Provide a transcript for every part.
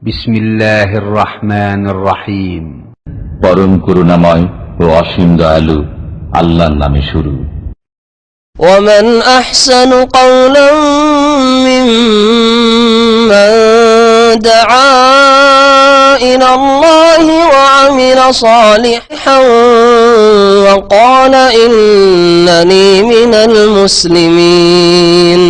বিসমিল্লাহির রহমানির রহিম। পরম করুণাময় ও অসীম দয়ালু আল্লাহর নামে শুরু। ومن أحسن قولا ممن دعا إلى الله وعمل صالحا وقال إنني من المسلمين।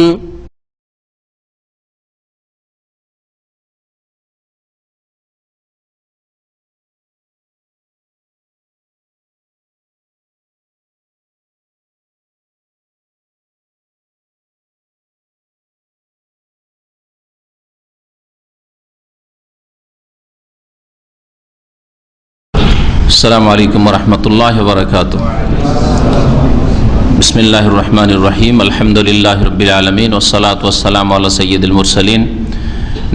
আসসালামু আলাইকুম ওয়া রাহমাতুল্লাহি ওয়া বারাকাতুহু। বিসমিল্লাহির রহমানির রহিম। আলহামদুলিল্লাহি রাব্বিল আলামিন ওয়াস সালাতু ওয়াস সালামু আলা সাইয়্যিদিল মুরসালিন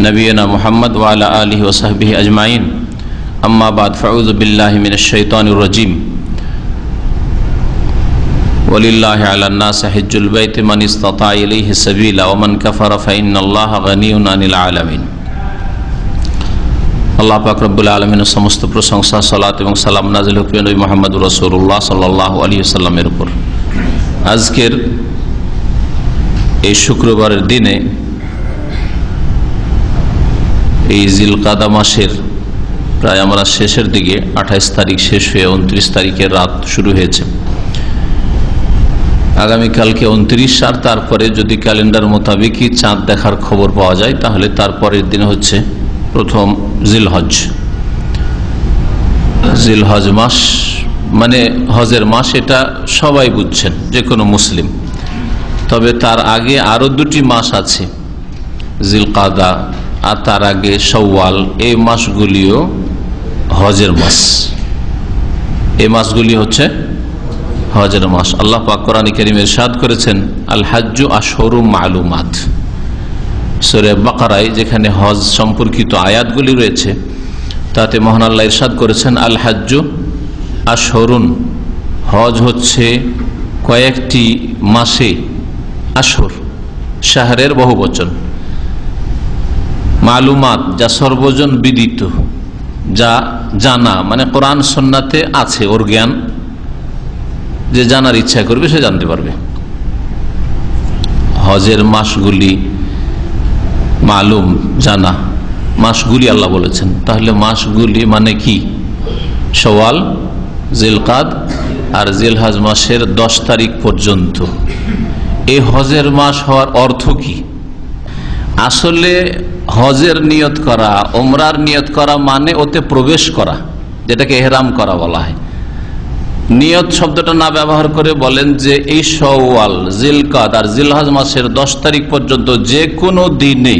নবিয়িনা মুহাম্মদ ওয়া আলা আলিহি ওয়া সাহবিহি আজমাইন। আম্মা বাদ, ফাউযু বিল্লাহি মিনাশ শাইতানির রাজীম। ওয়ালিল্লাহি আলান নাসি হিজ্জুল বাইতি মান ইসতাতা ইলাইহি সাবিলা ওয়া মান কাফারা ফাইন্নাল্লাহা গানিয়্যুন আনিল আলামিন। আল্লাহ পাক রব্বুল আলামিনের সমস্ত প্রশংসা, সালাত এবং সালাম নাযিল হোক নবী মুহাম্মদ রাসূলুল্লাহ সাল্লাল্লাহু আলাইহি ওয়াসাল্লামের উপর। আজকের এই শুক্রবারের দিনে, এই জিলকাদা মাসের প্রায় আমরা শেষের দিকে, 28 তারিখ শেষ হয়ে 29 তারিখের রাত শুরু হয়েছে। আগামীকালকে 29, আর তারপরে যদি ক্যালেন্ডার মোতাবেকই চাঁদ দেখার খবর পাওয়া যায় তাহলে তারপরের দিন হচ্ছে প্রথম জিলহজ। জিলহজ মাস মানে হজের মাস, এটা সবাই বুঝছেন, যে কোনো মুসলিম। তবে তার আগে আরো 2টি মাস আছে, জিলকাদা আর তার আগে শাওয়াল। এই মাসগুলিও হজের মাস, এই মাসগুলি হচ্ছে হজের মাস। আল্লাহ পাক কোরআনে কারীমে ইরশাদ করেছেন, আল হাজ্জু আশহুরুম মালুমাত। সূরা বাকারায় যেখানে হজ সম্পর্কিত আয়াতগুলি রয়েছে, তাতে মহান আল্লাহ ইরশাদ করেছেন, আল হাজ্জু আশহুরুন, হজ হচ্ছে কয়েকটি মাসে। আশহুর শাহরের বহুবচন, মালুমাত যা সর্বজন বিদিত, যা জানা, মানে কোরআন সুন্নাতে আছে, ওর জ্ঞান, যে জানার ইচ্ছা করবে সে জানতে পারবে। হজের মাসগুলি মালুম, জানা মাসগুলি আল্লাহ বলেছেন। তাহলে মাসগুলি মানে কি? শাওয়াল, জিলকাদ আর জিলহজ মাসের 10 তারিখ পর্যন্ত। এই হজের মাস হওয়ার অর্থ কি? আসলে হজের নিয়ত করা, ওমরার নিয়ত করা মানে ওতে প্রবেশ করা, যেটাকে ইহরাম করা বলা হয়। নিয়ত শব্দটা না ব্যবহার করে বলেন যে এই শাওয়াল, জিলকাদ আর জিলহজ মাসের 10 তারিখ পর্যন্ত যে কোনো দিনে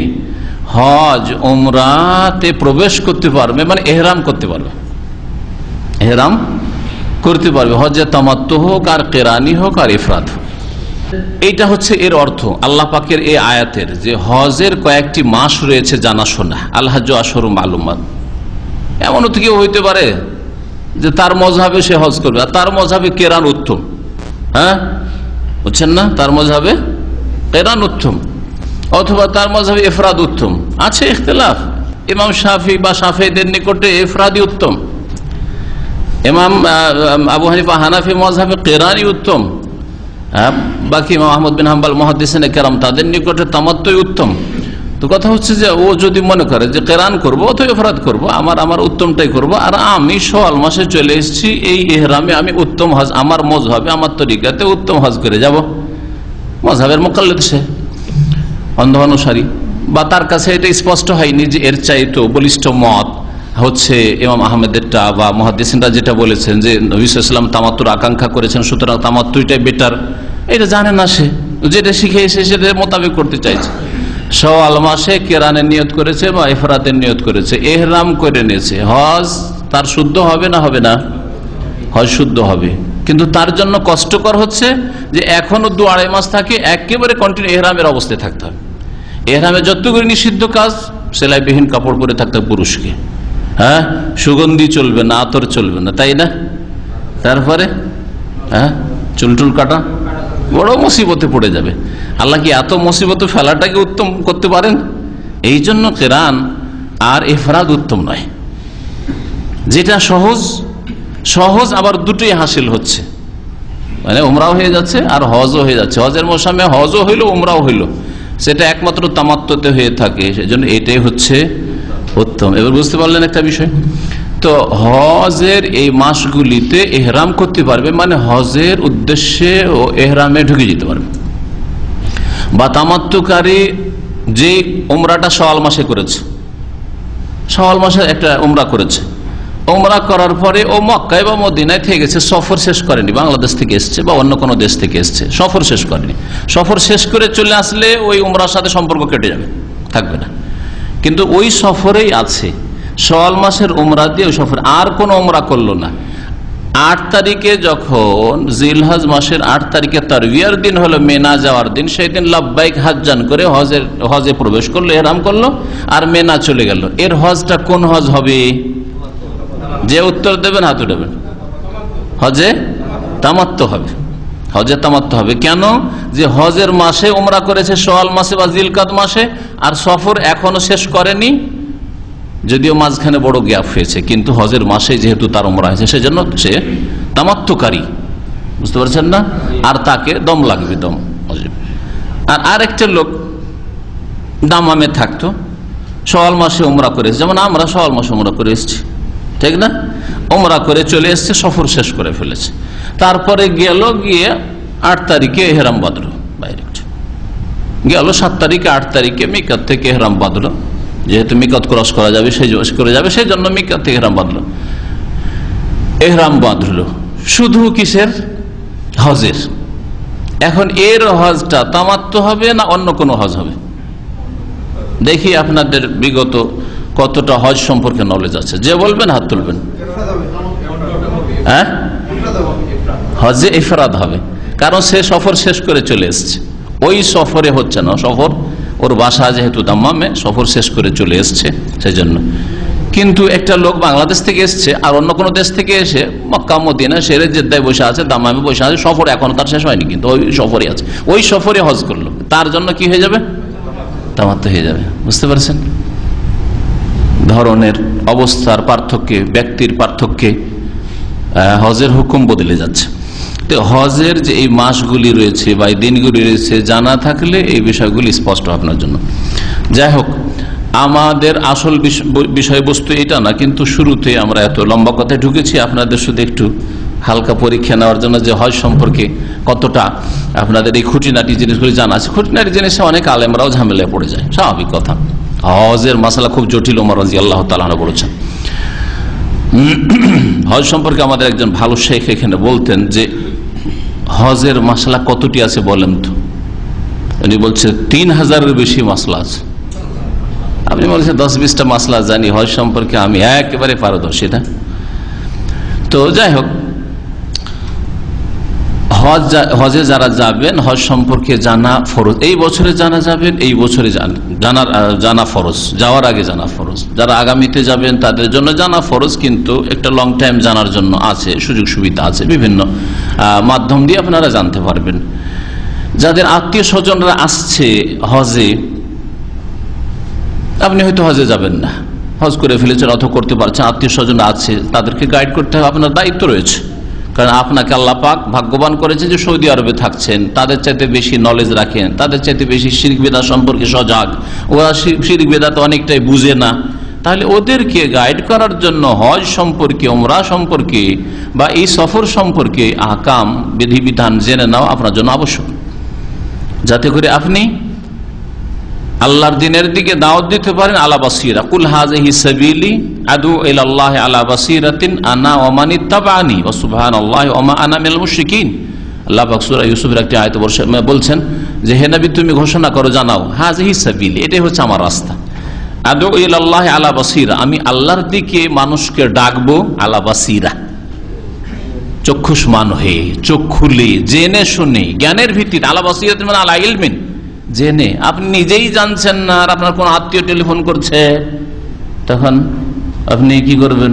হজ উমরাতে প্রবেশ করতে পারবে, মানে ইহরাম করতে পারবে, ইহরাম করতে পারবে। হজে তামাত্তু হোক আর কিরানি হোক আর ইফরাদ হোক, এইটা হচ্ছে এর অর্থ। আল্লাহ পাকের এই আয়াতের যে হজের কয়েকটি মাস রয়েছে জানাশোনা, আল হাজ্জু আশহুরুম মালুমাত। এমনও তো কেউ হইতে পারে যে তার মজহাবে সে হজ করবে, আর তার মজহাবে কেরান উত্তম। হ্যাঁ, বুঝছেন না? তার মজহাবে কেরান উত্তম, অথবা তার মজহাবে ইফরাদ উত্তম। আছে ইখতিলাফ। ইমাম শাফি বা শাফিঈদের নিকটে ইফরাদি উত্তম, ইমাম আবু হানিফা হানাফি মজহাবে কেরানি উত্তম, বাকি ইমাম আহমদ বিন হাম্বল মুহাদ্দিসিনে কেরাম তাদের নিকটে তামাত্তুই উত্তম। তো কথা হচ্ছে যে ও যদি মনে করে যে কেরান করবো অথবা ইফরাদ করবো, আমার উত্তমটাই করবো, আর আমি শাওয়াল মাসে চলে এসেছি এই ইহরামে, আমি উত্তম হজ, আমার মজহাবে, আমার তরিকাতে উত্তম হজ করে যাব। মজহাবের মুকাল্লিদ সে, অন্ধ অনুসারী, বা তার কাছে এটা স্পষ্ট হয়নি যে এর চাইতে বলিষ্ঠ মত হচ্ছে ইমাম আহমেদেরটা বা মুহাদ্দিসিনরা যেটা বলেছেন যে নবী সাল্লাল্লাহু আলাইহি ওয়াসাল্লাম তামাত্তুর আকাঙ্ক্ষা করেছেন, সুতরাং তামাত্তুইটাই বেটার। এটা জানে না, সে যেটা শিখে এসে সেটা মোতাবেক করতে চাইছে। শাওয়াল মাসে কেরানের নিয়ত করেছে বা ইফরাদের নিয়ত করেছে, ইহরাম করে নিয়েছে, হজ তার শুদ্ধ হবে না? হবে না, হজ শুদ্ধ হবে। কিন্তু তার জন্য কষ্টকর হচ্ছে যে এখনো 2-2.5 মাস থাকে একেবারে কন্টিনিউ ইহরামের অবস্থায় থাকতে হবে। ইহরামে যতগুলি নিষিদ্ধ কাজ, সেলাইবিহীন কাপড় পরে থাকতে হবে পুরুষকে। হ্যাঁ, সুগন্ধি চলবে না, আতর চলবে না, তাই না? তারপরে হ্যাঁ, চুলটুল কাটা, বড় মুসিবতে পড়ে যাবে। আল্লাহ কি এত মুসিবতে ফেলাটাকে উত্তম করতে পারেন? এই জন্য কেরান আর ইফরাদ উত্তম নয়। যেটা সহজ সহজ আবার দুটোই হাসিল হচ্ছে, মানে উমরাও হয়ে যাচ্ছে আর হজও হয়ে যাচ্ছে। হজের মৌসুমে হজও হইল উমরাও হইল, সেটা একমাত্র তামাত্তুতে হয়ে থাকে, সেজন্য এটাই হচ্ছে উত্তম। এবার বুঝতে পারলেন একটা বিষয়। তো হজের এই মাসগুলিতে এহরাম করতে পারবে, মানে হজের উদ্দেশ্যে ও এহরামে ঢুকে যেতে পারবে। বা তামাত্তুকারী যে উমরাটা শাওয়াল মাসে করেছে, শাওয়াল মাসে একটা উমরা করেছে, উমরা করার পরে ও মক্কায় বা মদিনায় থেকে গেছে, সফর শেষ করেনি, বাংলাদেশ থেকে এসছে বা অন্য কোনো দেশ থেকে এসছে, সফর শেষ করেনি। সফর শেষ করে চলে আসলে ওই উমরার সাথে সম্পর্ক কেটে যাবে, থাকবে না। কিন্তু ওই সফরেই আছে, শাওয়াল মাসের উমরা দিয়ে ওই সফর, আর কোনো উমরা করলো না। 8 তারিখে যখন জিলহজ মাসের 8 তারিখে তারবিয়ার দিন হলো, মেনা যাওয়ার দিন, সেই দিন লাব্বাইক হাজ্জান করে হজে প্রবেশ করলো, ইহরাম করলো আর মেনা চলে গেল। এর হজটা কোন হজ হবে? যে উত্তর দেবেন হাত উঠাবেন। হজে তামাত্তু হবে, হজে তামাত্তু হবে। কেন? যে হজের মাসে উমরা করেছে, শাওয়াল মাসে বা জিলকাদ মাসে, আর সফর এখনো শেষ করেনি, যদিও মাঝখানে বড় গ্যাপ হয়েছে, কিন্তু হজের মাসে যেহেতু তার উমরা হয়েছে, সেজন্য সে তামাত্তুকারী, বুঝতে পারছেন না? আর তাকে দম লাগবে, দম। আর আরেকটা লোক দামামে থাকতো, শাওয়াল মাসে উমরা করেছে, যেমন আমরা শাওয়াল মাসে উমরা করে এসেছি, ঠিক না? উমরা করে চলে এসছে, সফর শেষ করে ফেলেছে, তারপরে গেল, গিয়ে 8 তারিখে এহরাম বাঁধলো, বাইরে গেল 7 তারিখে 8 তারিখে মিকাত থেকে এহরাম বাঁধলো, যেহেতু মিকাত ক্রস করা যাবে সেই জন্য মিকাত থেকে এহরাম বাঁধলো। এহরাম বাঁধলো শুধু কিসের? হজের। এখন এর হজটা তামাত্তু হবে না অন্য কোনো হজ হবে? দেখি আপনাদের বিগত কতটা হজ সম্পর্কে নলেজ আছে, যে বলবেন হাত তুলবেন। হ্যাঁ, হজে ইফরাদ হবে, কারণ সে সফর শেষ করে চলে এসছে, ওই সফরে হচ্ছে না সফর, ওর বাসা যেহেতু দাম্মামে, সফর শেষ করে চলে এসছে সেই জন্য। কিন্তু একটা লোক বাংলাদেশ থেকে এসছে আর অন্য কোনো দেশ থেকে এসে মক্কা মদিনা সেরে জেদ্দায় বসে আছে, দাম্মামে বসে আছে, সফর এখনো তার শেষ হয়নি, কিন্তু ওই সফরে আছে, ওই সফরে হজ করলো, তার জন্য কি হয়ে যাবে? তামাত্তু হয়ে যাবে। বুঝতে পারছেন? ধরনের অবস্থার পার্থক্যে, ব্যক্তির পার্থক্যে হজের হুকুম বদলে যাচ্ছে। তো হজের যে এই মাসগুলি রয়েছে বা এই দিনগুলি রয়েছে, জানা থাকলে এই বিষয়গুলি স্পষ্ট আপনার জন্য। যাই হোক, আমাদের আসল বিষয়বস্তু এটা না, কিন্তু শুরুতে আমরা এত লম্বা কথায় ঢুকেছি, আপনাদের শুধু একটু হালকা পরীক্ষা নেওয়ার জন্য যে হজ সম্পর্কে কতটা আপনাদের এই খুঁটিনাটি জিনিসগুলি জানা আছে। খুঁটিনাটি জিনিসে অনেক আলেমরাও ঝামেলায় পড়ে যায়, স্বাভাবিক কথা। হজের মাসালা খুব জটিল, ওমর রাদিয়াল্লাহু তাআলা আনহু বলেছেন। হজ সম্পর্কে আমাদের একজন ভালো শেখ এখানে বলতেন যে হজের মাসলা কতটি আছে বলেন তো? উনি বলছে 3000-এর বেশি মাসলা আছে। আপনি বলছেন 10-20টা মাসলা জানি, হজ সম্পর্কে আমি একেবারে পারদর্শী না। তো যাই হোক, হজে যারা যাবেন, হজ সম্পর্কে জানা ফরজ, এই বছরে জানা যাবেন, এই বছরে জানা ফরজ, যাওয়ার আগে জানা ফরজ। যারা আগামীতে যাবেন তাদের জন্য জানা ফরজ, কিন্তু একটা লং টাইম জানার জন্য আছে, সুযোগ সুবিধা আছে, বিভিন্ন মাধ্যম দিয়ে আপনারা জানতে পারবেন। যাদের আত্মীয় স্বজনরা আসছে হজে, আপনি হয়তো হজে যাবেন না, হজ করে ফেলেছেন অথবা করতে পারছেন, আত্মীয় স্বজন আছে, তাদেরকে গাইড করতে হবে, আপনার দায়িত্ব রয়েছে। কারণ আপনাকে আল্লাহ পাক ভাগ্যবান করেছে যে সৌদি আরবে থাকছেন, তাদের চাইতে বেশি নলেজ রাখেন, তাদের চাইতে বেশি শিরক বিদআত সম্পর্কে সজাগ, ওরা শিরক বিদআত অনেকটাই বুঝে না, তাহলে ওদেরকে গাইড করার জন্য হজ সম্পর্কে, উমরা সম্পর্কে বা এই সফর সম্পর্কে আহকাম, বিধিবিধান জেনে নেওয়া আপনার জন্য আবশ্যক, যাতে করে আপনি আল্লাহর দিনের দিকে দাওয়াত দিতে পারেন আলা বাসীরা। কুল হাযিহি সাবিলি আদউ ইলাল্লাহি আলা বাসীরাতিন আনা ওয়া মান ইত্তাবা'আনি ওয়া সুবহানাল্লাহি ওয়া মা আনা মিনাল মুশরিকিন। আল্লাহ পাক সূরা ইউসুফের একটি আয়াতে বলছেন যে হে নবী, তুমি ঘোষণা করো, জানাও, হাযিহি সাবিলি, এটাই হচ্ছে আমার রাস্তা, আদউ ইলাল্লাহি আলা বাসীরা, আমি আল্লাহর দিকে মানুষকে ডাকবো, আলা বাসীরা, চক্ষুষ্মান হয়ে, চোখ খুলে, জেনে শুনে, জ্ঞানের ভিত্তিতে, আলা বাসীরাতিন মানে আলা ইলমিন, জেনে। আপনি নিজেই জানছেন না আর আপনার কোন আত্মীয় টেলিফোন করছে, তখন আপনি কি করবেন?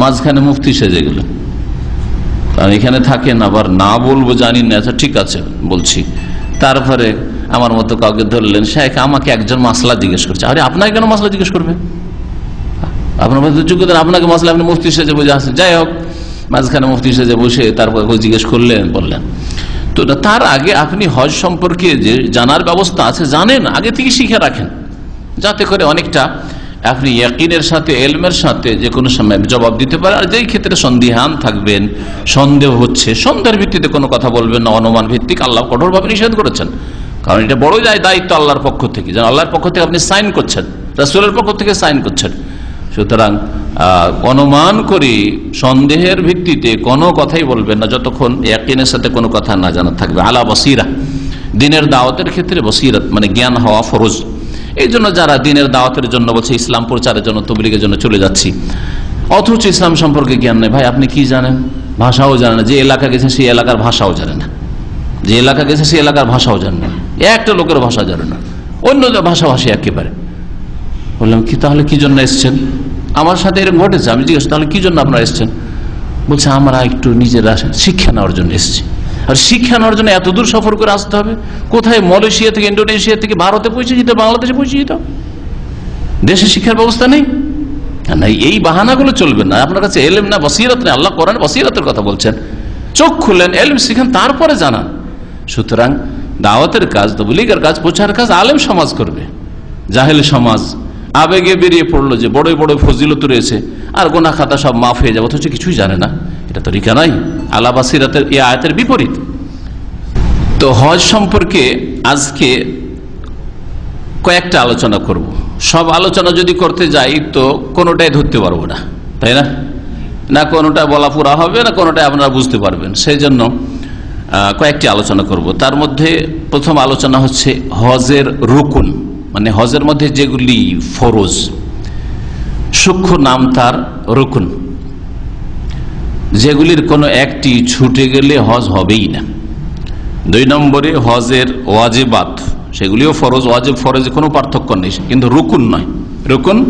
মাঝখানে মুফতি সেজে গেলেন, কারণ এখানে থাকেন, আবার না বলবো জানি না, আচ্ছা ঠিক আছে বলছি, তারপরে আমার মতো কাউকে ধরলেন, শেখ আমাকে একজন মাসলা জিজ্ঞেস করছে। আরে আপনাকে কেন মাসলা জিজ্ঞেস করবে? আপনার মধ্যে যোগ্যতা, আপনাকে মশলা আপনি মুফতি সেজে বুঝে আসেন, যাই হোক মাঝখানে মুফতি সেজে বসে তারপর জিজ্ঞেস করলেন, বললেন। তো তার আগে আপনি হজ সম্পর্কে যে জানার ব্যবস্থা আছে জানেন, আগে থেকে শিখে রাখেন, যাতে করে অনেকটা আপনি ইয়াকিনের সাথে এলমের সাথে যে কোনো সময় জবাব দিতে পারেন। আর যেই ক্ষেত্রে সন্দিহান থাকবেন, সন্দেহ হচ্ছে, সন্দেহের ভিত্তিতে কোনো কথা বলবেন না, অনুমান ভিত্তিক আল্লাহ কঠোরভাবে নিষেধ করেছেন। কারণ এটা বড় দায়িত্ব আল্লাহর পক্ষ থেকে, যেন আল্লাহর পক্ষ থেকে আপনি সাইন করছেন, রাসূলের পক্ষ থেকে সাইন করছেন। সুতরাং অনুমান করে সন্দেহের ভিত্তিতে কোনো কথাই বলবেন না যতক্ষণ ইয়াকিনের সাথে কোনো কথা না জানা থাকবে। আলা বসিরা, দিনের দাওয়াতের ক্ষেত্রে বসিরত মানে জ্ঞান হওয়া ফরজ। এই জন্য যারা দিনের দাওয়াতের জন্য বলছে, ইসলাম প্রচারের জন্য, তবলিগের জন্য চলে যাচ্ছি, অথচ ইসলাম সম্পর্কে জ্ঞান নেই। ভাই আপনি কি জানেন? ভাষাও জানেন না। যে এলাকা গেছে সেই এলাকার ভাষাও জানে না, যে এলাকা গেছে সেই এলাকার ভাষাও জানে না, একটা লোকের ভাষা জানে না, অন্য ভাষাভাষী একেবারে। বললাম কি তাহলে কি জন্য এসছেন? আমার সাথে এরকম ঘটেছে। আমি জিজ্ঞেস তাহলে কি জন্য আপনারা এসছেন? বলছে আমরা একটু নিজেরা শিক্ষা নেওয়ার জন্য এসছি। আর শিক্ষা নেওয়ার জন্য এত দূর সফর করে আসতে হবে? কোথায়? মালয়েশিয়া থেকে, ইন্ডোনেশিয়া থেকে ভারতে পৌঁছে যেতে, বাংলাদেশে পৌঁছে যেত, দেশে শিক্ষার ব্যবস্থা নেই। না, এই বাহানাগুলো চলবে না। আপনার কাছে এলম না, বসিরত নেই। আল্লাহ কোরআনে বসিরতের কথা বলছেন। চোখ খুলেন, এলম শিখেন, তারপরে জানান। সুতরাং দাওয়াতের কাজ, তবলিগের কাজ, প্রচার কাজ আলেম সমাজ করবে। জাহেল সমাজ আবেগে বেরিয়ে পড়লো যে বড় বড় ফজিলত রয়েছে আর গোনা খাতা সব মাফ হয়ে যাবে, অথচ কিছুই জানে না। এটা তরিকা নাই, আলা বাসিরাতের এই আয়াতের বিপরীত। তো হজ সম্পর্কে আজকে কয়েকটা আলোচনা করব। সব আলোচনা যদি করতে যাই তো কোনোটাই ধরতে পারবো না, তাই না? না কোনোটা বলা পুরা হবে, না কোনোটাই আপনারা বুঝতে পারবেন। সেই জন্য কয়েকটি আলোচনা করব। তার মধ্যে প্রথম আলোচনা হচ্ছে হজের রুকুন, মানে হজের মধ্যে যেগুলি ফরজ, সূক্ষ্ম নাম তার রুকুন, যেগুলির কোনো একটি ছুটে গেলে হজ হবেই না। 2 নম্বরে হজের ওয়াজিবাত, সেগুলিও ফরজ, ওয়াজিব ফরজে কোনো পার্থক্য নেই, কিন্তু রুকুন নয়। রুকুনের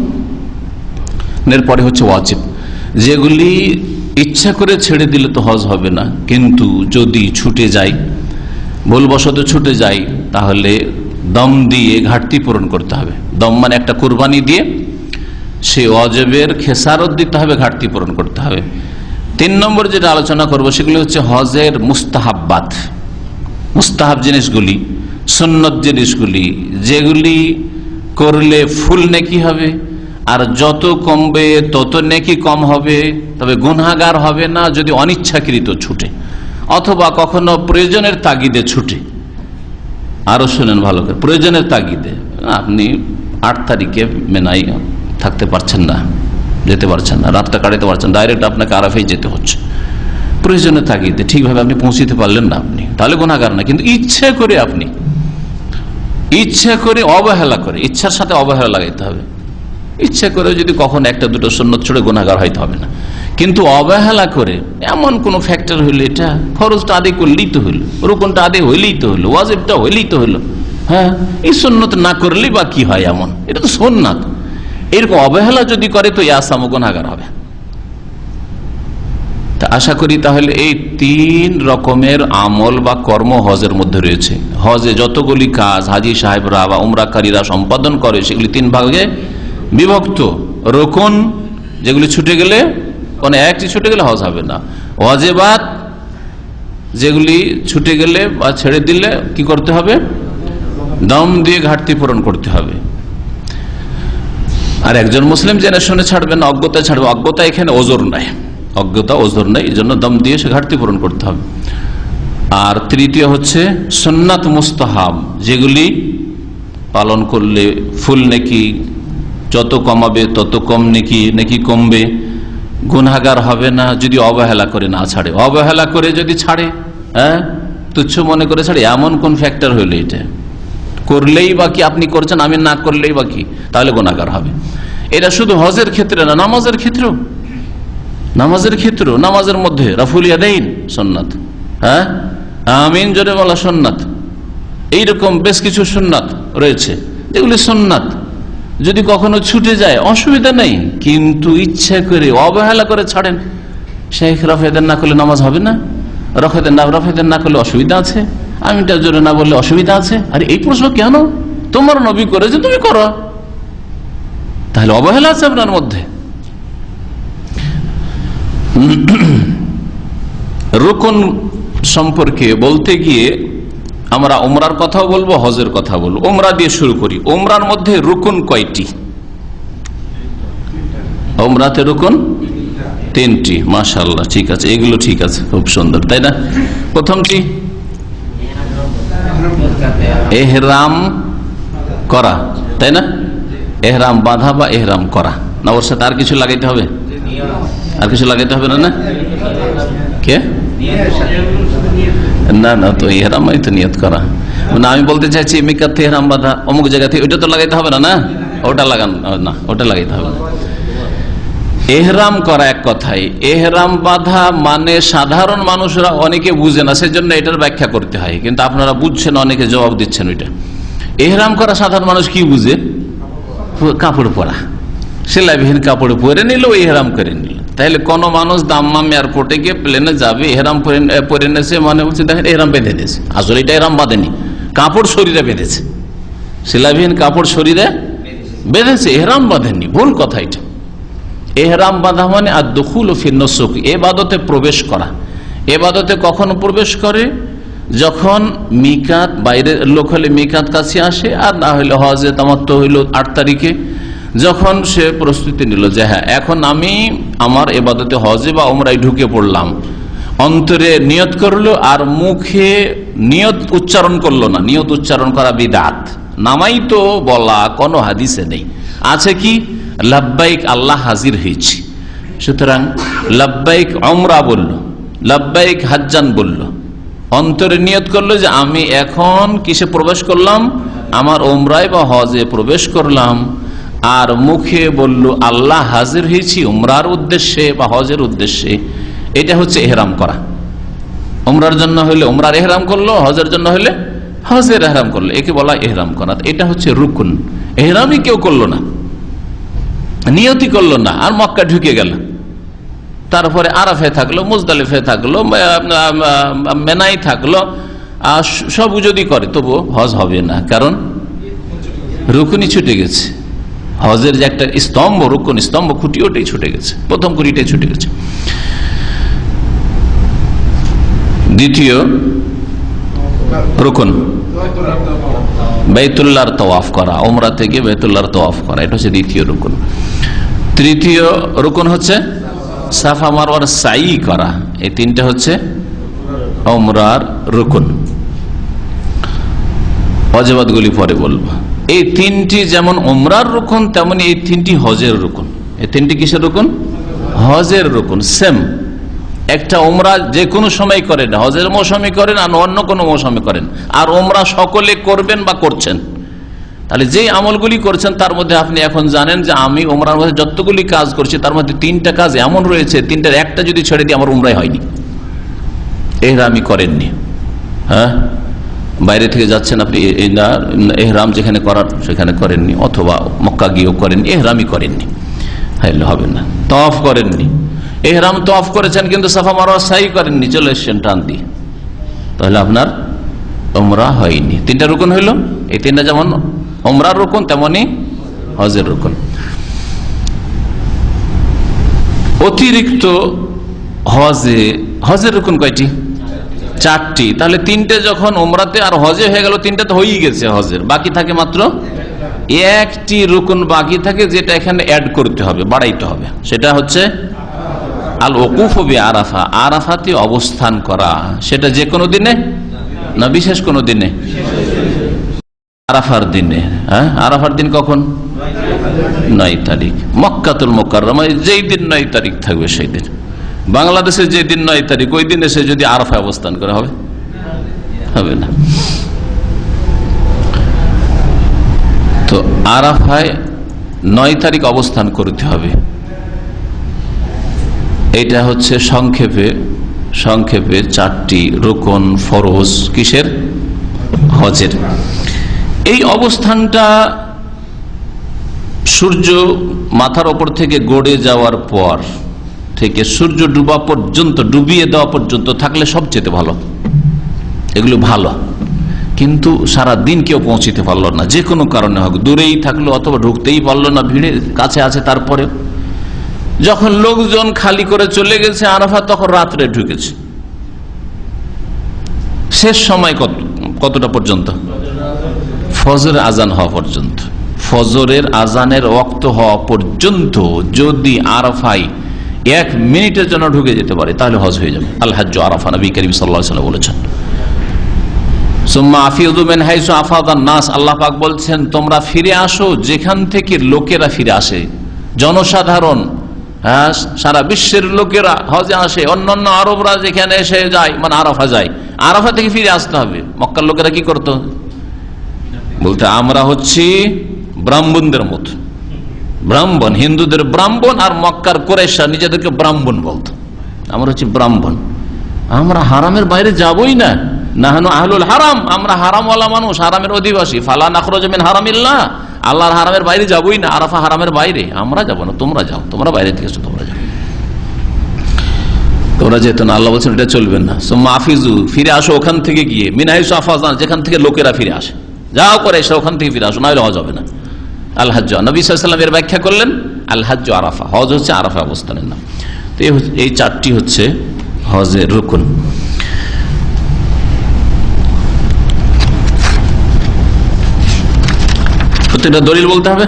পরে হচ্ছে ওয়াজিব, যেগুলি ইচ্ছা করে ছেড়ে দিলে তো হজ হবে না, কিন্তু যদি ছুটে যায়, ভুলবশত ছুটে যায়, তাহলে দম দিয়ে ঘাটতি পূরণ করতে হবে। দম মানে একটা কুরবানি দিয়ে সে ওয়াজিবের খেসারত দিতে হবে, ঘাটতি পূরণ করতে হবে। 3 নম্বর যেটা আলোচনা করব সেগুলি হচ্ছে হজের মুস্তাহাব্বাত, মুস্তাহাব জিনিসগুলি, সুন্নত জিনিসগুলি, যেগুলি করলে ফুল নেকি হবে, আর যত কমবে তত নেকি কম হবে, তবে গুনাহগার হবে না যদি অনিচ্ছাকৃত ছুটে অথবা কখনো প্রয়োজনের তাগিদে ছুটে। আরো শুনেন ভালো করে, প্রয়োজনের তাগিদে। আপনি 8 তারিখে মেনাই থাকতে পারছেন না, যেতে পারছেন না, রাতটা কাটাতে পারছেন, ডাইরেক্ট আপনাকে আরাফায় যেতে হচ্ছে, প্রয়োজনের তাগিদে ঠিকভাবে আপনি পৌঁছতে পারলেন না, আপনি তাহলে গুনাহগার না। কিন্তু ইচ্ছা করে, আপনি ইচ্ছা করে অবহেলা করে, ইচ্ছার সাথে অবহেলা লাগাইতে হবে। ইচ্ছা করে যদি কখনো 1-2 সুন্নত ছুড়ে গুনাহগার হইতে হবে না, কিন্তু অবহেলা করে এমন কোন ফ্যাক্টর হইলে, এটা ফরজটা আদায় করলেই তো হইলো, রুকুনটা আদায় হইলেই তো হইলো, ওয়াজিবটা হইলেই তো হইলো, হ্যাঁ এই সুন্নত না করলেই বা কি হয়, এমন এটা তো সুন্নাত, এরকম অবহেলা যদি করে তো ইয়াসাম গুনাহগার হবে। তা আশা করি তাহলে এই 3 রকমের আমল বা কর্ম হজের মধ্যে রয়েছে। হজে যতগুলি কাজ হাজী সাহেবরা বা উমরাকারীরা সম্পাদন করে সেগুলি 3 ভাগে বিভক্ত। রুকুন, যেগুলি ছুটে গেলে, কোনো একটি ছুটে গেলে হজ হবে না। ওয়াজিবাত, যেগুলি ছুটে গেলে বা ছেড়ে দিলে কি করতে হবে? দম দিয়ে ঘাটতি পূরণ করতে হবে। আর একজন মুসলিম জেনে শুনে ছাড়বে না, অজ্ঞতায় ছাড়বে। অজ্ঞতা এখানে ওজর নাই, অজ্ঞতা ওজর নাই, এই জন্য দম দিয়ে সে ঘাটতি পূরণ করতে হবে। আর তৃতীয় হচ্ছে সুন্নাত মুস্তাহাব, যেগুলি পালন করলে ফুল নেকি যত কমাবে তত কম নেকি কমবে, গুনাহগার হবে না যদি অবহেলা করে না ছাড়ে। অবহেলা করে যদি ছাড়ে, হ্যাঁ তুচ্ছ মনে করে ছাড়ে, এমন কোন ফ্যাক্টর হইলে এটা করলেই বাকি, আপনি করছেন আমি না করলেই বাকি, তাহলে গুনাহগার হবে। এটা শুধু হজের ক্ষেত্রে না, নামাজের ক্ষেত্রেও, নামাজের মধ্যে রাফুল ইয়াদাইন সুন্নাত, হ্যাঁ আমিন জোরে বলা সুন্নাত, এইরকম বেশ কিছু সুন্নাত রয়েছে যেগুলি সুন্নাত। যদি কখনো ছুটে যায় অসুবিধা নেই, কিন্তু ইচ্ছা করে অবহেলা করে ছাড়েন, শেখ রাফেদান না করলে নামাজ হবে না, রাফেদান না করলে অসুবিধা আছে, আমিনটা জোরে না বললে অসুবিধা আছে। আর এই প্রশ্ন কেন? তোমার নবী করেছে, তুমি করো, তাহলে অবহেলা আছে আপনার মধ্যে। রুকন সম্পর্কে বলতে গিয়ে আমরা উমরার কথাও বলবো, হজের কথা বলবো। উমরা দিয়ে শুরু করি। উমরার মধ্যে রুকন কয়টি? উমরাতে রুকন 3টি। মাশাআল্লাহ, ঠিক আছে, এগুলো ঠিক আছে, খুব সুন্দর, তাই না? প্রথমটি এহরাম করা, তাই না? এহরাম বাঁধা বা এহরাম করা, না ওর সাথে আর কিছু লাগাইতে হবে? আর কিছু লাগাইতে হবে না? না কে না না, তো এহরামই তো নিয়ত করা না। আমি বলতে চাইছি মিকাতে এহরাম বাঁধা অমুক জায়গা থেকে, ওইটা তো লাগাইতে হবে না? না ওটা লাগান না, ওটা লাগাইতে হবে না। এহরাম করা এক কথায়, এহরাম বাঁধা মানে সাধারণ মানুষরা অনেকে বুঝে না, সেজন্য এটার ব্যাখ্যা করতে হয়, কিন্তু আপনারা বুঝছেন, অনেকে জবাব দিচ্ছেন। ওইটা এহরাম করা সাধারণ মানুষ কি বুঝে? কাপড় পরা, সেলাইবিহীন কাপড় পরে নিল, এহরাম করে নিল। তাহলে কোন মানুষ দাম্মাম এয়ারপোর্টে গিয়ে প্লেনে যাবে, এহরাম পরে নেছে, মানে বলছে দেখেন এহরাম বেঁধে নিয়েছে, আসলে এটা এহরাম বাঁধেনি, কাপড় শরীরে বেঁধেছে, সেলাইবিহীন কাপড় শরীরে বেঁধেছে, এহরাম বাঁধেনি, ভুল কথা এটা। এহরাম বাঁধা মানে আদ-দুখুল ফি নুসুক, ইবাদতে প্রবেশ করা। ইবাদতে কখন প্রবেশ করে? যখন মিকাত, বাইরের লোক হলে মিকাত কাছে আসে, আর না হলে হজে তামাত্তু হইল 8 তারিখে, যখন সে প্রস্তুতি নিল যে হ্যাঁ এখন আমি আমার ইবাদতে হজে বা উমরায় ঢুকে পড়লাম, অন্তরে নিয়ত করলো আর মুখে নিয়ত উচ্চারণ করলো না। নিয়ত উচ্চারণ করা বিদআত, নামাই তো বলা কোনো হাদিসে নেই। আছে কি? লাব্বাইক আল্লাহ হাজির হয়েছি, সুতরাং লাব্বাইক উমরা বলল, লাব্বাইক হাজ্জান বলল, অন্তরে নিয়ত করলো যে আমি এখন কিসে প্রবেশ করলাম? আমার উমরায় বা হজে প্রবেশ করলাম। আর মুখে বলল আল্লাহ হাজির হয়েছি উমরার উদ্দেশ্যে বা হজের উদ্দেশ্যে। এটা হচ্ছে এহরাম করা। উমরার জন্য হইলে উমরার এহরাম করলো, হজের জন্য হইলে হজের এহরাম করলো, একে বলা এহরাম করা। এটা হচ্ছে রুকুন। এহরামই কেউ করলো না, নিয়তি করলো না, আর মক্কা ঢুকে গেল, তারপরে আরাফে থাকলো, মুজদালিফে থাকলো, মেনাই থাকলো, আর সব যদি করে তবু হজ হবে না, কারণ রুকুনই ছুটে গেছে। হজের যে একটা স্তম্ভ, রুকুন স্তম্ভ, খুঁটি, ওটাই ছুটে গেছে, প্রথম খুঁটিটাই ছুটে গেছে। দ্বিতীয় রুকুন বাইতুল্লাহর তওয়াফ করা, উমরা থেকে বাইতুল্লাহর তওয়াফ করা, এটা হচ্ছে দ্বিতীয় রুকুন। তৃতীয় রুকুন হচ্ছে সাফা মারওয়ার সাই করা। এই 3টা হচ্ছে উমরার রুকুন। ওয়াজিবাতগুলি পরে বলবো। এই 3টি যেমন উমরার রুকুন, তেমনি এই 3টি হজের রুকুন। এই 3টি কিসের রুকুন? হজের রুকুন। সেম, একটা উমরা যে কোনো সময় করেন, হজের মৌসুমে করেন আর অন্য কোনো মৌসুমে করেন, আর উমরা সকলে করবেন বা করছেন। তাহলে যে আমলগুলি করছেন তার মধ্যে আপনি এখন জানেন যে আমি উমরার মধ্যে যতগুলি কাজ করছি তার মধ্যে 3টা কাজ এমন রয়েছে, 3টার একটা যদি ছেড়ে দিই আমার উমরাই হয়নি, এহরামই করেননি। হ্যাঁ, বাইরে থেকে যাচ্ছেন আপনি, এহরাম যেখানে করার সেখানে করেননি, অথবা মক্কা গিয়েও করেননি, এহরামই করেননি, হবে না। তওয়াফ করেননি, এহরাম তওয়াফ করেছেন কিন্তু সাফা মারওয়া সাই করেননি, চলে এসছেন টান দিয়ে, তাহলে আপনার উমরা হয়নি। 3টা রুকুন হইল। এই 3টা যেমন উমরার রুকুন তেমনি হজের রুকুন। অতিরিক্ত হজের রুকুন কয়টি? 4টি। তাহলে 3টে যখন উমরাতে আর হজে হয়ে গেল, 3টা তো হয়েই গেছে হজের, বাকি থাকে মাত্র 1টি রুকুন বাকি থাকে, যেটা এখানে অ্যাড করতে হবে, বাড়াইতে হবে। সেটা হচ্ছে আল ওকুফ বি আরাফা, আরাফাতে অবস্থান করা। সেটা যে কোনো দিনে না বিশেষ কোনো দিনে? আরাফার দিনে। হ্যাঁ, আরাফার দিন কখন? 9 তারিখ। মক্কাতুল মুকাররমায় যেই দিন 9 তারিখ থাকবে সেই দিন। বাংলাদেশে যে দিন 9 তারিখ, ওই দিন এসে যদি আরাফায় অবস্থান করা হবে, হবে না। তো আরাফায় 9 তারিখ অবস্থান করতে হবে। এটা হচ্ছে সংক্ষেপে 4টি রুকুন ফরজ কিসের? হজের। এই অবস্থানটা সূর্য মাথার ওপর থেকে গড়ে যাওয়ার পর থেকে সূর্য ডুবা পর্যন্ত, ডুবিয়ে দেওয়া পর্যন্ত থাকলে সবচেয়ে ভালো। এগুলো ভালো, কিন্তু সারা দিন কেউ পৌঁছিতে পারলো না, যে কোনো কারণে হোক, দূরেই থাকলো অথবা ঢুকতেই পারলো না, ভিড়ে কাছে আছে, তারপরে যখন লোকজন খালি করে চলে গেছে আরাফা, তখন রাত্রে ঢুকেছে। শেষ সময় কতটা পর্যন্ত? ফজরের আজান হওয়া পর্যন্ত। ফজরের আজানের ওয়াক্ত হওয়া পর্যন্ত যদি আরাফায় 1 মিনিটের জন্য ঢুকে যেতে পারে তাহলে হজ হয়ে যাবে। আল হাজ্জু আরাফা, নবী করিম সাল্লাল্লাহু আলাইহি ওয়াসাল্লাম বলেছেন। সুম্মা আফিযু মিন হাইসু আফাদান নাস, আল্লাহ পাক বলছেন তোমরা ফিরে আসো যেখান থেকে লোকেরা ফিরে আসে। জনসাধারণ, হ্যাঁ, সারা বিশ্বের লোকেরা হজে আসে, অন্যান্য আরবরা যেখানে এসে যায়, মানে আরাফা যায়, আরাফা থেকে ফিরে আসতে হবে। মক্কার লোকেরা কি করতো? বলতে আমরা হচ্ছি ব্রাহ্মণদের মতো, ব্রাহ্মণ, হিন্দুদের ব্রাহ্মণ, আর মক্কার কুরাইশরা নিজেদেরকে ব্রাহ্মণ বলতো। আমরা হচ্ছি ব্রাহ্মণ, আমরা হারামের বাইরে যাবই না। নাহনু আহলুল হারাম, আমরা হারামওয়ালা মানুষ, হারামের অধিবাসী। ফালা নাখরুজু মিন হারামিল্লাহ, আল্লাহর হারামের বাইরে যাবই না। আরাফা হারামের বাইরে, আমরা যাবো না, তোমরা যাও, তোমরা বাইরে থেকে এসো, তোমরা যাও, তোমরা যেত না। আল্লাহ বলছেন এটা চলবেন না। সুম্মা আফিজু, ফিরে আসো ওখান থেকে গিয়ে, মিন হাইসু আফাযান, যেখান থেকে লোকেরা ফিরে আসে, যাও করে এসে ওখান থেকে ফিরে আসো, না হলে হজ হবে না। আল হাজ্জ, নবী সাল্লাল্লাহু আলাইহি ওয়াসাল্লাম এর ব্যাখ্যা করলেন, আল হাজ্জ আরাফা, হজ হচ্ছে আরাফা অবস্থানের নাম। তো এই 4টি হচ্ছে হজের রুকুন। প্রত্যেকটা দলিল বলতে হবে,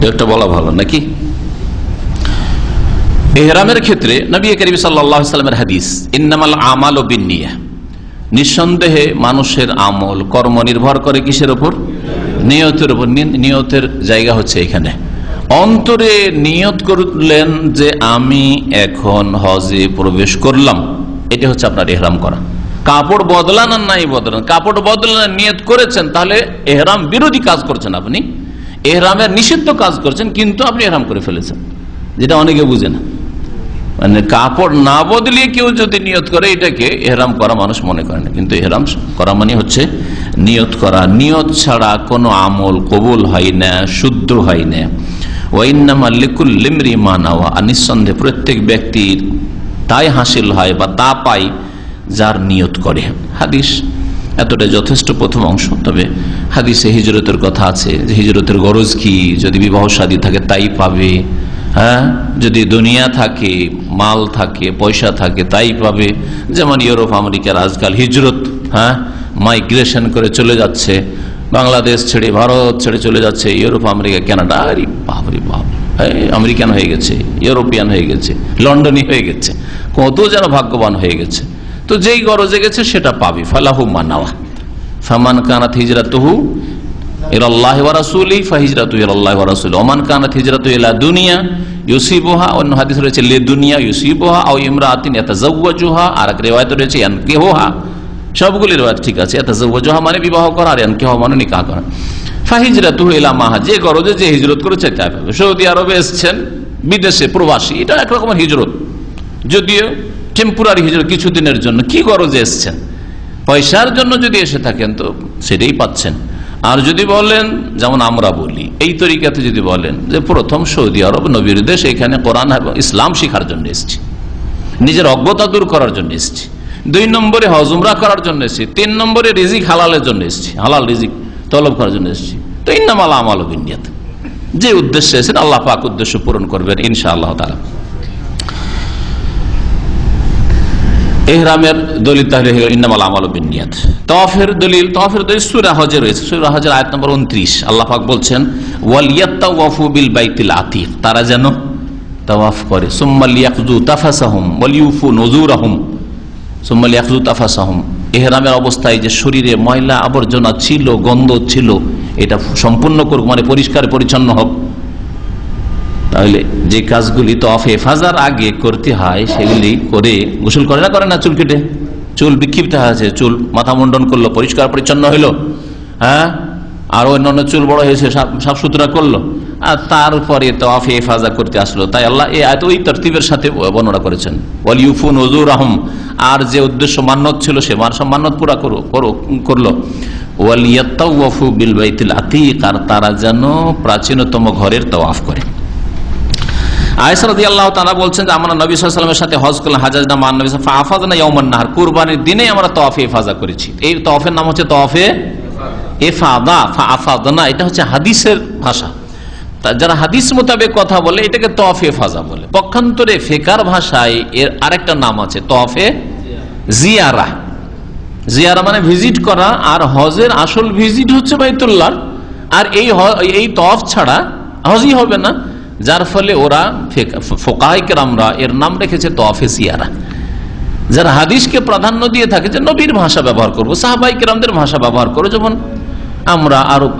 একটা বলা ভালো নাকি? ইহরামের ক্ষেত্রে নবী করিম সাল্লাল্লাহু আলাইহি ওয়াসাল্লামের হাদিস, ইন্নামাল আমালু বিন্নিয়াহ, নিঃসন্দেহে মানুষের আমল, কর্ম নির্ভর করে কিসের উপর? নিয়তের উপর। নিয়তের জায়গা হচ্ছে এখানে। অন্তরে নিয়ত করলেন যে আমি এখন হজে প্রবেশ করলাম, এটা হচ্ছে আপনার ইহরাম করা। কাপড় বদলান আর নাই বদলান, কাপড় বদলান নিয়ত করেছেন, তাহলে ইহরাম বিরোধী কাজ করছেন আপনি, ইহরামের নিষিদ্ধ কাজ করছেন, কিন্তু আপনি ইহরাম করে ফেলেছেন, যেটা অনেকে বুঝে না। মানে কাপড় না বদলিয়ে কেউ যদি নিয়ত করে, এটাকে ইহরাম করা মানুষ মনে করে না, কিন্তু ইহরাম করা মানে হচ্ছে নিয়ত করা। নিয়ত ছাড়া কোনো আমল কবুল হয় না, শুদ্ধ হয় না। ওয়াইন্নামা লিকুল্লি ইমরিইন মা নাওয়া, নিঃসন্দেহে প্রত্যেক ব্যক্তির তাই হাসিল হয় বা তা পায় যার নিয়ত করে। হাদিস এতটা যথেষ্ট প্রথম অংশ। তবে হাদিসে হিজরতের কথা আছে, যে হিজরতের গরজ কি, যদি বিবাহ শাদী থাকে তাই পাবে, হ্যাঁ, যদি দুনিয়া থাকে, মাল থাকে, পয়সা থাকে তাই পাবে। যেমন ইউরোপ আমেরিকার আজকাল হিজরত, হ্যাঁ, মাইগ্রেশন করে চলে যাচ্ছে, বাংলাদেশ ছেড়ে ভারত ছেড়ে চলে যাচ্ছে ইউরোপ আমেরিকা কানাডা। আরে বাপরে বাপ, আমেরিকান হয়ে গেছে, ইউরোপিয়ান হয়ে গেছে, লন্ডনী হয়ে গেছে, কত যেন ভাগ্যবান হয়ে গেছে। তো যেই গরজে গেছে সেটা পাবে। ফালাহু মা নাওয়া, ফামান কানাত হিজরাতুহু ইলাল্লাহি ওয়া রাসূলিহি ফাহিজরাতুহু ইলাল্লাহি ওয়া রাসূলিহি, ওমান কানাত হিজরাতুহু ইলা দুনিয়া ইউসিবুহা, অন্য হাদিস রয়েছে লি দুনিয়া ইউসিবুহা আও ইমরাতিন ইয়াতাযাওয়াজুহা, আর এক রিওয়ায়াত রয়েছে ইয়ানকিহুহা। সবগুলি রিওয়ায়াত ঠিক আছে। ইয়াতাযাওয়াজুহা মানে বিবাহ করা, আর ইয়ানকিহুহা মানে নিকাহ করা। ফাহিজরাতুহু ইলা মা, যে গরজে যে হিজরত করেছে তাই পাবে। সৌদি আরবে এসেছেন, বিদেশে প্রবাসী, এটা এক রকমের হিজরত, যদিও টেম্পোরারি হিজরত, কিছুদিনের জন্য। কি গরজে এসেছেন? পয়সার জন্য যদি এসে থাকেন তো সেটাই পাচ্ছেন। আর যদি বলেন, যেমন আমরা বলি এই তরিকাতে, যদি বলেন যে প্রথম সৌদি আরব নবীর দেশ, এখানে কোরআন এবং ইসলাম শিখার জন্য এসেছি, নিজের অজ্ঞতা দূর করার জন্য এসেছি, 2 নম্বরে হজ উমরা করার জন্য এসেছি, 3 নম্বরে রিজিক হালালের জন্য এসেছি, হালাল রিজিক তলব করার জন্য এসেছি, তো ইন্নামাল আমালু বিন্নিয়াত, যে উদ্দেশ্যে এসেছেন আল্লাহ পাক উদ্দেশ্য পূরণ করবেন ইনশাআল্লাহ তাআলা। ইহরামের দলিল তাহলে ইন্নামাল আমালু বিন্নিয়াত। তাওয়াফের দলিল সূরা হজে রয়েছে, সূরা হজের আয়াত নম্বর 29। আল্লাহ পাক বলছেন ওয়ালিয়াতাওয়াফু বিল বাইতিল আতীক, তারা যেন তাওয়াফ করে। সুম্মা লিয়াকযু তাফাসাহুম ওয়ালিউফু নুযুরাহুম, সুম্মা লিয়াকযু তাফাসাহুম, ইহরামের অবস্থায় যে শরীরে ময়লা আবর্জনা ছিল, গন্ধ ছিল, এটা সম্পূর্ণ করুক, মানে পরিষ্কার পরিচ্ছন্ন হোক। তাহলে যে কাজগুলি তাওয়াফে ইফাজার আগে করতে হয় সেগুলি করে, গোসল করে না চুল কেটে, চুল বিক্ষিপ্ত আছে, চুল মাথা মুন্ডন করলো, পরিষ্কার পরিচ্ছন্ন হইলো, হ্যাঁ, আর অন্যান্য চুল বড় হয়েছে সাফ সুতরা করলো, আর তারপরে তাওয়াফে ইফাজা করতে আসলো। তাই আল্লাহ এই আয়াত ওই তরতিবের সাথে বর্ণনা করেছেন, ওয়ালিউফু নুযুরাহুম, আর যে উদ্দেশ্য মান্নত ছিল সে মান্নত পুরা করলো। ওয়ালিয়াতাওয়াফু বিল বাইতিল আতীক, আর তারা যেন প্রাচীনতম ঘরের তাওয়াফ করে। আয়েশা রাদিয়াল্লাহু তাআলা বলছেন যে আমরা নবী সাল্লাল্লাহু আলাইহি ওয়াসাল্লামের সাথে হজ করলাম, হাজাজনা মান নবী ফাআফাযনা ইয়াউমান নাহর, কুরবানির দিনে আমরা তাওয়াফে ইফাজা করেছি। এই তাওয়াফের নাম হচ্ছে তাওয়াফে ইফাদা, ফাআফাযনা, এটা হচ্ছে হাদিসের ভাষা। যারা হাদিস মোতাবেক কথা বলে এটাকে তওয়াফে ফাজা বলে। পক্ষান্তরে ফিকার ভাষায় এর আরেকটা নাম আছে তওয়াফে জিয়ারা। জিয়ারা মানে ভিজিট করা, আর হজের আসল ভিজিট হচ্ছে বাইতুল্লাহ। আর এই তওয়াফ ছাড়া হজই হবে না, যার ফলে ওরা ফুকাহায়ে কেরামরা এর নাম রেখেছে তওয়াফে জিয়ারা। যারা হাদিসকে প্রাধান্য দিয়ে থাকে যে নবীর ভাষা ব্যবহার করবো, সাহাবায়ে কেরামদের ভাষা ব্যবহার করবো, যেমন আমরা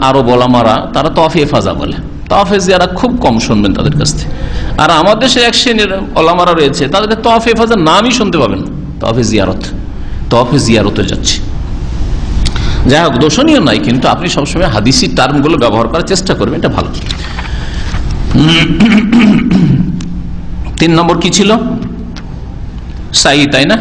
আরব ওলামারা তারা তওয়াফে ফাজা বলে। তওয়াফে জিয়ারা খুব কম শুনবেন তাদের কাছ থেকে। আর আমাদের দেশে এক শ্রেণীর ওলামারা রয়েছে, তাদেরকে তওয়াফে ফাজার নামই শুনতে পাবেন না, তওয়াফে জিয়ারত। তওয়াফে জিয়ারতে যাচ্ছে, যাই হোক দোষণীয় নয়, কিন্তু আপনি সবসময় হাদিসি টার্মগুলো ব্যবহার করার চেষ্টা করবেন, এটা ভালো। 3 নম্বর কি ছিল? সাই, তাই না?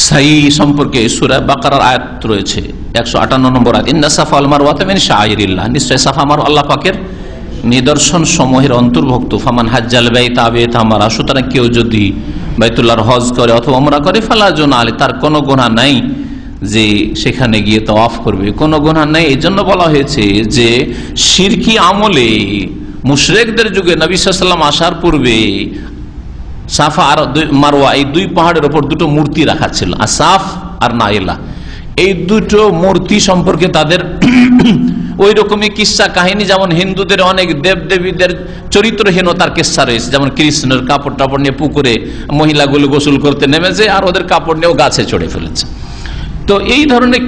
সাই সম্পর্কে সূরা বাকারার আয়াত রয়েছে 158 নম্বর আয়াত, ইন্না সাফা ওয়াল মারওয়াতা মিন শাআইরিল্লাহ, নিশ্চয় সাফা মারওয়া আল্লাহ পাকের নিদর্শন সমূহের অন্তর্ভুক্ত। ফামান হাজ্জাল বাইতা আবিতামারা, সুতরাং কেউ যদি বাইতুল্লাহর হজ করে অথবা উমরা করে, ফালা জুনাহ আলাইহি, তার কোনো গুনাহ নাই যে সেখানে গিয়ে তাওয়াফ করবে, কোনো গুনাহ নাই। এই জন্য বলা হয়েছে যে শিরকি আমলে মুশরিকদের যুগে নবী সাল্লাল্লাহু আলাইহি ওয়াসাল্লাম আসার পূর্বে সাফা আর মারওয়া এই 2 পাহাড়ের উপর 2টো মূর্তি রাখা ছিল, আসাফ আর নাইলা। এই 2টো মূর্তি সম্পর্কে তাদের ওই রকমই কিস্সা কাহিনী, যেমন হিন্দুদের অনেক দেবদেবীদের চরিত্রহীনতার কিস্সা রয়েছে, যেমন কৃষ্ণের কাপড় টাপড় নিয়ে পুকুরে মহিলাগুলো গোসল করতে নেমেছে আর ওদের কাপড় নিয়েও গাছে চড়ে ফেলেছে। তো এই ধরনের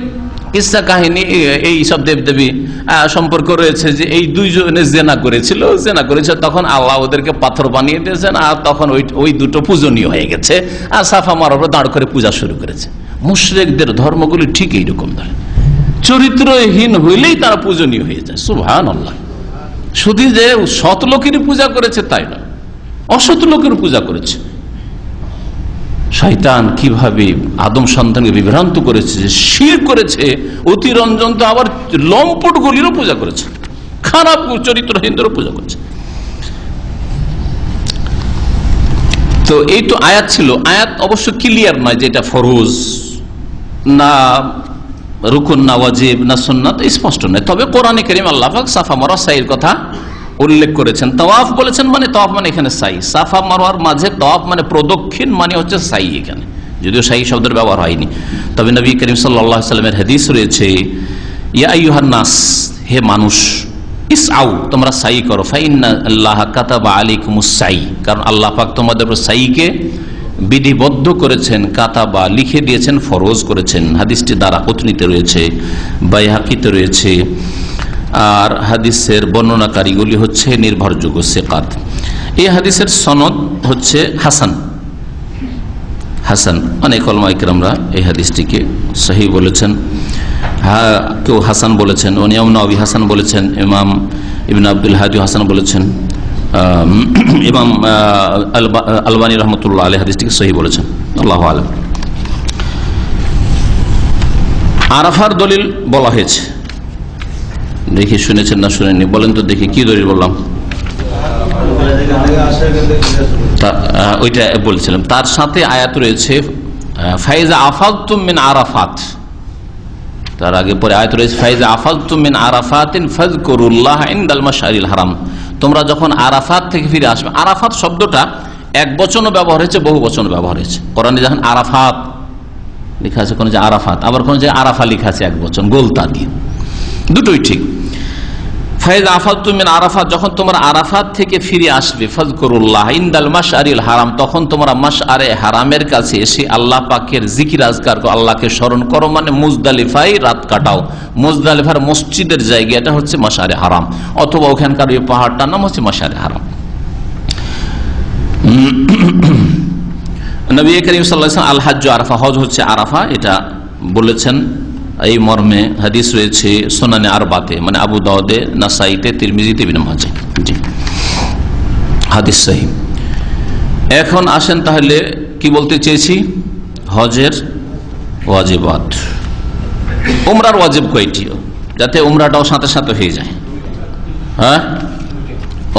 কিস্সা কাহিনী এই সব দেবদেবী সম্পর্ক রয়েছে যে এই 2 জনে জেনা করেছে, তখন আল্লাহ ওদেরকে পাথর বানিয়ে দিয়েছেন, আর তখন ওই 2টো পূজনীয় হয়ে গেছে, আর সাফা মারওয়া দাঁড় করে পূজা শুরু করেছে। মুশরিকদের ধর্মগুলি ঠিক এইরকম ধরে, চরিত্রহীন হইলেই তারা পূজনীয় হয়ে যায়। সুবহানাল্লাহ। শুধু যে সৎ লোকেরই পূজা করেছে তাই না, অসৎ লোকের পূজা করেছে। শয়তান কিভাবে আদম সন্তানকে বিভ্রান্ত করেছে, যে শিরক করেছে অতিরঞ্জন, তো আবার লম্পট গলিরও পূজা করেছে, খারাপ চরিত্রহীনদেরও পূজা করেছে। তো এই তো আয়াত ছিল। আয়াত অবশ্য ক্লিয়ার নয় যে এটা ফরজ না রুকুন না ওয়াজিব না সুন্নাত, স্পষ্ট নয়। তবে কোরআনে কারীম আল্লাহ পাক সাফা মারওয়া সাইয়ের কথা উল্লেখ করেছেন। তাওয়াফ বলেছেন মানে তাওয়াফ মানে এখানে সাই, সাফা মারওয়ার মাঝে তাওয়াফ মানে প্রদক্ষিণ মানে হচ্ছে সাই এখানে, যদিও সাই শব্দের ব্যবহার হয়নি। তবে নবী করিম সাল্লাল্লাহু আলাইহি ওয়াসাল্লামের হাদিস রয়েছে, ইয়া আইয়ুহান নাস, হে মানুষ, ইসআউ, তোমরা সাই করো, ফাইন্না আল্লাহ কাতাবা আলাইকুমুস সাই, কারণ আল্লাহ পাক তোমাদের উপর সাইকে বিধিবদ্ধ করেছেন, কাতাবা লিখে দিয়েছেন, ফরজ করেছেন। হাদিসটি দারাকুতনিতে রয়েছে, বাইহাকিতে রয়েছে, আর হাদিসের বর্ণনাকারীগুলি হচ্ছে নির্ভরযোগ্য সিকাত। এই হাদিসের সনদ হচ্ছে হাসান। অনেক উলামায়ে কেরামরা এই হাদিসটিকে সহিহ বলেছেন, কেউ হাসান বলেছেন, ইমাম নবী হাসান বলেছেন, ইমাম ইবনে আব্দুল হাদি হাসান বলেছেন, ইমাম আলবানী রহমতুল্লাহ আলাইহি হাদিসটিকে সহিহ বলেছেন। আল্লাহু আ'লাম। আরাফার দলিল বলা হয়েছে, দেখি শুনেছেন না শুনেননি বলেন তো দেখি, কি দলিল বললাম? ওইটা বলছিলাম। তার সাথে আয়াত রয়েছে ফাইজা আফাদতুম মিন আরাফাত, তার আগে পরে আয়াত রয়েছে ফাইজা আফাদতুম মিন আরাফাতিন ফাযকুরুল্লাহ ইনদাল মাশআরিল হারাম, তোমরা যখন আরাফাত থেকে ফিরে আসবে। আরাফাত শব্দটা এক বচনও ব্যবহার হয়েছে, বহু বচনও ব্যবহার হয়েছে। কোরআনে যখন আরাফাত লেখা আছে, কোন যে আরাফাত, আবার কোন যে আরাফা লেখা আছে এক বচন গোলতা দিয়ে, দুটোই ঠিক। ফাইজা আফাদতুম মিন আরাফাত, যখন তোমরা আরাফাত থেকে ফিরে আসবে, ফাযকুরুল্লাহ ইনদাল মাশআরিল হারাম, তখন তোমরা মাশআরে হারামের কাছে এসে আল্লাহ পাকের জিকির আজকার করো, আল্লাহকে স্মরণ করো, মানে মুজদালিফায় রাত কাটাও। মুজদালিফার মসজিদের জায়গা এটা হচ্ছে মাশআরে হারাম, অথবা ওখানকার ওই পাহাড়টার নাম হচ্ছে মাশআরে হারাম। নবী করিম সাল্লাল্লাহু আলাইহি ওয়াসাল্লাম আল হাজ্জু আরাফা, হজ হচ্ছে আরাফা, এটা বলেছেন। এই মর্মে হাদিস রয়েছে সুনানে আরবাতে, মানে আবু দাউদে, নাসাইতে, তিরমিজিতে, ইবনে মাজাহ। জি, হাদিস সহিহ। এখন আসেন তাহলে কি বলতে চেয়েছি, হজের ওয়াজিবাত। উমরার ওয়াজিব কয়টি, যাতে উমরাটাও সাথে সাথে হয়ে যায়। হ্যাঁ,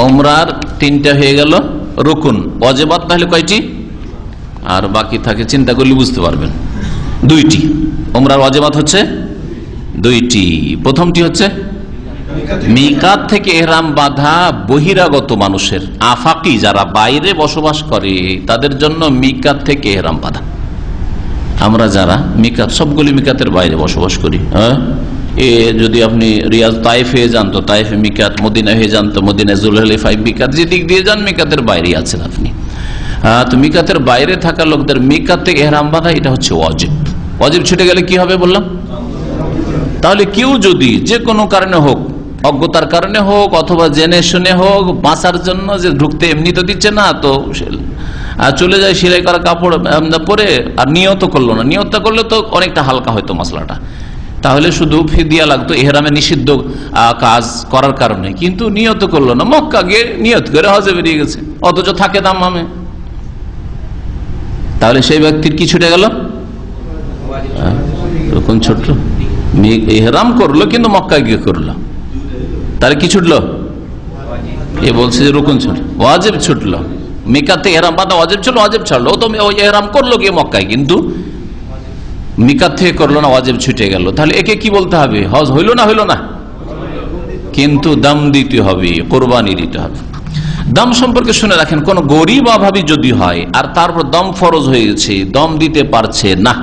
উমরার 3টা হয়ে গেল রুকুন, ওয়াজিবাত তাহলে কয়টি, আর বাকি থাকে চিন্তা করলে বুঝতে পারবেন 2টি। উমরার ওয়াজিবাত হচ্ছে 2টি। প্রথমটি হচ্ছে মিকাত থেকে এহরাম বাঁধা বহিরাগত মানুষের, আফাকি যারা বাইরে বসবাস করে তাদের জন্য মিকাত থেকে এহরাম বাঁধা। আমরা যারা মিকাত, সবগুলি মিকাতের বাইরে বসবাস করি, হ্যাঁ, এ যদি আপনি রিয়াজ তাইফ হয়ে যান তো তাইফে মিকাত, মদিনা হয়ে যান তো মদিনা জুলহালিফায় মিকাত, যেদিক দিয়ে যান মিকাতের বাইরে আছেন আপনি। তো মিকাতের বাইরে থাকা লোকদের মিকাত থেকে এহরাম বাঁধা এটা হচ্ছে ওয়াজিব। ওয়াজিব ছুটে গেলে কি হবে বললাম? তাহলে কেউ যদি যে কোনো কারণে হোক, অজ্ঞতার কারণে হোক অথবা জেনে শুনে হোক, বাঁচার জন্য যে ঢুকতে এমনি তো দিচ্ছে না, তো চলে যায় সেলাই করা কাপড় পরে, আর নিয়ত করলো না, নিয়তটা করলে তো অনেকটা হালকা হয়তো মশলাটা, তাহলে শুধু ফিদিয়া লাগতো এহরামে নিষিদ্ধ কাজ করার কারণে, কিন্তু নিয়ত করলো না, মক্কা গিয়ে নিয়ত করে হজে বেরিয়ে গেছে, অথচ থাকে দাম্মামে, তাহলে সেই ব্যক্তির কি ছুটে গেল? রকম ছোট্ট এহরাম করলো কিন্তু মক্কা গিয়ে করলো, তাহলে কি ছুটলো? এ বলছে যে রুকুন ছুট, ওয়াজিব ছুটলো। মিকাতে এহরাম বাঁধা ওয়াজিব ছিল, ওয়াজিব ছাড়লো, ও তো এহরাম করলো গিয়ে মক্কায়, কিন্তু মিকাত থেকে করলো না, ওয়াজিব ছুটে গেল। তাহলে একে কি বলতে হবে? হজ হইল না? হইল না, কিন্তু দাম দিতে হবে, কোরবানি দিতে হবে। দাম সম্পর্কে শুনে রাখেন, কোন গরিব অভাবী যদি হয় আর তারপর দম ফরজ হয়ে গেছে, দম দিতে পারছে না,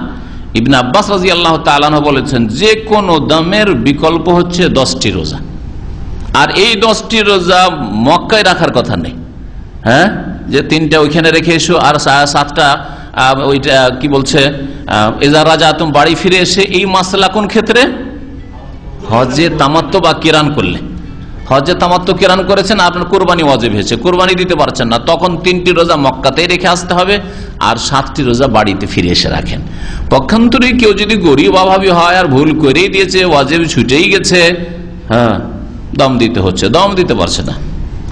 ইবনে আব্বাস রাদিয়াল্লাহু তাআলা আনহু বলেছেন যে কোন দামের বিকল্প হচ্ছে 10টি রোজা, আর এই 10টি রোজা মক্কায় রাখার কথা নেই। হ্যাঁ, যে 3টা ওইখানে রেখে এসো আর 7টা ওইটা কি বলছে এজা রাজা তুম বাড়ি ফিরে এসে, এই মাসলা কোন ক্ষেত্রে? হজে তামাত্তু বা কিরান করলে, হজে তামাত্তু কিরান করেছেন, আপনার কোরবানি ওয়াজিব হয়েছে, কোরবানি দিতে পারছেন না, তখন 3টি রোজা মক্কাতেই রেখে আসতে হবে আর 7টি রোজা বাড়িতে ফিরে এসে রাখেন। পক্ষান্তরে কেউ যদি গরিব অভাবী হয় আর ভুল করেই দিয়েছে, ওয়াজিব ছুটেই গেছে, হ্যাঁ, দম দিতে হচ্ছে, দম দিতে পারছে না,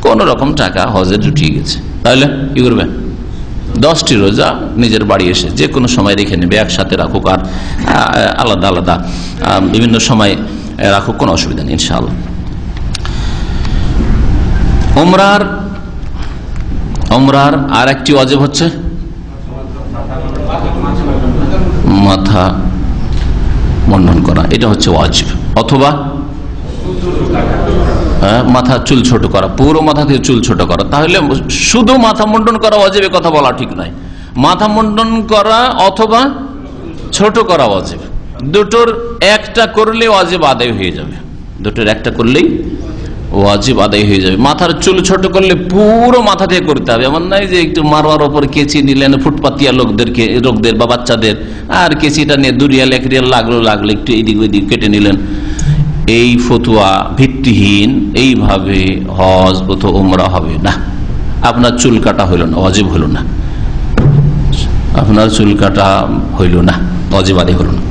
কোন রকম টাকা হজে জুটিয়ে গেছে, তাহলে কি করবে? 10টি রোজা নিজের বাড়ি এসে যে কোনো সময় রেখে নেবে, একসাথে রাখুক আর আলাদা আলাদা বিভিন্ন সময় রাখুক, কোনো অসুবিধা নেই ইনশাআল্লাহ। উমরার আর একটি ওয়াজিব হচ্ছে মাথা মুন্ডন করা, এটা হচ্ছে ওয়াজিব, অথবা মাথা চুল ছোট করা, পুরো মাথা থেকে চুল ছোট করা। তাহলে শুধু মাথা মুন্ডন করা ওয়াজিব কথা বলা ঠিক নয়, মাথা মুন্ডন করা অথবা ছোট করা ওয়াজিব, দুটোর একটা করলে ওয়াজিব আদায় হয়ে যাবে, দুটোর একটা করলেই ওয়াজিব আদায় হয়ে যাবে। মাথার চুল ছোট করলে পুরো মাথা থেকে করতে হবে, এমন নয় যে একটু মারোয়ার ওপর কেচি নিলেন ফুটপাতিয়া লোকদের বা বাচ্চাদের, আর কেচিটা নিয়ে 2 রিয়াল 1 রিয়াল লাগলো একটু এদিক ওইদিক কেটে নিলেন। এই ফতুয়া ভিত্তিহীন, এইভাবে হজ অথবা উমরা হবে না। আপনার চুল কাটা হইল না, ওয়াজিব হইল না, আপনার চুল কাটা হইল না, ওয়াজিব আদায় হইল না।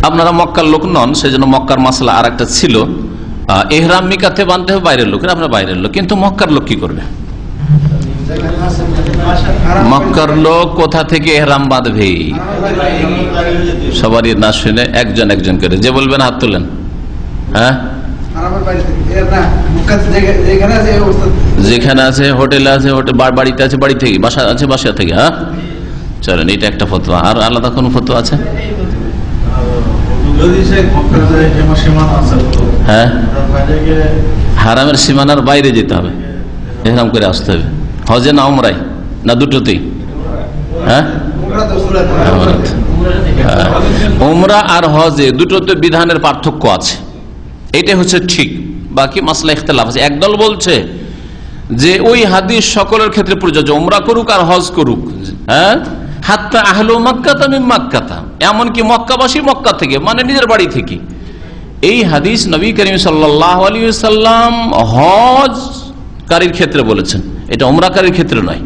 আপনারা মক্কার লোক নন, সেজন্য মক্কার মাসলা আর একটা ছিল, এহরাম মিকাতে বাঁধতে হবে বাইরের লোক, আপনার বাইরের লোক, কিন্তু মক্কার লোক কি করবে? মক্কার লোক কোথা থেকে এহরাম বাঁধবে? সবারই না শুনে একজন একজন করে যে বলবেন হাত তোলেন। হ্যাঁ, যেখানে আছে, হোটেলে আছে, বাড়িতে আছে, বাড়ি থেকে, বাসা আছে, বাসা থেকে। হ্যাঁ, চলেন, এটা একটা ফতোয়া। আর আলাদা কোন ফতোয়া আছে? হ্যাঁ, হারামের সীমানার বাইরে যেতে হবে, এহরাম করে আসতে হবে, হজে না উমরায় না দুটোতেই? হ্যাঁ, উমরা আর হজে দুটোতে বিধানের পার্থক্য আছে, এটাই হচ্ছে ঠিক, বাকি মাসলা ইখতিলাফ আছে। একদল বলছে যে ওই হাদিস সকলের ক্ষেত্রে প্রযোজ্য, উমরা করুক আর হজ করুক, হ্যাঁ, হাত্তা আহলু মাক্কাতা মিন মাক্কাতা, এমনকি মক্কাবাসী মক্কা থেকে, মানে নিজের বাড়ি থেকে। এই হাদিস নবী করিম সাল্লাল্লাহু আলাইহি ওয়াসাল্লাম হজকারীর ক্ষেত্রে বলেছেন, এটা উমরাকারীর ক্ষেত্রে নয়।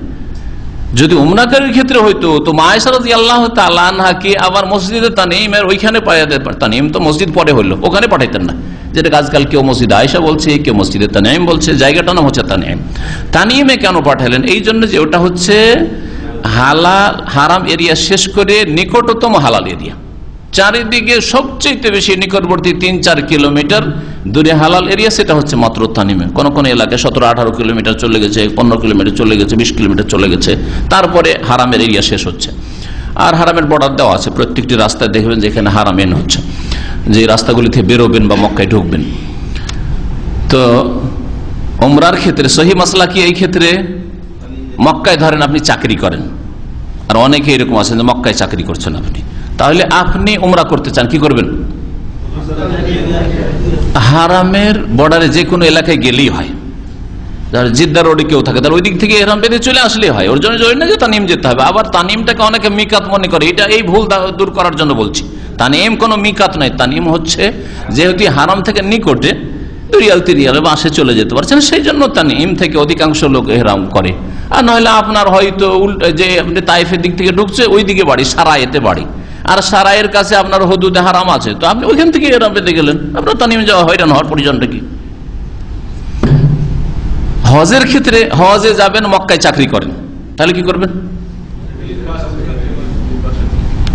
যদি উমরাকারীর ক্ষেত্রে হইতো তো মা আয়েশা রাদিয়াল্লাহু তাআলা আনহাকে আবার মসজিদে তানিমের ওইখানে পাঠাতেন, তানিম তো মসজিদ পরে হইলো, ওখানে পাঠাইতেন না, যেটা আজকাল কেউ মসজিদ আয়েশা বলছে, কেউ মসজিদে তানিম বলছে, জায়গাটার নাম হচ্ছে তানিম। তানিমে কেন পাঠালেন? এই জন্য যে ওটা হচ্ছে হালাল হারাম এরিয়া শেষ করে নিকটতম হালাল এরিয়া, চারিদিকে সবচেয়ে বেশি নিকটবর্তী 3-4 কিলোমিটার দূরে হালাল এরিয়া, সেটা হচ্ছে মাত্র তানিমে। কোন কোন এলাকায় 17-18 কিলোমিটার চলে গেছে, 15 কিলোমিটার চলে গেছে, 20 কিলোমিটার চলে গেছে, তারপরে হারামের এরিয়া শেষ হচ্ছে। আর হারামের বর্ডার দেওয়া আছে, প্রত্যেকটি রাস্তায় দেখবেন যেখানে হারাম এন হচ্ছে। যে রাস্তাগুলিতে বেরোবেন বা মক্কায় ঢুকবেন। তো উমরার ক্ষেত্রে সহি মাসলা কি, এই ক্ষেত্রে মক্কায় ধরেন আপনি চাকরি করেন, আর অনেকে এরকম আছেন যে মক্কায় চাকরি করছেন আপনি, তাহলে আপনি উমরা করতে চান, কি করবেন? হারামের বর্ডারে যে কোনো এলাকায় গেলেই হয়। জিদ্দা রোডে কেউ থাকে তাহলে ওই দিক থেকে এহরাম বেঁধে চলে আসলেই হয়, ওর জন্য জরুরি না যে তানিম যেতে হবে। আবার তানিমটাকে অনেকে মিকাত মনে করে, এটা এই ভুল দূর করার জন্য বলছি। তানিম কোনো মিকাত নয়, তানিম হচ্ছে যেহেতু হারাম থেকে নিকটে, রিয়াল 3 বাসে চলে যেতে পারছেন, সেই জন্য তানিম থেকে অধিকাংশ লোক এহরাম করে। আর নইলে আপনার হয়তো যে আপনি তাইফের দিক থেকে ঢুকছে, ওই দিকে বাড়ি, সারাইতে বাড়ি, আর সারাইয়ের কাছে আপনার হদুদে হারাম আছে, তো আপনি ওইখান থেকে এহরাম বেঁধে গেলেন, আপনার তানিম যাওয়া হয়রান হওয়ার প্রয়োজনটা কি? হজের ক্ষেত্রে হজে যাবেন, মক্কায় চাকরি করেন, তাহলে কি করবেন?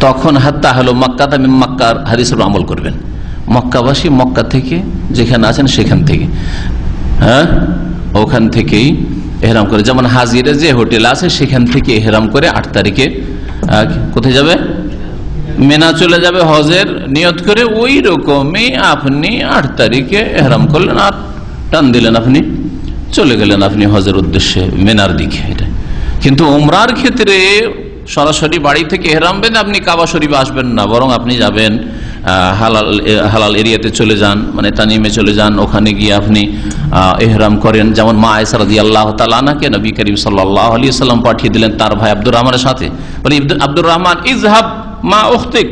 তখন হাত্তা হলো মক্কাতে মক্কার হাদিসের আমল করবেন। মক্কাবাসী মক্কা থেকে যেখানে আছেন সেখান থেকে, হ্যাঁ, ওখান থেকেই এহরাম করে, যেমন হাজিরে যে হোটেল আছে সেখান থেকে এহরাম করে 8 তারিখে কোথায় যাবে? মেনা চলে যাবে হজের নিয়ত করে। ওই রকমই আপনি 8 তারিখে এহরাম করলেন আর টান দিলেন, আপনি চলে গেলেন আপনি হজের উদ্দেশ্যে মেনার দিকে। এটা কিন্তু উমরার ক্ষেত্রে সরাসরি বাড়ি থেকে এহরাম বেঁধে আপনি কাবা শরীফে আসবেন না, বরং আপনি যাবেন হালাল এরিয়াতে চলে যান, মানে তানিমে চলে যান, ওখানে গিয়ে আপনি এহরাম করেন। যেমন মা আয়েশা রাদিয়াল্লাহু তাআলা আনহাকে নবী করিম সাল্লাল্লাহু আলাইহি ওয়াসাল্লাম পাঠিয়ে দিলেন তার ভাই আব্দুর রহমানের সাথে, বলে আব্দুর রহমান ইযহাব মা উখতিক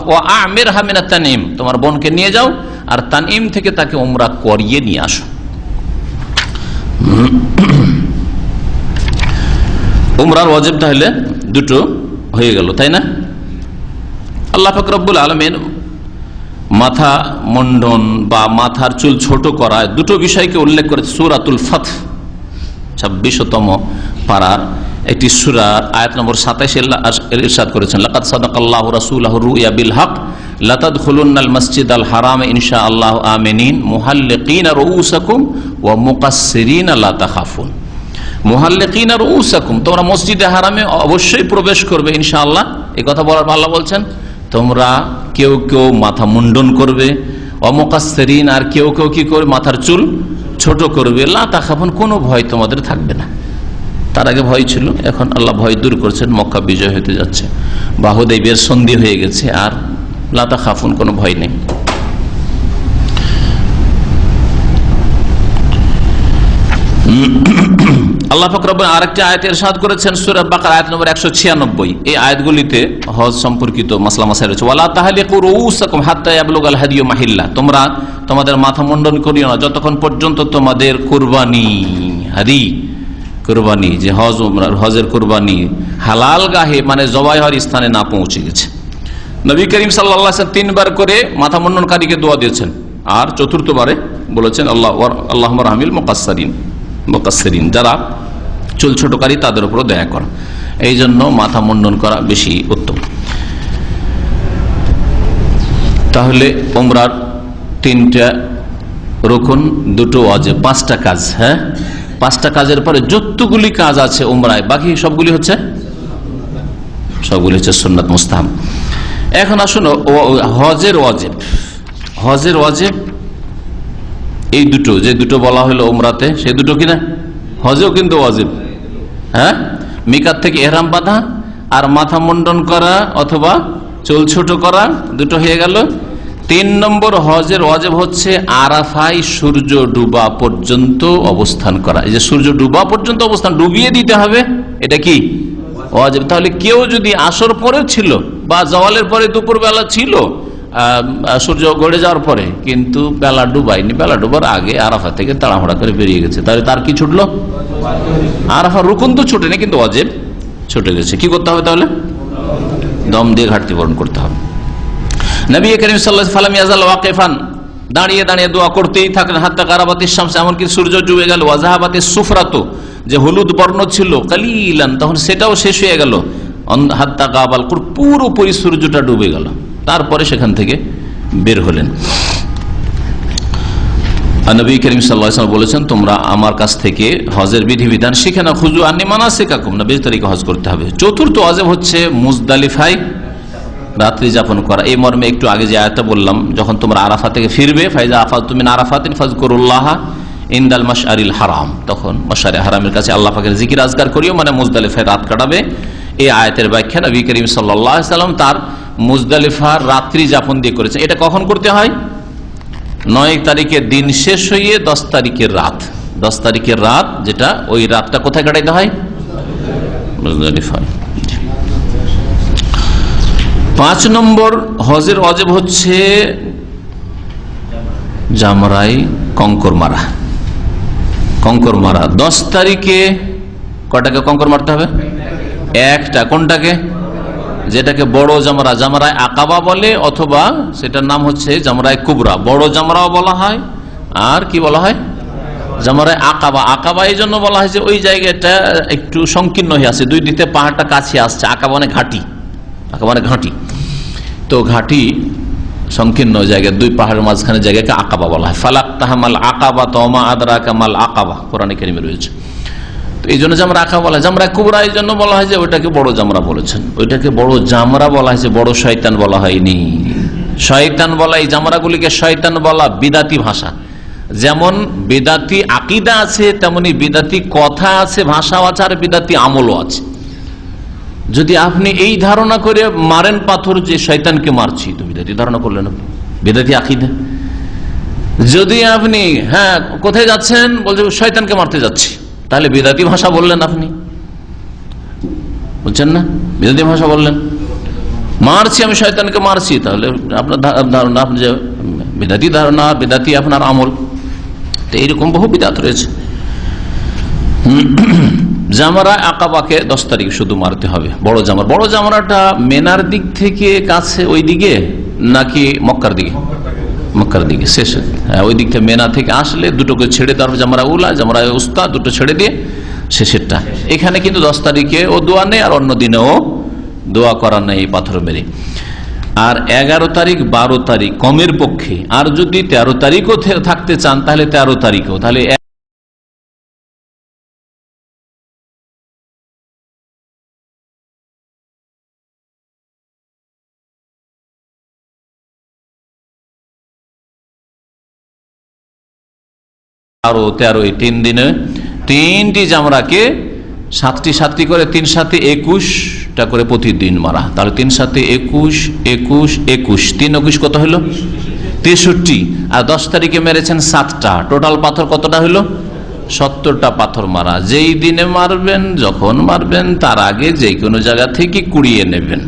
ওয়া আমিরহা মিনাত তানিম, তোমার বোনকে নিয়ে যাও আর তানিম থেকে তাকে উমরা করিয়ে নিয়ে আসো। উমরার ওয়াজিব তাহলে দুটো হয়ে গেল, তাই না? আল্লাহ পাক রব্বুল আলামিন মাথা মুন্ডন বা মাথার চুল ছোট করা দুটো বিষয়কে উল্লেখ করেছে সূরাতুল ফাতহ 26তম পারার একটি সূরার আয়াত নম্বর 27 ইরশাদ করেছেন, লাকাদ সাদাকাল্লাহু রাসূলাহু রুইয়া বিল হক লাতাদখুলুন্নাল মাসজিদাল হারাম ইনশাআল্লাহু আমিনিন মুহাল্লিকিনা রুউসাকুম ওয়া মুকাসসিরিনা লা তাখাফুন। মুহাল্লিকিনা রুউসাকুম, তোমরা মসজিদে হারামে অবশ্যই প্রবেশ করবে ইনশাআল্লাহ। এই কথা বলার আল্লাহ বলছেন তোমরা কেউ কেউ মাথা মুন্ডন করবে, ওয়া মুকাসসিরিন, আর কেউ কেউ কি করবে? মাথার চুল ছোট করবে। লা তাখাফুন, কোনো ভয় তোমাদের থাকবে না। তার আগে ভয় ছিল, এখন আল্লাহ ভয় দূর করছেন, মক্কা বিজয় হতে যাচ্ছে, বা হুদাইবিয়ার সন্ধি হয়ে গেছে, আর লা তাখাফুন, কোনো ভয় নেই। আল্লাহ পাক রব্বুল আরেকটি আয়াতে ইরশাদ করেছেন সূরা বাকারা আয়াত নম্বর 196। এই আয়াতগুলিতে হজ সম্পর্কিত মাসলা মাসাইল রয়েছে। ওয়ালা তাহলিকু রুউসাকুম হাত্তা ইয়াবলুগাল হাদিয়ু মাহিল্লা, তোমরা তোমাদের মাথা মুন্ডন করিও না যতক্ষণ পর্যন্ত তোমাদের কুরবানি, হাদি কুরবানি, যে হজ উমরার হজের কুরবানি হালাল গাহে মানে জবাই হওয়ার স্থানে না পৌঁছে গেছে। নবী করিম সাল্লাল্লাহু আলাইহি ওয়াসাল্লাম 3 বার করে মাথা মুন্ডনকারীকে দোয়া দিয়েছেন, আর চতুর্থবারে বলেছেন আল্লাহুম্মা রাহমিল মুকাসসিরিন, যারা চুল ছোটকারী তাদের উপর দয়া করা। এই জন্য মাথা মুন্ডন করা বেশি উত্তম। তাহলে উমরার 3টা রুকুন, 2টো ওয়াজিব, 5টা কাজ। হ্যাঁ, 5টা কাজের পরে যতগুলি কাজ আছে উমরায়, বাকি সবগুলি হচ্ছে সুন্নাত মুস্তাহাব। এখন আসুন হজের ওয়াজিব। হজের ওয়াজিব এই দুটো, যে দুটো বলা হলো উমরাতে, সেই দুটো কিনা হজেও কিন্তু ওয়াজিব। হ্যাঁ, মিকাত থেকে ইহরাম বাঁধা আর মাথা মুন্ডন করা অথবা চুল ছোট করা, দুটো হয়ে গেল। 3 নম্বর হজের ওয়াজিব হচ্ছে আরাফায় সূর্য ডুবা পর্যন্ত অবস্থান করা। এই যে সূর্য ডুবা পর্যন্ত অবস্থান, ডুবিয়ে দিতে হবে, এটা কি ওয়াজিব। তাহলে কেউ যদি আসর পরে ছিল বা জওয়ালের পরে দুপুর বেলা ছিল, সূর্য গড়ে যাওয়ার পরে, কিন্তু বেলা ডুবায়নি, বেলা ডুবার আগে আরাফা থেকে তাড়াহুড়া করে বেরিয়ে গেছে, তাহলে তার কি ছুটলো? আরাফা রুকুন তো ছুটেনি, কিন্তু ওয়াজিব ছুটে গেছে। কি করতে হবে তাহলে? দম দিয়ে ঘাটতি পূরণ করতে হবে। নবী করিম সাল্লাল্লাহু আলাইহি ওয়াসাল্লাম ইয়াজাল ওয়াকিফান, দাঁড়িয়ে দাঁড়িয়ে দোয়া করতেই থাকেন, হাত্তা গারাবাতিশ শামস, এমনকি সূর্য ডুবে গেল, ওয়া যাহাবাতিস সুফরাতু, যে হলুদ বর্ণ ছিল, কালিলান, তখন সেটাও শেষ হয়ে গেল, হাত্তা গাবাল কুর, পুরোপুরি সূর্যটা ডুবে গেল, তারপরে সেখান থেকে বের হলেন। নবী করিম সাল্লাল্লাহু আলাইহি ওয়াসাল্লাম বলেছেন তোমরা আমার কাছ থেকে হজের বিধিবিধান শিখে নাও, খুযু আন্নী মানাসিকাকুম, নবীর তরিকা হজ করতে হবে। চতুর্থ ওয়াজিব হচ্ছে মুজদালিফায় রাত্রি যাপন করা। এই মর্মে একটু আগে যে আয়াতটা বললাম, যখন তোমরা আরাফা থেকে ফিরবে, ফাইজা আফাতুম মিন আরাফাতিন ফাযকুরুল্লাহ ইনদাল মাশআরিল হারাম, তখন মাশআরে হারামের কাছে আল্লাহ পাকের জিকির আজকার করিও, মানে মুজদালিফায় রাত কাটাবে। এই আয়াতের ব্যাখ্যা নবী করিম সাল্লাল্লাহু আলাইহি সাল্লাম তার মুজদালিফার রাত্রি যাপন দিয়ে করেছেন। এটা কখন করতে হয়? 9 তারিখের দিন শেষ হয়ে 10 তারিখের রাত, 10 তারিখের রাত, যেটা ওই রাতটা কোথায় কাটাইতে হয়? মুজদালিফায়। 5 নম্বর হজের ওয়াজিব হচ্ছে জামরাই কঙ্কর মারা। কঙ্কর মারা 10 তারিখে কটাকে কঙ্কর মারতে হবে? একটা। কোনটাকে? যেটাকে বড় জামরা, জামরায় আকাবা বলে, অথবা সেটার নাম হচ্ছে জামরায় কুবরা। বড় জামরাও বলা হয়, আর কি বলা হয়? জামরায় আকাবা। আকাবা এই জন্য বলা হয় যে ওই জায়গাটা একটু সংকীর্ণ হয়ে আছে, দুই দিকে পাহাড়টা কাছে আসছে। আকাবা মানে ঘাটি, আকাবা মানে ঘাটি। তো ঘাটি সংকীর্ণ জায়গায়, দুই পাহাড়ের মাঝখানে জায়গাকে আকাবা বলা হয়। ফালাক তাহামাল আকাবা তমা আদরাকা মাল আকাবা, কোরআনে কারিমে রয়েছে। তো এই জন্য জামরা আকাবা বলা হয়। জামরা কুবরা এই জন্য বলা হয় যে ওইটাকে বড় জামরা বলেছেন। ওইটাকে বড় জামরা বলা হয়েছে, বড় শয়তান বলা হয়নি। শয়তান বলা, এই জামরাগুলিকে শয়তান বলা বিদাতি ভাষা। যেমন বিদাতি আকিদা আছে, তেমনি বিদাতি কথা আছে, ভাষাও আছে, আর বিদাতি আমলও আছে। যদি আপনি এই ধারণা করে মারেন পাথর যে শয়তানকে মারছি, তো বিদাতি ধারণা করলেন, বিদাতি আকিদা। যদি আপনি কোথায় যাচ্ছেন, বলছে শয়তানকে মারতে যাচ্ছি, তাহলে বিদাতি ভাষা বললেন আপনি, বুঝছেন না? বিদাতি ভাষা বললেন, মারছি আমি শয়তানকে মারছি, তাহলে আপনার ধারণা, আপনি যে বিদাতি ধারণা, বিদাতি আপনার আমল। তো এইরকম বহু বিদাত রয়েছে। জামরা আকাবাকে 10 তারিখ শুধু মারতে হবে, বড় জামরা। বড় জামরাটা মেনার দিক থেকে কাছে ওই দিকে, নাকি মক্কার দিকে? মক্কার দিকে শেষে, ওই দিক থেকে মেনা থেকে আসলে দুটোকে ছেড়ে, তারপর জামরা উলা, জামরা উস্তা দুটো ছেড়ে দিয়ে শেষেরটা। এখানে কিন্তু 10 তারিখে ও দোয়া নেই, আর অন্য দিনেও দোয়া করা নেই পাথর মেরে। আর 11 তারিখ 12 তারিখ কমের পক্ষে, আর যদি 13 তারিখও থাকতে চান তাহলে 13 তারিখও, তাহলে আরো 13, 3 দিনে 3টি জামরাকে 7টি 7টি করে, 3 7 21টা করে প্রতিদিন মারা। তাহলে 3 7 21, 21, 21, 3 21 কত হলো? 63। আর 10 তারিখে মেরেছেন 7টা, টোটাল পাথর কতটা হলো? 70টা পাথর মারা। যেই দিনে মারবেন, যখন মারবেন, তার আগে যে কোনো জায়গা থেকে কুড়িয়ে নেবেন।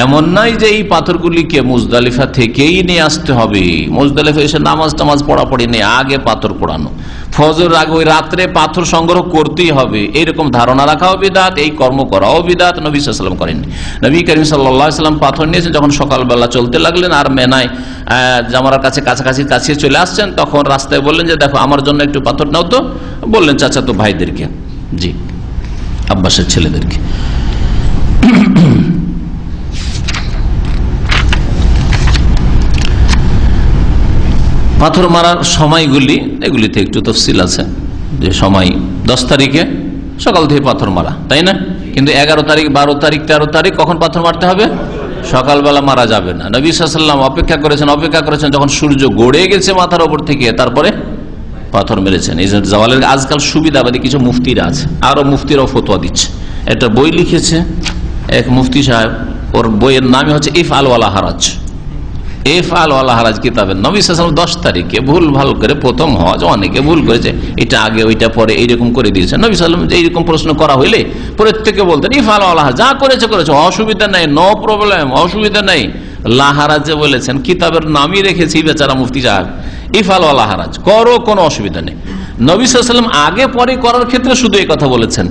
এমন নয় যে এই পাথরগুলিকে মুজদালিফা থেকেই নিয়ে আসতে হবে, মুজদালিফা এসে নামাজ টামাজ পড়াপড়ি নেই, আগে পাথর পোড়ানো, ফজর আগে ওই রাত্রে পাথর সংগ্রহ করতেই হবে, এইরকম ধারণা রাখাও বিদাত, এই কর্ম করাও বিদাত। নবী সাল্লাল্লাহু আলাইহি ওয়াসাল্লাম করেননি। নবী করিম সাল্লাল্লাহু আলাইহি ওয়াসাল্লাম পাথর নিয়েছেন যখন সকালবেলা চলতে লাগলেন, আর মেনায় জামরার কাছে কাছাকাছি চলে আসছেন, তখন রাস্তায় বললেন যে দেখো আমার জন্য একটু পাথর নাও তো। বললেন চাচাতো ভাইদেরকে, জি আব্বাসের ছেলেদেরকে। পাথর মারার সময়গুলি, এগুলিতে একটু তফসিল আছে, যে সময় 10 তারিখে সকাল থেকে পাথর মারা, তাই না? কিন্তু 11 তারিখ 12 তারিখ 13 তারিখ কখন পাথর মারতে হবে? সকালবেলা মারা যাবে না। নবী সাল্লাল্লাহু আলাইহি ওয়াসাল্লাম অপেক্ষা করেছেন যখন সূর্য গড়ে গেছে মাথার ওপর থেকে, তারপরে পাথর মেরেছেন। এই যে জাওয়ালের আজকাল সুবিধাবাদী কিছু মুফতিরা আছে, আরো মুফতিরাও ফতোয়া দিচ্ছে। একটা বই লিখেছে এক মুফতি সাহেব, ওর বইয়ের নামই হচ্ছে ইফআল ওয়ালা হারাজ। ইফআল ওয়ালা হারাজ কিতাবের নবী সাল্লাল্লাহু আলাইহি ওয়াসাল্লাম 10 তারিখে ভুল ভাল করে প্রথম হজ, অনেকে ভুল করেছে, এটা আগে ওইটা পরে এইরকম করে দিয়েছে। নবী সাল্লাল্লাহু আলাইহি ওয়াসাল্লাম এইরকম প্রশ্ন করা হইলে প্রত্যেকে বলতেন ইফআল ওয়ালা হারাজ, যা করেছে অসুবিধা নাই, নো প্রবলেম, অসুবিধা নাই। লাহারাজে বলেছেন, কিতাবের নামই রেখেছি বেচারা মুফতি সাহেব, ইফআল ওয়ালা হারাজ, করো, কোনো অসুবিধা নেই। নবী সাল্লাল্লাহু আলাইহি ওয়াসাল্লাম আগে পরে করার ক্ষেত্রে শুধু এই কথা বলেছেন,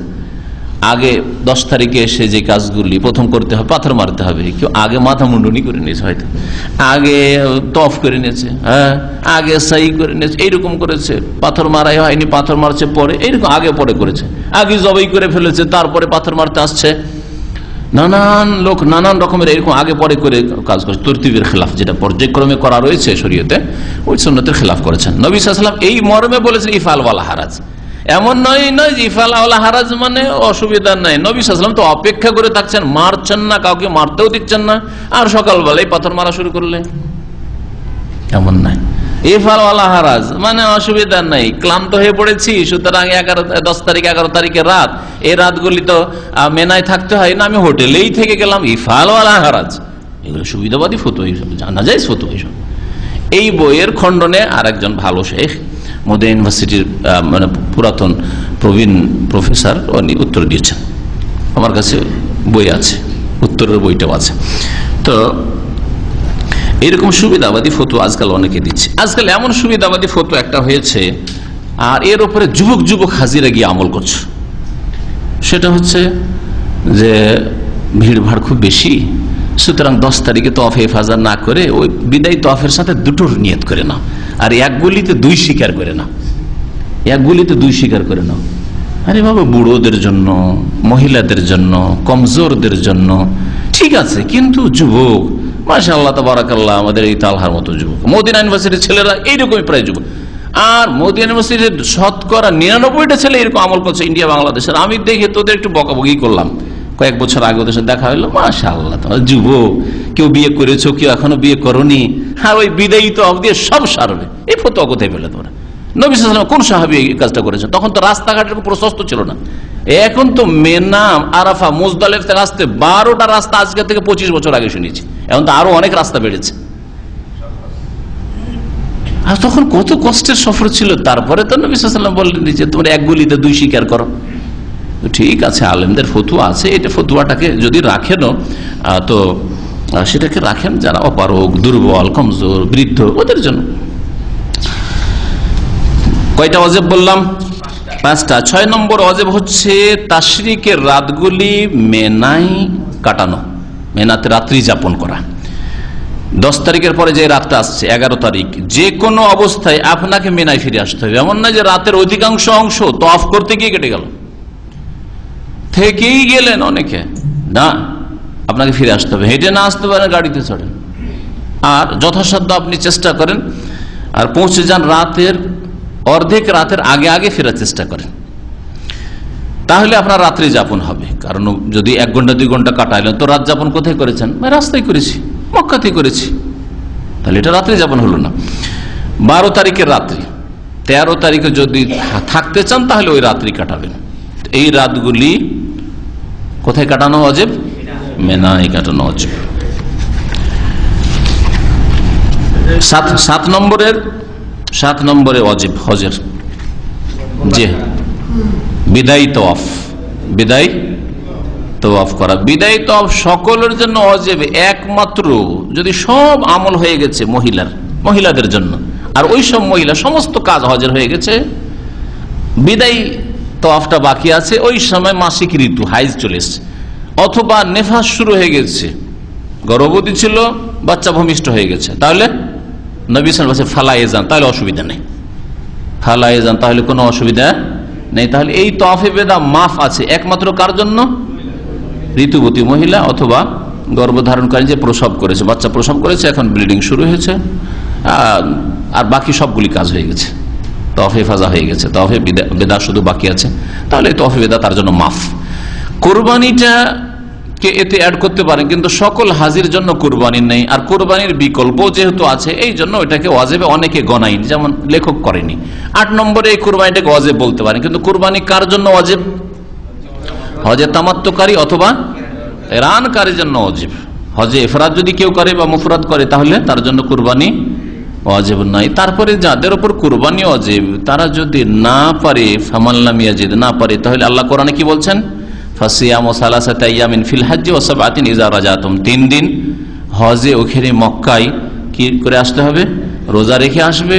আগে 10 তারিখে এসে যে কাজগুলি প্রথম করতে হবে, পাথর মারতে হবে। কেউ আগে মাথা মুন্ডনি করে নিয়েছে, হয়তো আগে তফ করে নিয়েছে, আগে সাই করে নিয়েছে, এইরকম করেছে, পাথর মারাই হয়নি, পাথর মারছে পরে, এইরকম আগে পরে করেছে, আগে জবাই করে ফেলেছে, তারপরে পাথর মারতে আসছে। নানান লোক নানান রকমের এরকম আগে পরে করে কাজ করছে, তরতিবের খেলাফ, যেটা পর্যায়ক্রমে করা রয়েছে শরীয়তে, ওই সুন্নতের খেলাফ করেছেন। নবী সাল্লাল্লাহু আলাইহি ওয়াসাল্লাম এই মর্মে বলেছেন ইফআল ওয়ালা হারাজ। এমন নয় যে ইফআলা ওয়ালা হারাজ মানে অসুবিধা নাই। নবী সাল্লাল্লাহু আলাইহি ওয়াসাল্লাম তো অপেক্ষা করে থাকছেন, মারছেন না, কাউকে মারতেও দিচ্ছেন না, আর সকালবেলায় পাথর মারা শুরু করলে, এমন নাই। ইফআলা ওয়ালা হারাজ মানে অসুবিধা নাই, ক্লান্ত হয়ে পড়েছি, সুতরাং 10 তারিখ 11 তারিখের রাত, এই রাতগুলি তো মেনায় থাকতে হয় না, আমি হোটেলেই থেকে গেলাম, ইফআলা ওয়ালা হারাজ, এগুলো সুবিধাবাদী ফতোয়া, এইসব জানা যায় ফতোয়া। এইসব এই বইয়ের খণ্ডনে আর একজন ভালো শেখ মদিনা ইউনিভার্সিটির মানে পুরাতন প্রবীণ প্রফেসর, উনি উত্তর দিয়েছেন। আমার কাছে বই আছে, উত্তরের বইটাও আছে। তো এইরকম সুবিধাবাদী ফতোয়া আজকাল অনেকে দিচ্ছে। আজকাল এমন সুবিধাবাদী ফতোয়া একটা হয়েছে, আর এর উপরে যুবক যুবক হাজিরা গিয়ে আমল করছে। সেটা হচ্ছে যে ভিড়ভাড় খুব বেশি, সুতরাং 10 তারিখে তওয়াফ হেফাজত না করে ওই বিদায়ী তওয়াফের সাথে দুটোর নিয়ত করে নাও, আর এক গুলিতে 2 স্বীকার করে নাও, এক গুলিতে 2 স্বীকার করে নাও। আরে বাবা, বুড়োদের জন্য, মহিলাদের জন্য, কমজোরদের জন্য ঠিক আছে, কিন্তু যুবক মাশাআল্লাহ তাবারাকাল্লাহ, আমাদের এই তালহার মতো যুবক, মদিনা ইউনিভার্সিটির ছেলেরা এইরকমই প্রায় যুবক, আর মদিনা ইউনিভার্সিটির শতকরা 99টা ছেলে এরকম আমল করছে ইন্ডিয়া বাংলাদেশের। আমি দেখে তোদের একটু বকাবকি করলাম, কয়েক বছর আগে ওদের সাথে দেখা হলো, মাশাআল্লাহ তোমার যুবক, কেউ বিয়ে করেছো, কেউ এখনো বিয়ে করনি, হ্যাঁ ওই বিদায়ী তওয়াফ দিয়ে সব সারবে। এই ফতোয়া কোথায় পেলে তোমরা? নবী সাল্লাল্লাহু আলাইহি ওয়াসাল্লাম কোন সাহাবী এই কাজটা করেছেন? তখন তো রাস্তাঘাটের প্রশস্ত ছিল না। এখন তো মেনা, আরাফা, মুজদালিফা থেকে আসতে 12টা রাস্তা আজকে থেকে 25 বছর আগে শুনেছি, এখন তো আরো অনেক রাস্তা বেড়েছে। আর তখন কত কষ্টের সফর ছিল, তারপরে তো নবী সাল্লাল্লাহু আলাইহি ওয়াসাল্লাম বললেন যে তোমরা এক গুলিতে 2 স্বীকার করো। ঠিক আছে, আলেমদের ফতোয়া আছে, এটা ফতোয়াটাকে যদি রাখেন তো সেটাকে রাখেন যারা অপারগ, দুর্বল, কমজোর, বৃদ্ধ, ওদের জন্য। কয়টা ওয়াজিব বললাম? 5টা। 6 নম্বর ওয়াজিব হচ্ছে তাশরিকের রাতগুলি মেনায় কাটানো, মেনাতে রাত্রি যাপন করা। 10 তারিখের পরে যে রাতটা আসছে 11 তারিখ, যে কোনো অবস্থায় আপনাকে মেনায় ফিরে আসতে হবে। এমন না যে রাতের অধিকাংশ অংশ তওয়াফ করতে গিয়ে কেটে গেল, থেকেই গেলেন অনেকে, না, আপনাকে ফিরে আসতে হবে। হেঁটে না আসতে পারেন, গাড়িতে চড়েন, আর যথাসাধ্য আপনি চেষ্টা করেন আর পৌঁছে যান রাতের অর্ধেক রাতের আগে আগে ফেরার চেষ্টা করেন, তাহলে আপনার রাত্রি যাপন হবে। কারণ যদি 1 ঘন্টা 2 ঘন্টা কাটাইলেন, তো রাত যাপন কোথায় করেছেন? রাস্তায় করেছি, মক্কাতেই করেছি, তাহলে এটা রাত্রি যাপন হলো না। 12 তারিখের রাত্রি, 13 তারিখে যদি থাকতে চান তাহলে ওই রাত্রি কাটাবেন। এই রাতগুলি কোথায় কাটানো ওয়াজিব? মেনায় কাটানো ওয়াজিব। 7 নম্বরে ওয়াজিব হজের যে বিদায়ী তওয়াফ, বিদায়ী তওয়াফ করা। বিদায়ী তওয়াফ সকলের জন্য ওয়াজিব, একমাত্র যদি সব আমল হয়ে গেছে মহিলাদের জন্য, আর ওই সব মহিলা সমস্ত কাজ হজের হয়ে গেছে, বিদায়ী তওয়াফটা বাকি আছে, ওই সময় মাসিক ঋতু, হাইজ চলে এসছে, অথবা নেফাস শুরু হয়ে গেছে, গর্ভবতী ছিল, বাচ্চা ভূমিষ্ঠ হয়ে গেছে, তাহলে নবী সাল্লাল্লাহু আলাইহি ওয়াসাল্লাম ফালায়ে যান, তাহলে অসুবিধা নেই, ফালায়ে যান, তাহলে কোনো অসুবিধা নেই। তাহলে এই তওয়াফে বেদা মাফ আছে একমাত্র কার জন্য? ঋতুবতী মহিলা অথবা গর্ভধারণকারী, যে প্রসব করেছে, বাচ্চা প্রসব করেছে, এখন ব্লিডিং শুরু হয়েছে, আর বাকি সবগুলি কাজ হয়ে গেছে, তওয়াফে ফাজা হয়ে গেছে, তওয়াফে বেদা শুধু বাকি আছে, তাহলে তওয়াফে বেদা তার জন্য মাফ। কোরবানিটাকে এতে অ্যাড করতে পারেন, কিন্তু সকল হাজির জন্য কোরবানি নেই, আর কোরবানির বিকল্প যেহেতু আছে, এই জন্য এটাকে ওয়াজিবে অনেকে গণায়নি, যেমন লেখক করেনি। 8 নম্বরে এই কোরবানিটাকে ওয়াজিব বলতে পারেন, কিন্তু কোরবানি কার জন্য ওয়াজিব? হজে তামাত্তুকারী অথবা ইরানকারীর জন্য ওয়াজিব। হজে ইফরাদ যদি কেউ করে বা মুফরাদ করে, তাহলে তার জন্য কোরবানি ওয়াজিব নাই। তারপরে যাদের উপর কুরবানি ওয়াজিব, তারা যদি না পারে, ফামান লাম ইয়াজিদ, না পারে, তাহলে আল্লাহ কোরআনে কি বলছেন? ফাসিয়ামু সালাসাতি আইয়ামিন ফিল হজ্জি ওয়া সাবআতিন ইযা রাজাতুম। 3 দিন হজে ওখানে মক্কায় কি করে আসতে হবে? রোজা রেখে আসবে,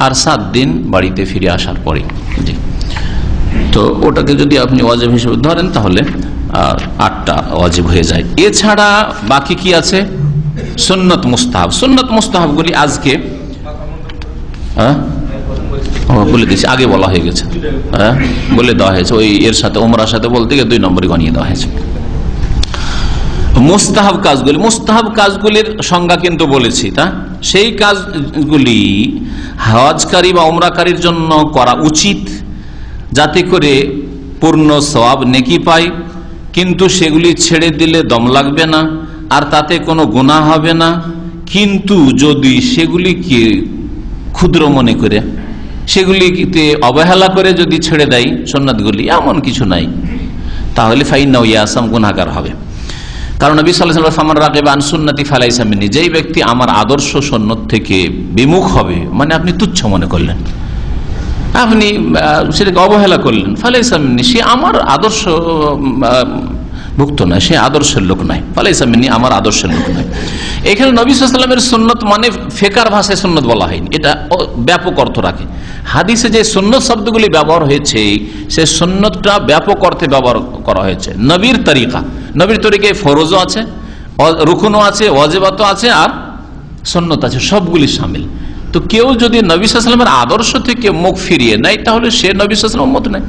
আর 7 দিন বাড়িতে ফিরে আসার পরে। জি, তো ওটাকে যদি আপনি ওয়াজিব হিসেবে ধরেন, তাহলে 8টা ওয়াজিব হয়ে যায়। এছাড়া বাকি কি আছে? সুন্নত মুস্তাহাব। সুন্নত মুস্তাহাবগুলি আজকে বলে দিচ্ছি, আগে বলা হয়ে গেছে, বলে দেওয়া হয়েছে, ওই এর সাথে ওমরার সাথে বলতে গিয়ে 2 নম্বরে গণিয়ে দেওয়া হয়েছে। মুস্তাহাব কাজগুলি, মুস্তাহাব কাজগুলির সংজ্ঞা কিন্তু বলেছি, তা সেই কাজগুলি হজকারী বা ওমরাকারীর জন্য করা উচিত, যাতে করে পূর্ণ সওয়াব নেকি পায়, কিন্তু সেগুলি ছেড়ে দিলে দম লাগবে না আর তাতে কোনো গুনাহ হবে না। কিন্তু যদি সেগুলিকে ক্ষুদ্র মনে করে, সেগুলিতে অবহেলা করে যদি ছেড়ে দেয় সুন্নাতগুলি, এমন কিছু নাই, তাহলে ফাইন্নাহু ইয়াসাম, গুনাহগার হবে। কারণ নবী সাল্লাল্লাহু আলাইহি ওয়াসাল্লাম ফামান রাগিবা আন সুন্নতি ফালাইসা মিন্নি, যেই ব্যক্তি আমার আদর্শ সুন্নত থেকে বিমুখ হবে, মানে আপনি তুচ্ছ মনে করলেন, আপনি সেটাকে অবহেলা করলেন, ফালাইসা মিন্নি, সে আমার আদর্শ ভুক্ত নয়, সে আদর্শের লোক নয়। ফালাইসা মিন্নি, আমার আদর্শের লোক নয়। এখানে নবী সাল্লাল্লাহু আলাইহি ওয়াসাল্লামের সুন্নত মানে ফেকার ভাষায় সুন্নত বলা হয়নি, এটা ব্যাপক অর্থ রাখে। হাদিসে যে সুন্নত শব্দগুলি ব্যবহার হয়েছে, সে সুন্নতটা ব্যাপক অর্থে ব্যবহার করা হয়েছে। নবীর তরিকা, নবীর তরিকায় ফরজও আছে, রুকুনও আছে, ওয়াজিবাতও আছে, আর সুন্নত আছে, সবগুলি শামিল। তো কেউ যদি নবী সাল্লাল্লাহু আলাইহি ওয়াসাল্লামের আদর্শ থেকে মুখ ফিরিয়ে নেয়, তাহলে সে নবী সাল্লাল্লাহু আলাইহি ওয়াসাল্লামের উম্মত নয়,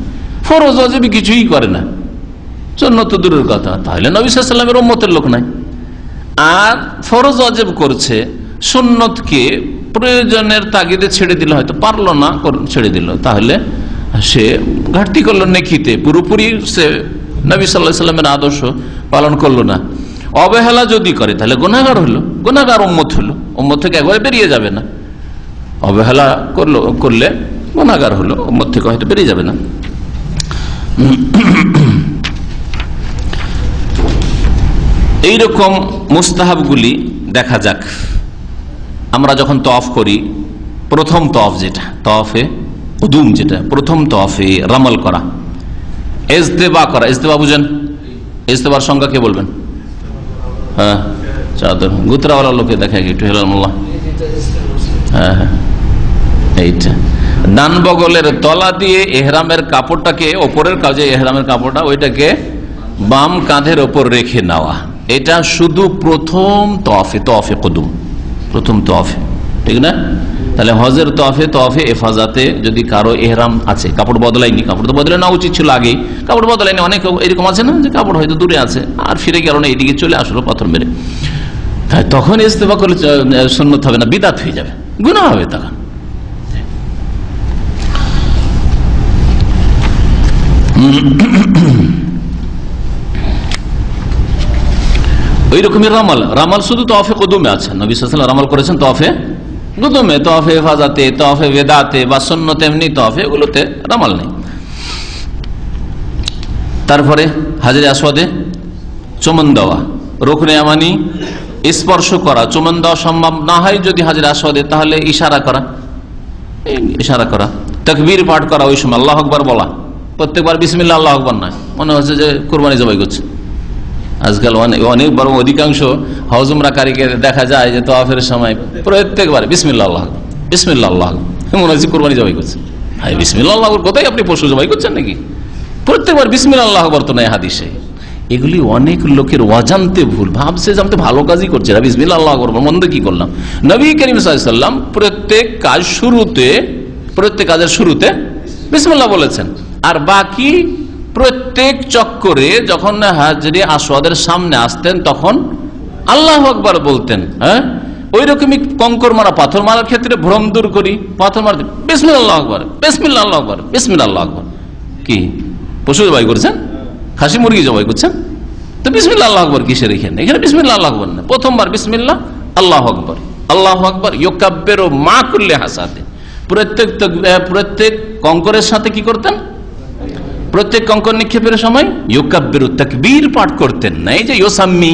ফরজ ওয়াজিব কিছুই করে না, সুন্নত দূরের কথা, তাহলে নবী সাল্লাল্লাহু আলাইহি ওয়াসাল্লামের উম্মতের লোক নাই। আর ফরজ ওয়াজিব করছে, সুন্নতকে প্রয়োজনের তাগিদে ছেড়ে দিল, হয়তো পারলো না, ছেড়ে দিল, তাহলে সে ঘাটতি করলো নেকিতে, পুরোপুরি সে নবী সাল্লাল্লাহু আলাইহি ওয়াসাল্লামের আদর্শ পালন করলো না। অবহেলা যদি করে তাহলে গুনাহগার হলো, গুনাহগার উম্মত হলো, উম্মত থেকে একবারে বেরিয়ে যাবে না। অবহেলা করলে গুনাহগার হলো, উম্মত থেকে হয়তো বেরিয়ে যাবে না। এইরকম মুস্তাহাবগুলি দেখা যাক। আমরা যখন তওয়াফ করি, প্রথম তওয়াফ যেটা তওয়াফে কুদুম, যেটা প্রথম তওয়াফে রামাল করা, ইজতেবা করা। ইজতেবা বুঝেন? ইজতেবার সংজ্ঞা কে বলবেন? হ্যাঁ, চাদর গুতরাওয়ালা লোকে দেখা একটু হেলাল্লাহ। হ্যাঁ হ্যাঁ, এইটা ডান বগলের তলা দিয়ে এহরামের কাপড়টাকে, ওপরের কাজে এহরামের কাপড়টা, ওইটাকে বাম কাঁধের ওপর রেখে নেওয়া। এটা শুধু প্রথম তওয়াফে, তওয়াফে কুদুম, প্রথম তওয়াফে, ঠিক না? তাহলে হজের তওয়াফে এফাজাতে যদি কারো এহরাম আছে, কাপড় বদলায়নি, কাপড় তো বদলে নেওয়া উচিত ছিল আগেই, কাপড় বদলায়নি। অনেক এরকম আছে না, যে কাপড় হয়তো দূরে আছে আর ফিরে গেল না, এইদিকে চলে আসলো পাথর মেরে, তখন ইস্তেফা করলে সুন্নত হবে না, বিদাত হয়ে যাবে, গুনাহ হবে তখন। ওই রকমের রামাল শুধু তওয়াফে কুদুমে আছে। নবী সাল্লাল্লাহু আলাইহি ওয়াসাল্লাম রামাল করেছেন তওয়াফে কুদুমে, তওয়াফে হেফাজতে, তওয়াফে বেদাতে বা সুন্নতে, এমনি তওয়াফে, এগুলোতে রামাল নেই। তারপরে হাজরে আসওয়াদে চুমন দেওয়া, রুকনে ইয়ামানি স্পর্শ করা, চুমন দেওয়া সম্ভব না হয় যদি হাজরে আসওয়াদে, তাহলে ইশারা করা, ইশারা করা, তাকবীর পাঠ করা, ওই সময় আল্লাহু আকবার বলা, প্রত্যেকবার বিসমিল্লাহ আল্লাহু আকবার নয়, মনে হচ্ছে যে কুরবানি জবাই করছে। আজকাল অনেক বড় অধিকাংশ হজ উমরাকারীকে দেখা যায় যে তওয়াফের সময় প্রত্যেকবার বিসমিল্লাহ আল্লাহু আকবার, বিসমিল্লাহ আল্লাহু আকবার, মনে হচ্ছে কুরবানি জবাই করছে। হ্যাঁ, বিসমিল্লাহ আল্লাহু আকবার কোথায় আপনি পশু জবাই করছেন নাকি? প্রত্যেকবার বিসমিল্লাহ আল্লাহু আকবার তো নাই হাদিসে। এগুলি অনেক লোকের অজান্তে ভুল, ভাবছে যে আমি তো ভালো কাজই করছি, বিসমিল্লাহ আল্লাহু আকবার, মন্দ কি করলাম? নবী করিম সাল্লাল্লাহু আলাইহি ওয়াসাল্লাম প্রত্যেক কাজের শুরুতে বিসমিল্লাহ বলেছেন, আর বাকি প্রত্যেক চক্করে যখন হাজরে আসওয়াদের সামনে আসতেন তখন আল্লাহু আকবার বলতেন। হ্যাঁ, ওই রকমই কঙ্কর মারা, পাথর মারার ক্ষেত্রে ভ্রম দূর করি, পাথর মারতে বিসমিল্লাহ আল্লাহু আকবার, বিসমিল্লাহ আল্লাহু আকবার, বিসমিল্লাহ আল্লাহু আকবার। কি পশু জবাই করছেন? খাসি মুরগি জবাই করছেন? তো বিসমিল্লাহ আল্লাহু আকবার কিসের এখানে? এখানে বিসমিল্লাহ আল্লাহু আকবার না, প্রথমবার বিসমিল্লাহ আল্লাহু আকবার, আল্লাহু আকবার ইউকাব্বিরু মা কুল্লি হাসাতে। প্রত্যেক কঙ্করের সাথে কি করতেন? প্রত্যেক কঙ্কর নিক্ষেপের সময় ইউকাব্বিরু, তাকবীর পাঠ করতেন, না এই যে ইউসাম্মি,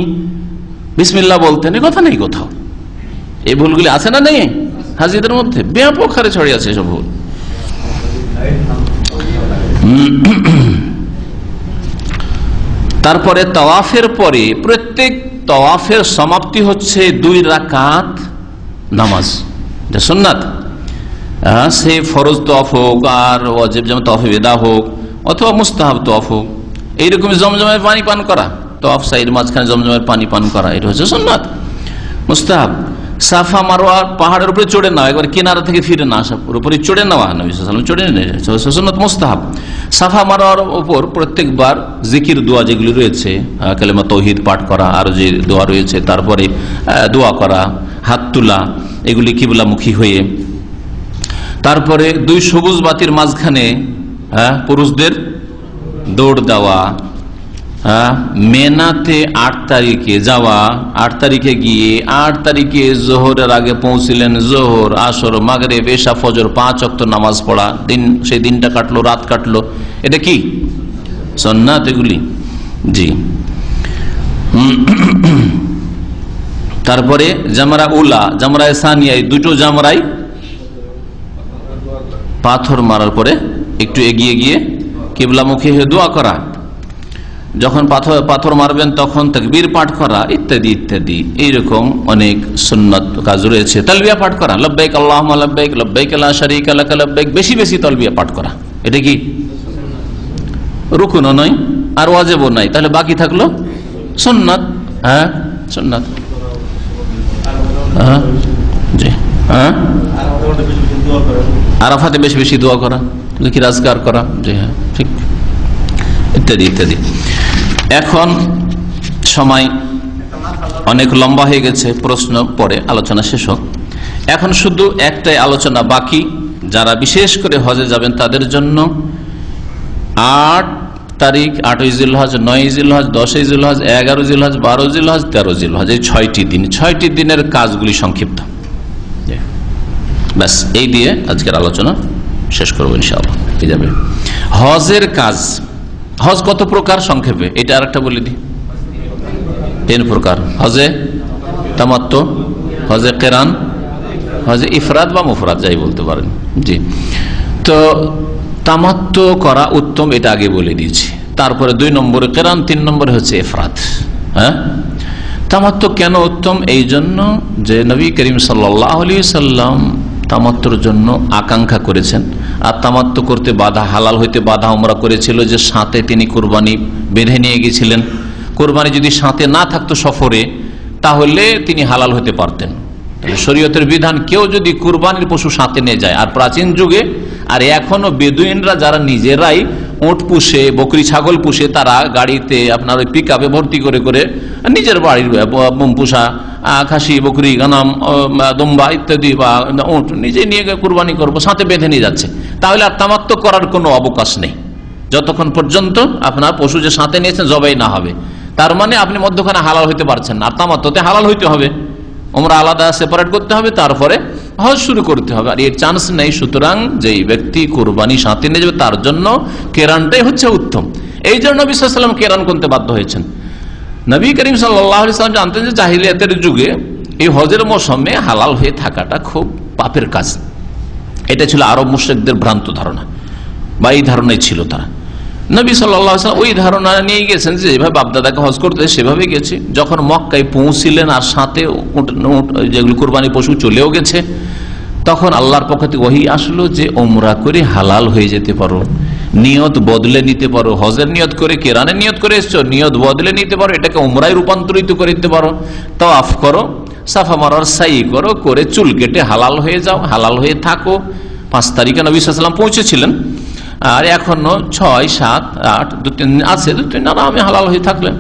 বিসমিল্লাহ বলতেন, এ কথা নেই কোথাও। এই ভুলগুলি আছে না নেই হাজিদের মধ্যে? ব্যাপক হারে ছড়িয়ে আছে এসব ভুল। তারপরে তাওয়াফের পরে প্রত্যেক তাওয়াফের সমাপ্তি হচ্ছে 2 রাকাত নামাজ, এটা সুন্নাত। সে ফরজ তাওয়াফ হোক আর ওয়াজিব যেমন তাওয়াফে বেদা হোক, অথবা মুস্তাহাব তাওয়াফ হোক, এইরকম জমজমের পানি পান করা, তাওয়াফ সাইড মাঝখানে জমজমের পানি পান করা, এটা হচ্ছে সুন্নাত। মুস্তাহাব সাফা মারওয়া পাহাড়ের উপরে চড়ে নেওয়া, একবার কিনারা থেকে ফিরে না আসা, পুরোপুরি চড়ে নেওয়া, নবী সাল্লাল্লাহু আলাইহি ওয়াসাল্লাম চড়ে নিয়ে সুন্নাত মুস্তাহাব। সাফা মারওয়ার উপর প্রত্যেকবার জিকির দোয়া যেগুলি রয়েছে, কালেমা তাওহীদ পাঠ করা, আর যে দোয়া রয়েছে, তারপরে দোয়া করা, হাত তোলা, এগুলি কিবলামুখী হয়ে, তারপরে 2 সবুজ বাতির মাঝখানে হ্যাঁ, পুরুষদের দৌড় দেওয়া, হ্যাঁ, মেনাতে 8 তারিখে যাওয়া, 8 তারিখে গিয়ে 8 তারিখে জোহরের আগে পৌঁছিলেন, জোহর, আসর, মাগরিব, এশা, ফজর 5 ওয়াক্ত নামাজ পড়া, সেই দিনটা কাটলো, রাত কাটলো, এটা কি সুন্নাত এগুলি? জি। তারপরে জামরা উলা, জামরায়ে সানিয়া, এই দুটো জামরাই পাথর মারার পরে একটু এগিয়ে গিয়ে কিবলামুখী হয়ে দোয়া করা, যখন পাথর মারবেন তখন তাকবীর পাঠ করা, ইত্যাদি ইত্যাদি। এইরকম অনেক সুন্নাত কাজ রয়েছে। তালবিয়া পাঠ করা, লব্বাইক আল্লাহুম্মা লব্বাইক, লব্বাইক লা শারীকা লাক লব্বাইক, বেশি বেশি তালবিয়া পাঠ করা, এটা কি রুকুনও নয় আর ওয়াজিবও নাই, তাহলে বাকি থাকলো সুন্নাত। হ্যাঁ, সুন্নাত। হ্যাঁ, জি। হ্যাঁ, আরাফাতে বেশি বেশি দোয়া করা, জিকির আজকার করা, জি হ্যাঁ, ঠিক, ইত্যাদি ইত্যাদি। এখন সময় অনেক লম্বা হয়ে গেছে, প্রশ্ন পরে আলোচনা শেষ হোক। এখন শুধু একটাই আলোচনা বাকি, যারা বিশেষ করে হজে যাবেন তাদের জন্য 8 তারিখ, 8ই জিলহজ, 9ই জিলহজ, 10ই জিলহজ, 11 জিলহজ, 12 জিলহজ, 13 জিলহজ, এই 6টি দিন, 6টি দিনের কাজগুলি সংক্ষিপ্ত। ব্যাস, এই দিয়ে আজকের আলোচনা শেষ করবো ইনশাআল্লাহ। হয়ে যাবে হজের কাজ। হজ কত প্রকার সংক্ষেপে এটা আরেকটা বলে দিই। 3 প্রকার: হজে তামাত্তু, হজে কেরান, হজে ইফরাদ বা মুফরাদ, যাই বলতে পারেন। জি, তো তামাত্তু করা উত্তম, এটা আগে বলে দিয়েছি। তারপরে 2 নম্বরে কেরান, 3 নম্বরে হচ্ছে ইফরাদ। হ্যাঁ, তামাত্তু কেন উত্তম? এই জন্য যে নবী করিম সাল্লাল্লাহু আলাইহি সাল্লাম তামাত্তুর জন্য আকাঙ্ক্ষা করেছেন, আর তামাত্তু করতে বাধা, হালাল হইতে বাধা উমরা করেছিল যে সাথে তিনি কুরবানি বেঁধে নিয়ে গিয়েছিলেন। কুরবানি যদি সাথে না থাকতো সফরে, তাহলে তিনি হালাল হতে পারতেন। শরীয়তের বিধান, কেউ যদি কুরবানির পশু সাথে নিয়ে যায়, আর প্রাচীন যুগে আর এখনো বেদুইনরা যারা নিজেরাই উট পুষে, বকরি ছাগল পুষে, তারা গাড়িতে আপনার ওই পিক আপে ভর্তি করে করে নিজের বাড়ির পুষা খাসি, বকরি, গানাম, দম্বা ইত্যাদি বা উট নিজে নিয়ে কুরবানি করবো, সাথে বেঁধে নিয়ে যাচ্ছে। তাহলে আর তামাত্তু করার কোনো অবকাশ নেই যতক্ষণ পর্যন্ত আপনার পশু যে সাথে নিয়েছেন জবাই না হবে। তার মানে আপনি মধ্যখানে হালাল হইতে পারছেন না, আর তামাত্তুতে হালাল হইতে হবে, ওমরা আলাদা সেপারেট করতে হবে, তারপরে হজ শুরু করতে হবে, আর এর চান্স নেই। সুতরাং যেই ব্যক্তি কুরবানি সাথে নিয়ে যাবে তার জন্য কেরানটাই হচ্ছে উত্তম। এই জন্য নবী সাল্লাল্লাহু আলাইহি ওয়াসাল্লাম কেরান করতে বাধ্য হয়েছেন। নবী করিম সাল্লাল্লাহু আলাইহি ওয়াসাল্লাম জানতেন যে জাহিলিয়াতের যুগে এই হজের মৌসুমে হালাল হয়ে থাকাটা খুব পাপের কাজ। এটা ছিল আরব মুশরিকদের ভ্রান্ত ধারণা, বা এই ধারণাই ছিল তারা। নবী সাল্লাল্লাহু আলাইহি ওয়াসাল্লাম ওই ধারণা নিয়ে গেছেন যে যেভাবে বাপদাদাকে হজ করতে সেভাবে গেছে। যখন মক্কায় পৌঁছিলেন আর সাথে যেগুলো কুরবানি পশু চলেও গেছে, তখন আল্লাহর পক্ষ থেকে ওহী আসলো যে ওমরা করে হালাল হয়ে যেতে পারো, নিয়ত বদলে নিতে পারো। হজের নিয়ত করে কেরানের নিয়ত করে এসছো, নিয়ত বদলে নিতে পারো, এটাকে ওমরায় রূপান্তরিত করে দিতে পারো। তাওয়াফ করো, সাফা মারার সাই করো, করে চুল কেটে হালাল হয়ে যাও, হালাল হয়ে থাকো। 5 তারিখে নবী সাল্লাল্লাহু আলাইহি ওয়াসাল্লাম পৌঁছেছিলেন, আর এখনো 6, 7, 8 2-3 দিন আছে, 2-3 দিন আরামে হালাল হয়ে থাকলেন।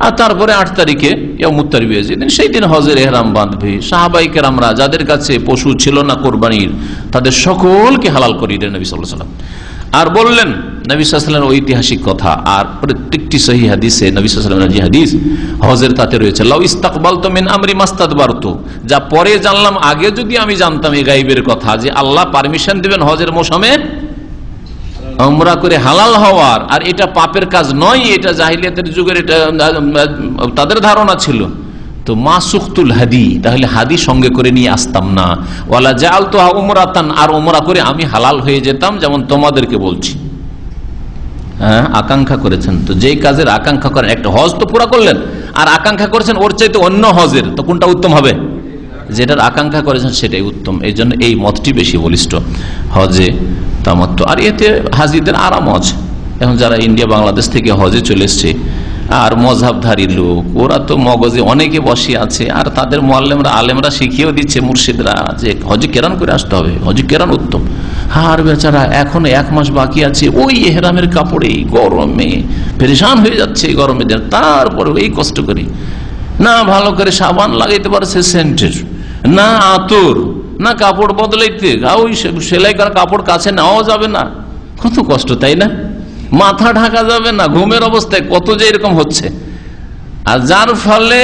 আর তারপরে 8 তারিখে ইয়াউমুত তারবিয়া, যেদিন সেই দিন হজের এহরাম বাঁধবে। সাহাবায়ে কেরামরা যাদের কাছে পশু ছিল না কোরবানির, তাদের সকলকে হালাল করে দিলেন নবী সাল্লাল্লাহু আলাইহি ওয়াসাল্লাম। আর বললেন নবী সাল্লাল্লাহু আলাইহি ওয়াসাল্লামের ঐতিহাসিক কথা, আর প্রত্যেকটি সহিহ হাদিসে নবী সাল্লাল্লাহু আলাইহি ওয়াসাল্লামের যে হাদিস হজের তাতে রয়েছে, লাউ ইস্তাকবালতু মিন আমরি মাস্তাদবারতু, যা পরে জানলাম, আগে যদি আমি জানতাম এই গায়বের কথা যে আল্লাহ পারমিশন দিবেন হজের মৌসুমে উমরা করে হালাল হওয়ার, আর এটা পাপের কাজ নয়, এটা জাহিলিয়াতের যুগের এটা তাদের ধারণা ছিল, তো মা সুখতুল হাদি, তাহলে হাদি সঙ্গে করে নিয়ে আসতাম না। ওয়ালা জাআলতুহা উমরাতান, আর উমরা করে আমি হালাল হয়ে যেতাম, যেমন তোমাদেরকে বলছি। হ্যাঁ, আকাঙ্ক্ষা করেছেন, তো যেই কাজের আকাঙ্ক্ষা করেন, একটা হজ তো পুরা করলেন, আর আকাঙ্ক্ষা করেছেন ওর চাইতে অন্য হজের, তো কোনটা উত্তম হবে? যেটার আকাঙ্ক্ষা করেছেন সেটাই উত্তম। এই জন্য এই মতটি বেশি বলিষ্ঠ, হজে তামাত্তু। আর এতে হাজিদের আরাম হজ। এখন যারা ইন্ডিয়া বাংলাদেশ থেকে হজে চলে এসছে, আর মযহাবধারী লোক, ওরা তো মগজে অনেকে বসে আছে, আর তাদের মুআল্লিমরা আলেমরা শিখিয়েও দিচ্ছে, মুর্শিদরা, যে হজে কেরান করে আসতে হবে, হজে কেরান উত্তম। আর বেচারা এখনো 1 মাস বাকি আছে, ওই এহরামের কাপড়ে গরমে পেরেশান হয়ে যাচ্ছে, গরমে দিন, তারপরে এই কষ্ট করি না, ভালো করে সাবান লাগাইতে পারছে সেন্টের, না আতর, না কাপড় বদলাইতে, ওই সেলাই করা কাপড় কাছে নেওয়া যাবে না, কত কষ্ট, তাই না? মাথা ঢাকা যাবে না, ঘুমের অবস্থায় কত যে এরকম হচ্ছে। আর যার ফলে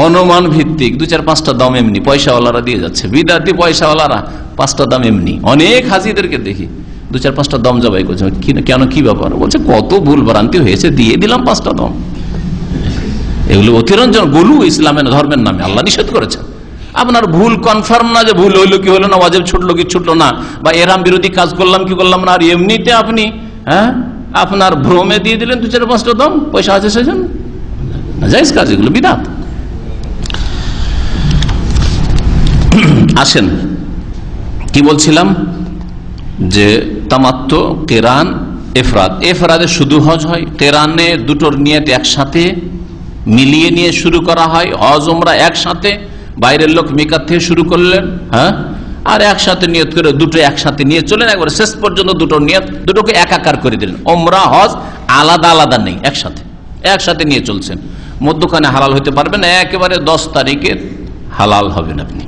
অনুমান ভিত্তিক 2-4-5টা দাম এমনি পয়সাওয়ালারা দিয়ে যাচ্ছে, বিদাতি পয়সাওয়ালারা 5টা দাম এমনি। অনেক হাজিদেরকে দেখি 2-4-5টা দম জবাই করছে। কেন, কি ব্যাপার? বলছে কত ভুল ভ্রান্তি হয়েছে, দিয়ে দিলাম 5টা দম। এগুলো অতিরঞ্জন, গলু ইসলামের ধর্মের নামে আল্লাহ নিষেধ করেছে। আপনার ভুল কনফার্ম না যে ভুল হইলো কি হলো না, ওয়াজিব ছুটলো কি ছুটলো না, বা এরাম বিরোধী কাজ করলাম কি করলাম না, আর এমনিতে আপনি আপনার ভ্রমে দিয়ে দিলেন 2-4-5টা দম, পয়সা আছে সেজন্য। জায়েজ কাজ এগুলো, বিদআত। আসেন, কি বলছিলাম, যে তামাত্তু, কিরান, ইফরাদ। ইফরাদে শুধু হজ হয়, কিরানে দুটোর নিয়ত একসাথে মিলিয়ে নিয়ে শুরু করা হয়। হজ উমরা একসাথে, বাইরের লোক মিকাত থেকে শুরু করলেন, আর একসাথে নিয়ত করে দুটো একসাথে নিয়ে চলেন, একবার শেষ পর্যন্ত দুটোর নিয়ত, দুটোকে একাকার করে দিলেন। উমরা হজ আলাদা আলাদা নেই, একসাথে নিয়ে চলছেন। মধ্যখানে হালাল হইতে পারবেন, একেবারে 10 তারিখে হালাল হবেন আপনি,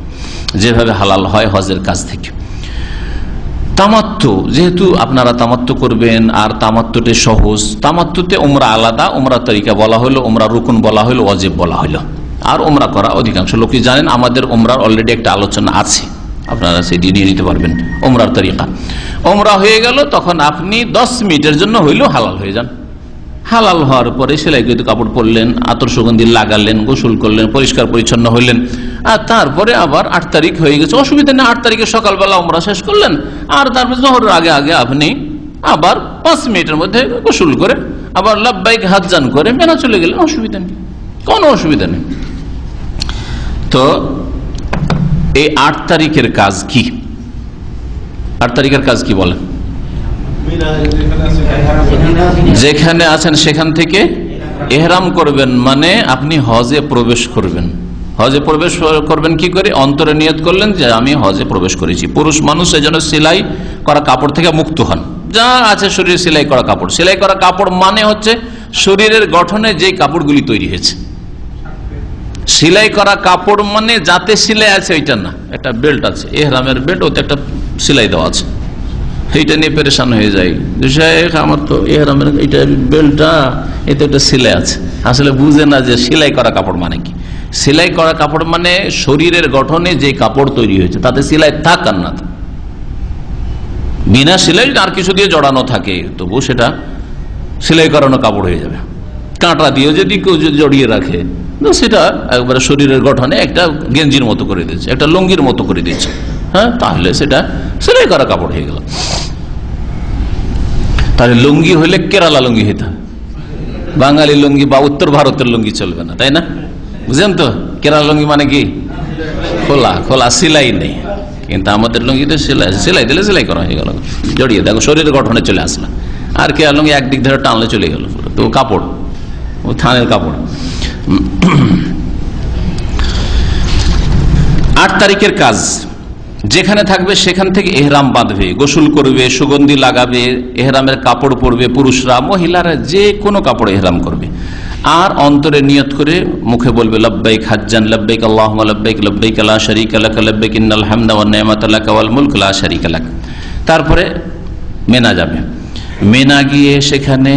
যেভাবে হালাল হয় হজের কাজ থেকে। তামাত্তু, যেহেতু আপনারা তামাত্তু করবেন, আর তামাত্তুতে সহজ, তামাত্তুতে উমরা আলাদা, উমরা তরিকা বলা হলো, উমরা রুকুন বলা হলো, ওয়াজিব বলা হলো। আর উমরা করা অধিকাংশ লোকই জানেন, আমাদের উমরার অলরেডি একটা আলোচনা আছে, আপনারা সেটি নিয়ে নিতে পারবেন। উমরার তরিকা, উমরা হয়ে গেল, তখন আপনি 10 মিনিটের জন্য হইলেও হালাল হয়ে যান। হালাল হওয়ার পরে সেলাইকৃত কাপড় পরলেন, আতর সুগন্ধি লাগালেন, গোসল করলেন, পরিষ্কার পরিচ্ছন্ন হইলেন, আর তারপরে আবার 8 তারিখ হয়ে গেছে, অসুবিধা নেই, 8 তারিখে সকালবেলা উমরা শেষ করলেন, আর তারপরে জোহরের আগে আগে আপনি আবার 5 মিনিটের মধ্যে গোসল করে আবার লাব্বাইক হাজ্জান করে মেনা চলে গেলেন, অসুবিধা নেই, কোনো অসুবিধা নেই। তো এই 8 তারিখের কাজ কি? 8 তারিখের কাজ কি বলেন? যেখানে আছেন সেখান থেকে ইহরাম করবেন, মানে আপনি হজে প্রবেশ করবেন। হজে প্রবেশ করবেন কি করে? অন্তরে নিয়ত করলেন যে আমি হজে প্রবেশ করেছি। পুরুষ মানুষ এজন্য সেলাই করা কাপড় থেকে মুক্ত হন, যা আছে শরীরে সেলাই করা কাপড়। সেলাই করা কাপড় মানে হচ্ছে শরীরের গঠনে যে কাপড়গুলি তৈরি হয়েছে। সেলাই করা কাপড় মানে যাতে সেলাই আছে ওইটা না, একটা বেল্ট আছে, ইহরামের বেল্ট, ওতে একটা সেলাই দেওয়া আছে, এইটা নিয়ে পেরেশান হয়ে যায়। আমার তো ইহরামের এইটা বেল্টটা, এতে একটা সেলাই আছে, আসলে বুঝে না যে সেলাই করা কাপড় মানে কি। সেলাই করা কাপড় মানে শরীরের গঠনে যে কাপড় তৈরি হয়েছে, তাতে সেলাই থাক আর না থাক, বিনা সেলাই আর কিছু দিয়ে জড়ানো থাকে, তবু সেটা সেলাই করানো কাপড় হয়ে যাবে। কাঁটা দিয়ে যদি কেউ জড়িয়ে রাখে, সেটা একবারে শরীরের গঠনে একটা গেঞ্জির মতো করে দিচ্ছে, একটা লুঙ্গির মতো করে দিচ্ছে, তাহলে সেটা সেলাই করা কাপড় হয়ে গেল। তাহলে লুঙ্গি হলে কেরালা লুঙ্গি হইতে হবে, বাঙালি লুঙ্গি বা উত্তর ভারতের লুঙ্গি চলবে না, তাই না? বুঝলেন তো? কেরালা লুঙ্গি মানে কি? খোলা খোলা, সেলাই নেই। কিন্তু আমাদের লুঙ্গিতে সেলাই, সেলাই দিলে সেলাই করা হয়ে গেল, জড়িয়ে দেখো শরীরের গঠনে চলে আসলো। আর কেরালা লুঙ্গি একদিক ধরে টানলে চলে গেল, তো কাপড়, ও থানের কাপড়। 8 তারিখের কাজ, যেখানে থাকবে সেখান থেকে এহরাম বাঁধবে, গোসল করবে, সুগন্ধি লাগাবে, এহরামের কাপড় পরবে, পুরুষরা, মহিলারা যে কোনো কাপড় এহরাম করবে। আর অন্তরে নিয়ত করে মুখে বলবে লাব্বাইক হাজ্জান লাব্বাইক আল্লাহুম্মা লাব্বাইক লাব্বাইক লা শারীকা লাক লাব্বাইক ইন্নাল হামদা ওয়ান নি'মাতা লাক ওয়াল মুলক লা শারীকা লাক। তারপরে মেনা যাবে, মেনা গিয়ে সেখানে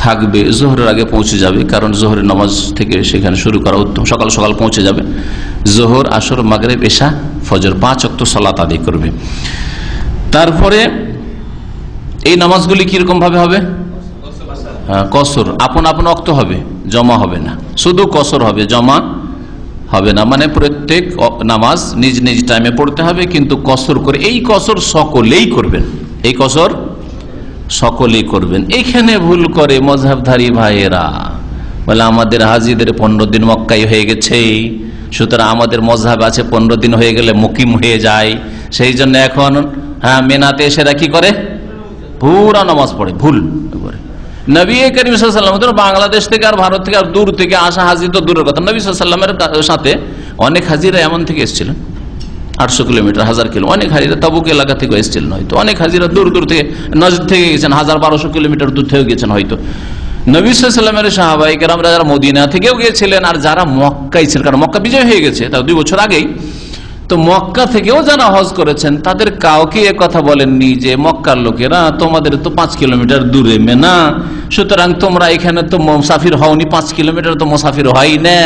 থাকবে, জোহরের আগে পৌঁছে যাবে, কারণ জোহরের নামাজ থেকে সেখানে শুরু করা উত্তম। সকাল সকাল পৌঁছে যাবে, জোহর, আসর, মাগরিব, এশা, ফজর 5 ওয়াক্ত সালাত আদায় করবে। তারপরে এই নামাজগুলি কিরকম ভাবে হবে? কসর, আপন আপন ওয়াক্ত হবে, জমা হবে না, শুধু কসর হবে, জমা হবে না। মানে প্রত্যেক নামাজ নিজ নিজ টাইমে পড়তে হবে, কিন্তু কসর করে। এই কসর সকলেই করবেন, এই কসর সকলেই করবেন। এখানে ভুল করে মযহাবধারী ভাইয়েরা, বলে আমাদের হাজিদের 15 দিন মক্কায় হয়ে গেছে, সুতরাং আমাদের মযহাব আছে 15 দিন হয়ে গেলে মুকিম হয়ে যায়, সেই জন্য এখন মেনাতে এসে কি করে? পুরা নামাজ পড়ে। ভুল। নবী করিম সাল্লাল্লাহু আলাইহি ওয়াসাল্লাম বাংলাদেশ থেকে আর ভারত থেকে আর দূর থেকে আসা হাজি তো দূরের কথা, নবী সাল্লাল্লাহু আলাইহি ওয়াসাল্লামের সাথে অনেক হাজিরা এমন থেকে এসেছিলেন, 800 কিলোমিটার, 1000 কিলো, অনেক হাজিরা তাবুক এলাকা থেকে এসেছিলেন, হয়তো অনেক হাজিরা দূর দূর থেকে, নজদ থেকে গেছেন, 1000-1200 কিলোমিটার দূর থেকে গেছেন হয়তো। নবী সাল্লাল্লাহু আলাইহি ওয়াসাল্লামের সাহাবায়ে কেরামরা যারা মদিনা থেকেও গিয়েছিলেন, আর যারা মক্কায় ছিলেন, কারণ মক্কা বিজয় হয়ে গেছে তার 2 বছর আগেই, তো মক্কা থেকেও যারা হজ করেছেন তাদের কাউকে এ কথা বলেননি যে মক্কার লোকেরা তোমাদের তো 5 কিলোমিটার দূরে মেনা, সুতরাং তোমরা এখানে তো মুসাফির হওনি, 5 কিলোমিটার তো মুসাফির হয় না,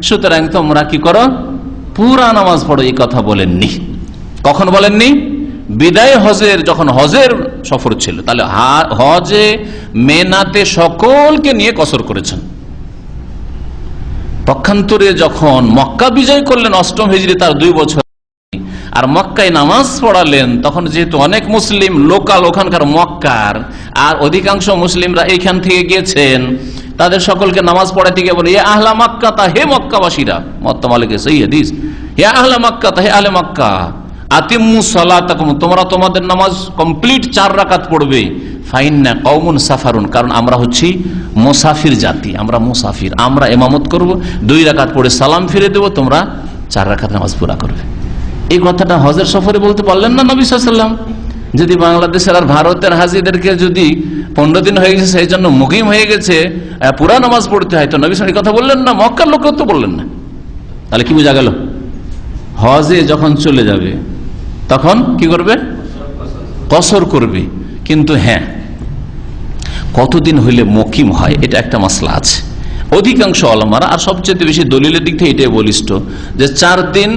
সুতরাং তোমরা কি করো, পুরা নামাজ পড়ো, এই কথা বলেননি। কখন বলেননি? বিদায় হজের, যখন হজের সফর ছিল, তাহলে হজে মেনাতে সকলকে নিয়ে কসর করেছেন। পক্ষান্তরে যখন মক্কা বিজয় করলেন 8ম হিজরি, তার 2 বছর আর মক্কায় নামাজ পড়ালেন, তখন যেহেতু অনেক মুসলিম লোকাল ওখানকার মক্কার, আর অধিকাংশ মুসলিমরা এইখান থেকে গিয়েছেন, তাদের সকলকে নামাজ পড়াতে গিয়ে বলে ইয়া আহলা মক্কা, তা হে মক্কাবাসীরা, মুওয়াত্তা মালিকের সহিহ হাদিস, হে আহলা মক্কা, তা হে আহলে মক্কা, আতিম্মু সালাতাকুম, তোমরা তোমাদের নামাজ কমপ্লিট 4 রাকাত পড়বে, ফাইন্না কওমুন সাফারুন, কারণ আমরা হচ্ছি মুসাফির জাতি, আমরা মুসাফির, আমরা ইমামত করব, 2 রাকাত পড়ে সালাম ফিরে দেব, তোমরা 4 রাকাত নামাজ পুরা করবে। এই কথাটা হজের সফরে বলতে পারলেন না নবী সাল্লাল্লাহু আলাইহি ওয়াসাল্লাম? যদি বাংলাদেশের আর ভারতের হাজিদেরকে যদি 15 দিন হয়ে গেছে, সেই জন্য মুকিম হয়ে গেছে, পুরা নামাজ পড়তে হয়, তো নবী সাল্লাল্লাহু আলাইহি ওয়াসাল্লাম এই কথা বললেন না? মক্কার লোকও তো বললেন না। তাহলে কি বোঝা গেল? হজে যখন চলে যাবে তখন কি করবে? কসর করবে। কিন্তু হ্যাঁ, কতদিন হইলে মুকিম হয়, এটা একটা মাসলা আছে। অধিকাংশ ওলামারা, আর সবচেয়ে বেশি দলিলের দিক থেকে এটাই বলিষ্ঠ, যে 4 দিন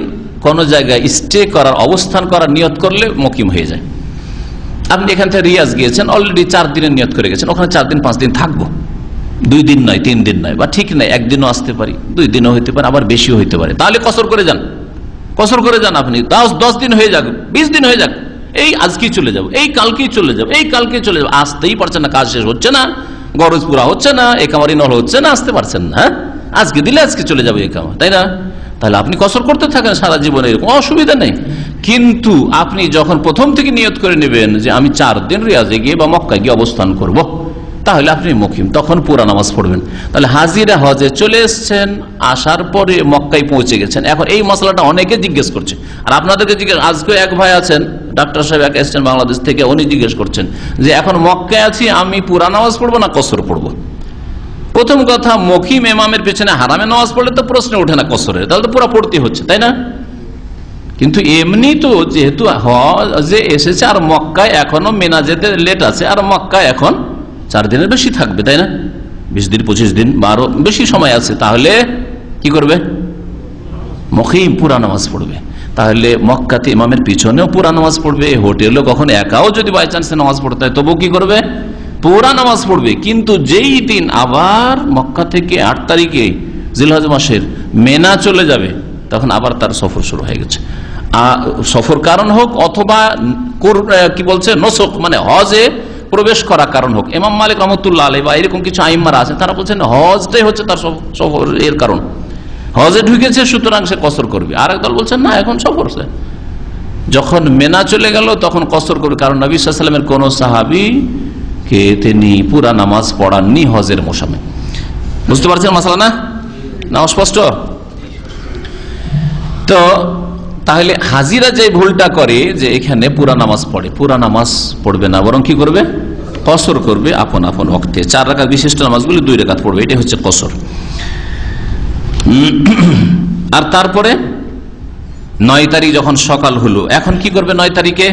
কোন জায়গায় স্টে করার, অবস্থান করার নিয়ত করলে মুকিম হয়ে যায়। আপনি এখান থেকে রিয়াজ গিয়েছেন, অলরেডি 4 দিনের নিয়ত করে গেছেন, ওখানে 4 দিন 5 দিন থাকবো, 2 দিন নয়, 3 দিন নয়, বা ঠিক নাই 1 দিনও আসতে পারি, 2 দিনও হইতে পারে, আবার বেশিও হইতে পারে, তাহলে কসর করে যান, কসর করে যান। আপনি 10 দিন হয়ে যাক, 20 দিন হয়ে যাক, এই আজকেই চলে যাবো, এই কালকেই চলে যাবো, এই কালকেই চলে যাবো, আসতেই পারছেন না, কাজ শেষ হচ্ছে না, গরজ পুরা হচ্ছে না, একামারি নল হচ্ছে না, আসতে পারছেন না, হ্যাঁ, আজকে দিলে আজকে চলে যাবো একামা, তাই না? তাহলে আপনি কসর করতে থাকেন সারা জীবনে, এরকম অসুবিধা নেই। কিন্তু আপনি যখন প্রথম থেকে নিয়ত করে নেবেন যে আমি 4 দিন রিয়াজে গিয়ে বা মক্কায় গিয়ে অবস্থান করব, তাহলে আপনি মুকিম, তখন পুরা নামাজ পড়বেন। তাহলে হাজিরা হজে চলে এসছেন, আসার পরে মক্কায় পৌঁছে গেছেন। এখন এই মশলাটা অনেকে জিজ্ঞেস করছে, আর আপনাদেরকে জিজ্ঞেস, আজকে এক ভাই আছেন, ডাক্তার সাহেব এক এসছেন বাংলাদেশ থেকে, উনি জিজ্ঞেস করছেন যে এখন মক্কায় আছি, আমি পুরা নামাজ পড়বো না কসর পড়বো? প্রথম কথা, মুকিম ইমামের পেছনে হারামে নামাজ পড়লে তো প্রশ্ন ওঠে না কসরের, তাহলে তো পুরা পড়তে হচ্ছে, তাই না? কিন্তু এমনি তো যেহেতু হজে এসেছে, আর মক্কায় এখনো মিনা যেতে লেট আছে, আর মক্কায় এখন 4 দিনের বেশি থাকবে, তাই না? 20 দিন 25 দিন 12 বেশি সময় আছে, তাহলে কি করবে? মুকিম পুরা নামাজ পড়বে। তাহলে মক্কাতে ইমামের পিছনেও পুরা নামাজ পড়বে, হোটেলও কখন একাও যদি বাই চান্স নামাজ পড়তে হয় তবুও কি করবে? পুরা নামাজ পড়বে। কিন্তু যেই দিন আবার মক্কা থেকে 8 তারিখে জিলহজ মাসের মেনা চলে যাবে, তখন আবার তার সফর শুরু হয়ে গেছে। সফর কারণ হোক, অথবা কি বলছে নসক, মানে হজে প্রবেশ করা কারণ হোক। ইমাম মালিক রহমতুল্লাহ আলাইহি বা এরকম কিছু আইম্মারা আছে, তারা বলছেন হজটাই হচ্ছে তার সফর এর কারণ, হজে ঢুকেছে সুতরাং সে কসর করবে। আর এক দল বলছেন না, এখন সফর, যখন মেনা চলে গেল তখন কসর করবে, কারণ নবী সাল্লাল্লাহু আলাইহি ওয়াসাল্লামের কোন সাহাবী কে তিনি পুরা নামাজ পড়াননি হজের মৌসুমে। বুঝতে পারছেন মাসালা না? না অস্পষ্ট? তো তাহলে হাজিরা যে ভুলটা করে যে এখানে পুরা নামাজ পড়ে, পুরা নামাজ পড়বে না, বরং কি করবে? কসর করবে আপন আপন ওয়াক্তে। 4 রাকাত বিশিষ্ট নামাজগুলি 2 রাকাত পড়বে, এটাই হচ্ছে কসর। আর তারপরে 9 তারিখ যখন সকাল হলো, এখন কি করবে? 9 তারিখে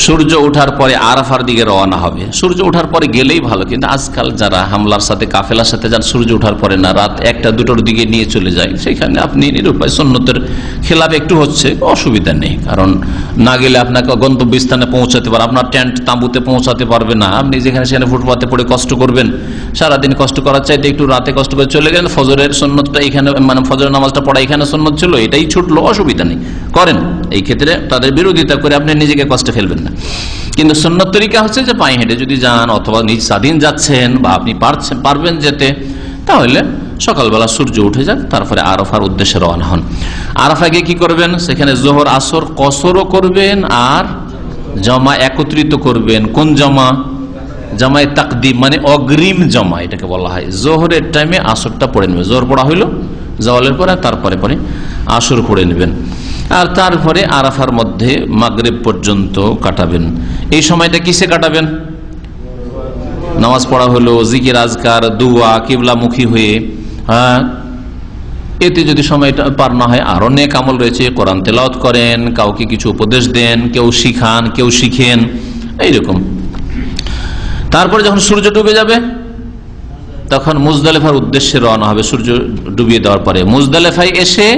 সূর্য ওঠার পরে আরাফার দিকে রওনা হবে। সূর্য ওঠার পরে গেলেই ভালো, কিন্তু আজকাল যারা হামলার সাথে কাফেলার সাথে যান, সূর্য ওঠার পরে না, রাত 1টা-2টোর দিকে নিয়ে চলে যায়, সেখানে আপনি নিরুপায়, সুন্নতের খেলাফ একটু হচ্ছে, অসুবিধা নেই। কারণ না গেলে আপনাকে গন্তব্যস্থানে পৌঁছাতে পারে, আপনার টেন্ট তাঁবুতে পৌঁছাতে পারবে না, আপনি যেখানে সেখানে ফুটপাতে পড়ে কষ্ট করবেন। সারাদিন কষ্ট করার চাইতে একটু রাতে কষ্ট করে চলে গেলেন, ফজরের সুন্নতটা এখানে, মানে ফজরের নামাজটা পড়া এখানে সুন্নত ছিল, এটাই ছুটলো, অসুবিধা নেই, করেন। এই ক্ষেত্রে তাদের বিরোধিতা করে আপনি নিজেকে কষ্টে ফেলবেন না। কিন্তু সুন্নত তরিকা হচ্ছে যে পায়ে হেঁটে যদি যান, অথবা নিজ স্বাধীন যাচ্ছেন, বা আপনি পারবেন যেতে, তাহলে সকালবেলা সূর্য উঠে যাক, তারপরে আরাফার উদ্দেশ্যে রওনা হন। আরাফায় গিয়ে কি করবেন? সেখানে জোহর আসর কসরও করবেন, আর জমা একত্রিত করবেন। কোন জমা? জামায়ে তাকদিম, মানে অগ্রিম জমা, এটাকে বলা হয়। জোহরের টাইমে আসরটা পড়ে নেবেন, জোহর পড়া হইলো জওয়ালের পরে, তারপরে আসর পড়ে নেবেন। আর তারপরে আরাফার মধ্যে মাগরিব পর্যন্ত কাটাবেন। এই সময়টা কিসে কাটাবেন? নামাজ পড়া হলো, জিকির আজকার, দুয়া, কিবলামুখী হয়ে, হ্যাঁ, এতে যদি সময়টা পার না হয়, আরো নেক আমল রয়েছে, কোরআন তেলাওয়াত করেন, কাউকে কিছু উপদেশ দেন, কেউ শিখান, কেউ শিখেন, এইরকম। তারপরে যখন সূর্য ডুবে যাবে তখন মুজদালিফার উদ্দেশ্যে রওনা হবে। সূর্য ডুবিয়ে দেওয়ার পরে মুজদালিফায় এসে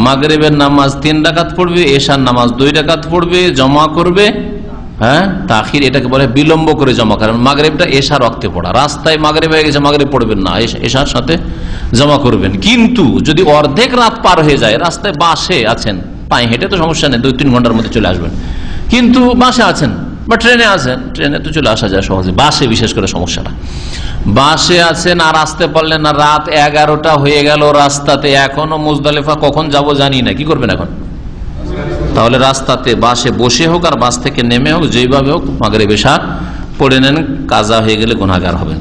মাগরিবের নামাজ 3 রাকাত পড়বে, এশার নামাজ 2 রাকাত পড়বে, জমা করবে। হ্যাঁ, তাখির এটাকে বলে বিলম্ব করে জমা, কারণ মাগরিবটা এশার রক্তে পড়া, রাস্তায় মাগরিব হয়ে গেছে, মাগরিব পড়বেন না, এশার সাথে জমা করবেন। কিন্তু যদি অর্ধেক রাত পার হয়ে যায়, রাস্তায় বাসে আছেন, পায়ে হেঁটে তো সমস্যা নেই, 2-3 ঘন্টার মধ্যে চলে আসবেন, কিন্তু বাসে আছেন বা ট্রেনে আছেন, ট্রেনে তো চলে আসা যায় সহজে, বাসে বিশেষ করে সমস্যাটা, বাসে আছেন আর আসতে পারলেন না, রাত 11টা হয়ে গেল রাস্তাতে, এখনো মুজদালিফা কখন যাব জানি না, কি করবেন এখন? তাহলে রাস্তাতে বাসে বসে হোক আর বাস থেকে নেমে হোক, যেইভাবে হোক মাগরিব এশা পড়ে নেন, কাজা হয়ে গেলে গুনাহগার হবেন।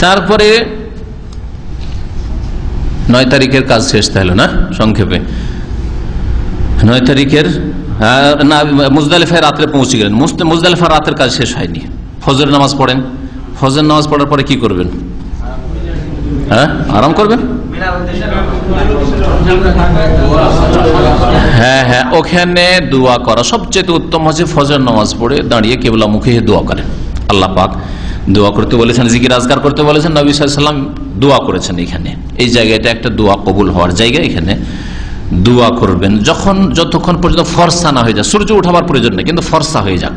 তারপরে 9 তারিখের কাজ শেষ, তাহলে না সংক্ষেপে 9 তারিখের না, মুজদালিফায় রাত্রে পৌঁছে গেলেন, মুজদালিফা রাতের কাজ শেষ হয়নি, ফজর নামাজ পড়েন, ফজর নামাজ পড়ার পরে কি করবেন? হ্যাঁ, আরাম করবেন। হ্যাঁ হ্যাঁ, ওখানে দোয়া করা সবচেয়ে উত্তম হচ্ছে, ফজর নামাজ পড়ে দাঁড়িয়ে কেবলা মুখে দোয়া করেন। আল্লাহ পাক দোয়া করতে বলেছেন, জিকির আজকার করতে বলেছেন, নবী সাল্লাল্লাহু আলাইহি ওয়াসাল্লাম দোয়া করেছেন। এখানে এই জায়গাটা একটা দোয়া কবুল হওয়ার জায়গা, এখানে দোয়া করবেন যতক্ষণ পর্যন্ত ফর্সা না হয়ে যায়। সূর্য উঠাবার প্রয়োজন নেই, কিন্তু ফর্সা হয়ে যাক,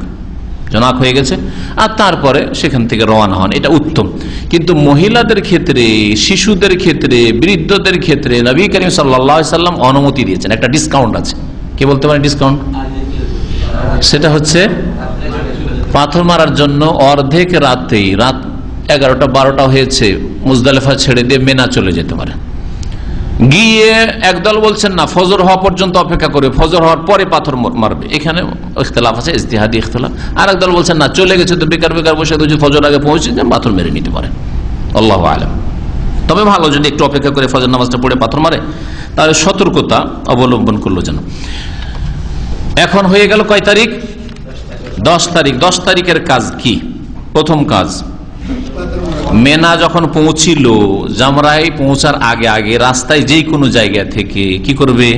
জনাক হয়ে গেছে, আর তারপরে সেখান থেকে রওনা হন, এটা উত্তম। কিন্তু মহিলাদের ক্ষেত্রে, শিশুদের ক্ষেত্রে, বৃদ্ধদের ক্ষেত্রে নবী করিম সাল্লাল্লাহু আলাইহি ওয়াসাল্লাম অনুমতি দিয়েছেন, একটা ডিসকাউন্ট আছে। কে বলতে পারেন ডিসকাউন্ট? সেটা হচ্ছে পাথর মারার জন্য অর্ধেক রাতেই, রাত 11টা-12টা হয়েছে, মুজদালিফা ছেড়ে দিয়ে মেনা চলে যেতে পারে। গিয়ে একদল বলছেন না, ফজর হওয়া পর্যন্ত অপেক্ষা করবে, ফজর হওয়ার পরে পাথর মারবে, এখানে ইখতিলাফ আছে, ইজতিহাদি ইখতিলাফ। আর একদল বলছেন না, চলে গেছে তো বেকার বেকার বসে, ফজর আগে পৌঁছে পাথর মেরে নিতে পারে, আল্লাহু আলাম। তবে ভালো যদি একটু অপেক্ষা করে ফজর নামাজটা পড়ে পাথর মারে, তাহলে সতর্কতা অবলম্বন করলো যেন। এখন হয়ে গেল কয় তারিখ? 10 তারিখ। 10 তারিখের কাজ কি? প্রথম কাজ, মেনা যখন পৌঁছিল, জামরায় পৌঁছার আগে আগে রাস্তায় যেই কোনো জায়গা থেকে কি করবে?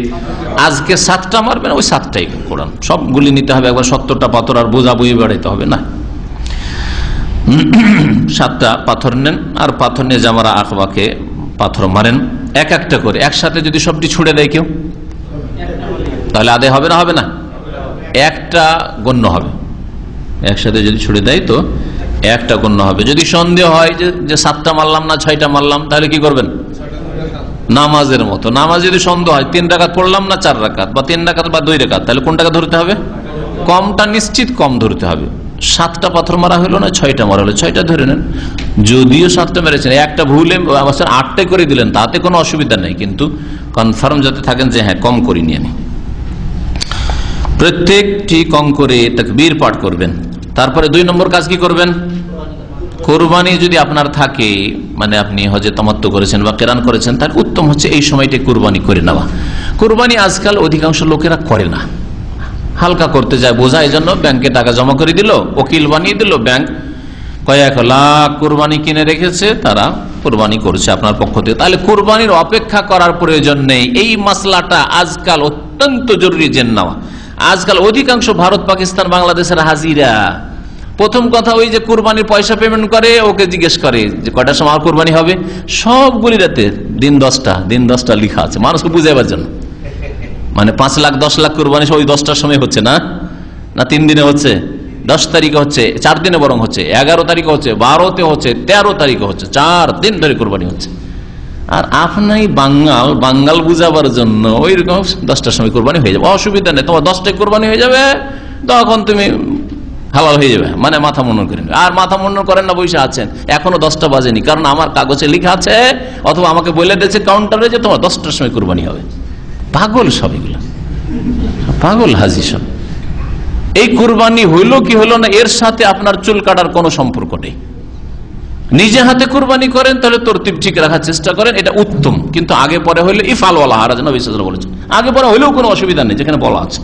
আজকে 7টা মারবেন, ওই 7টাই কোরআন সবগুলি নিতে হবে, একবার 70টা পাথর আর বোঝা বইয়ে বেড়াইতে হবে না। 7টা পাথর নেন, আর পাথর নিয়ে জামরা আকবাকে পাথর মারেন এক একটা করে। একসাথে যদি সবটি ছুড়ে দেয় কেউ, তাহলে আদায় হবে না? হবে না, একটা গণ্য হবে। একসাথে যদি ছুড়ে দেয় তো একটা গণ্য হবে। যদি সন্দেহ হয় যে 7টা মারলাম না 6টা মারলাম, তাহলে কি করবেন? নামাজের মতো, নামাজ যদি সন্দেহ হয় 3 রাকাত পড়লাম না 4 রাকাত, বা 3 রাকাত বা 2 রাকাত, তাহলে কোনটাকে ধরতে হবে? কমটা নিশ্চিত কম ধরতে হবে। 7টা পাথর মারা হলো না 6টা মারা হলো, 6টা ধরে নেন। যদিও 7টা মেরেছেন, একটা ভুলে 8টাই করে দিলেন, তাতে কোনো অসুবিধা নেই, কিন্তু কনফার্ম যাতে থাকেন যে হ্যাঁ কম করিনি আমি। প্রত্যেকটি কম করে তাকবীর পাঠ করবেন। তারপরে 2 নম্বর কাজ কি করবেন? কোরবানি যদি আপনার থাকে, মানে আপনি হজে তামাত্তু করেছেন বা কিরান করেছেন, তার উত্তম হচ্ছে এই সময়টা কোরবানি করে নেওয়া। কোরবানি আজকাল অধিকাংশ লোকেরা করে না, হালকা করতে যায়, বোঝা, এই জন্য ব্যাংকে টাকা জমা করে দিল, ওকিল বানিয়ে দিল, ব্যাংক কয়েক লাখ কোরবানি কিনে রেখেছে, তারা কোরবানি করছে আপনার পক্ষ থেকে। তাহলে কোরবানির অপেক্ষা করার প্রয়োজন নেই। এই মাসলাটা আজকাল অত্যন্ত জরুরি জেনে নেওয়া। আজকাল অধিকাংশ ভারত, পাকিস্তান, বাংলাদেশের হাজিরা প্রথম কথা ওই যে কোরবানির পয়সা পেমেন্ট করে, ওকে জিজ্ঞেস করে যে কয়টার সময় কোরবানি হবে। সবগুলি রাতে দিন 10টা লিখা আছে মানুষকে বুঝাইবার জন্য। মানে 5 লাখ 10 লাখ কোরবানি ওই 10টার সময় হচ্ছে না, 3 দিনে হচ্ছে, 10 তারিখে হচ্ছে, 4 দিনে বরং হচ্ছে, 11 তারিখে হচ্ছে, 12তে হচ্ছে, 13 তারিখে হচ্ছে, 4 দিন ধরে কোরবানি হচ্ছে। আর আপনি বাঙ্গাল বুঝাবার জন্য ওই রকম 10টার সময় কোরবানি হয়ে যাবে, অসুবিধা নেই, তোমার 10টায় কোরবানি হয়ে যাবে, তখন তুমি হালাল হয়ে যাবে, মানে মাথা মুন্ডন করেন। আর মাথা মুন্ডন করেন না, বসে আছেন, এখনো 10টা বাজেনি, কারণ আমার কাগজে লেখা আছে, অথবা আমাকে বলে দিয়েছে কাউন্টারে যে তোমার 10টার সময় কোরবানি হবে। পাগল সব, এগুলো পাগল হাজি সব। এই কোরবানি হইল কি হলো না, এর সাথে আপনার চুল কাটার কোনো সম্পর্ক নেই। নিজে হাতে কোরবানি করেন, তাহলে তরতিব ঠিক রাখার চেষ্টা করেন, এটা উত্তম। কিন্তু আগে পরে হইলে ইফাল ওয়ালা হারাজ, নবী সাল্লাল্লাহু আলাইহি ওয়াসাল্লাম বলেছেন, আগে পরে হইলেও কোনো অসুবিধা নেই, যেখানে বলা আছে।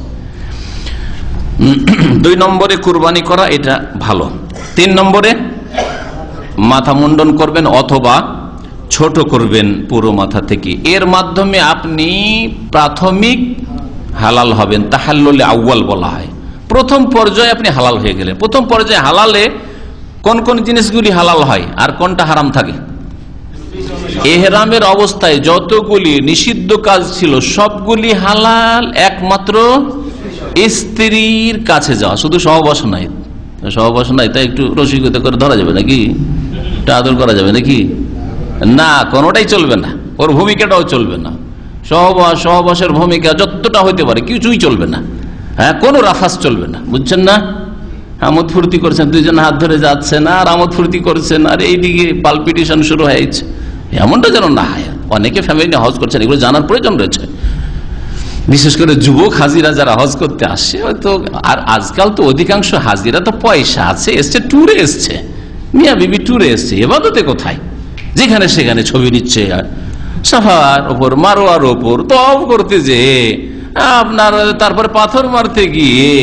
2 নম্বরে কুরবানি করা, এটা ভালো। 3 নম্বরে মাথা মুন্ডন করবেন, অথবা ছোট করবেন পুরো মাথা থেকে। এর মাধ্যমে আপনি প্রাথমিক হালাল হবেন, তাহাল্লুলে আউয়াল বলা হয়। প্রথম পর্যায়ে আপনি হালাল হয়ে গেলেন। প্রথম পর্যায়ে হালালে কোন কোন জিনিসগুলি হালাল হয় আর কোনটা হারাম থাকে? এহরামের অবস্থায় যতগুলি নিষিদ্ধ কাজ ছিল সবগুলি হালাল, একমাত্র স্ত্রীর কাছে যাওয়া। শুধু সহবাস নাই, সহবাস নাই তাই একটু রসিকতা করে ধরা যাবে নাকি, একটু আদর করা যাবে নাকি? না, কোনোটাই চলবে না, ওর ভূমিকাটাও চলবে না। সহবাসের ভূমিকা যতটা হইতে পারে কিছুই চলবে না। হ্যাঁ, কোনো রাফাস চলবে না, বুঝছেন না? আমোদ ফুর্তি করছেন, দুইজন হাত ধরে যাচ্ছেন আর আমোদ ফুর্তি করছেন, আর এইদিকে পালপিটেশন শুরু হয়েছে, এমনটা যেন না হয়। অনেকে ফ্যামিলি হজ করছেন, এগুলো জানার প্রয়োজন রয়েছে। বিশেষ করে যুবক হাজিরা যারা হজ করতে আসে, হয়তো আর আজকাল তো অধিকাংশ হাজিরা তো পয়সা আছে, এসছে ট্যুরে, এসছে মিয়া বিবি ট্যুরে এসছে, এবাদতে কোথায়? যেখানে সেখানে ছবি নিচ্ছে, আর সাফার ওপর মারোয়ার ওপর তওয়াফ করতে যে আপনার, তারপরে পাথর মারতে গিয়ে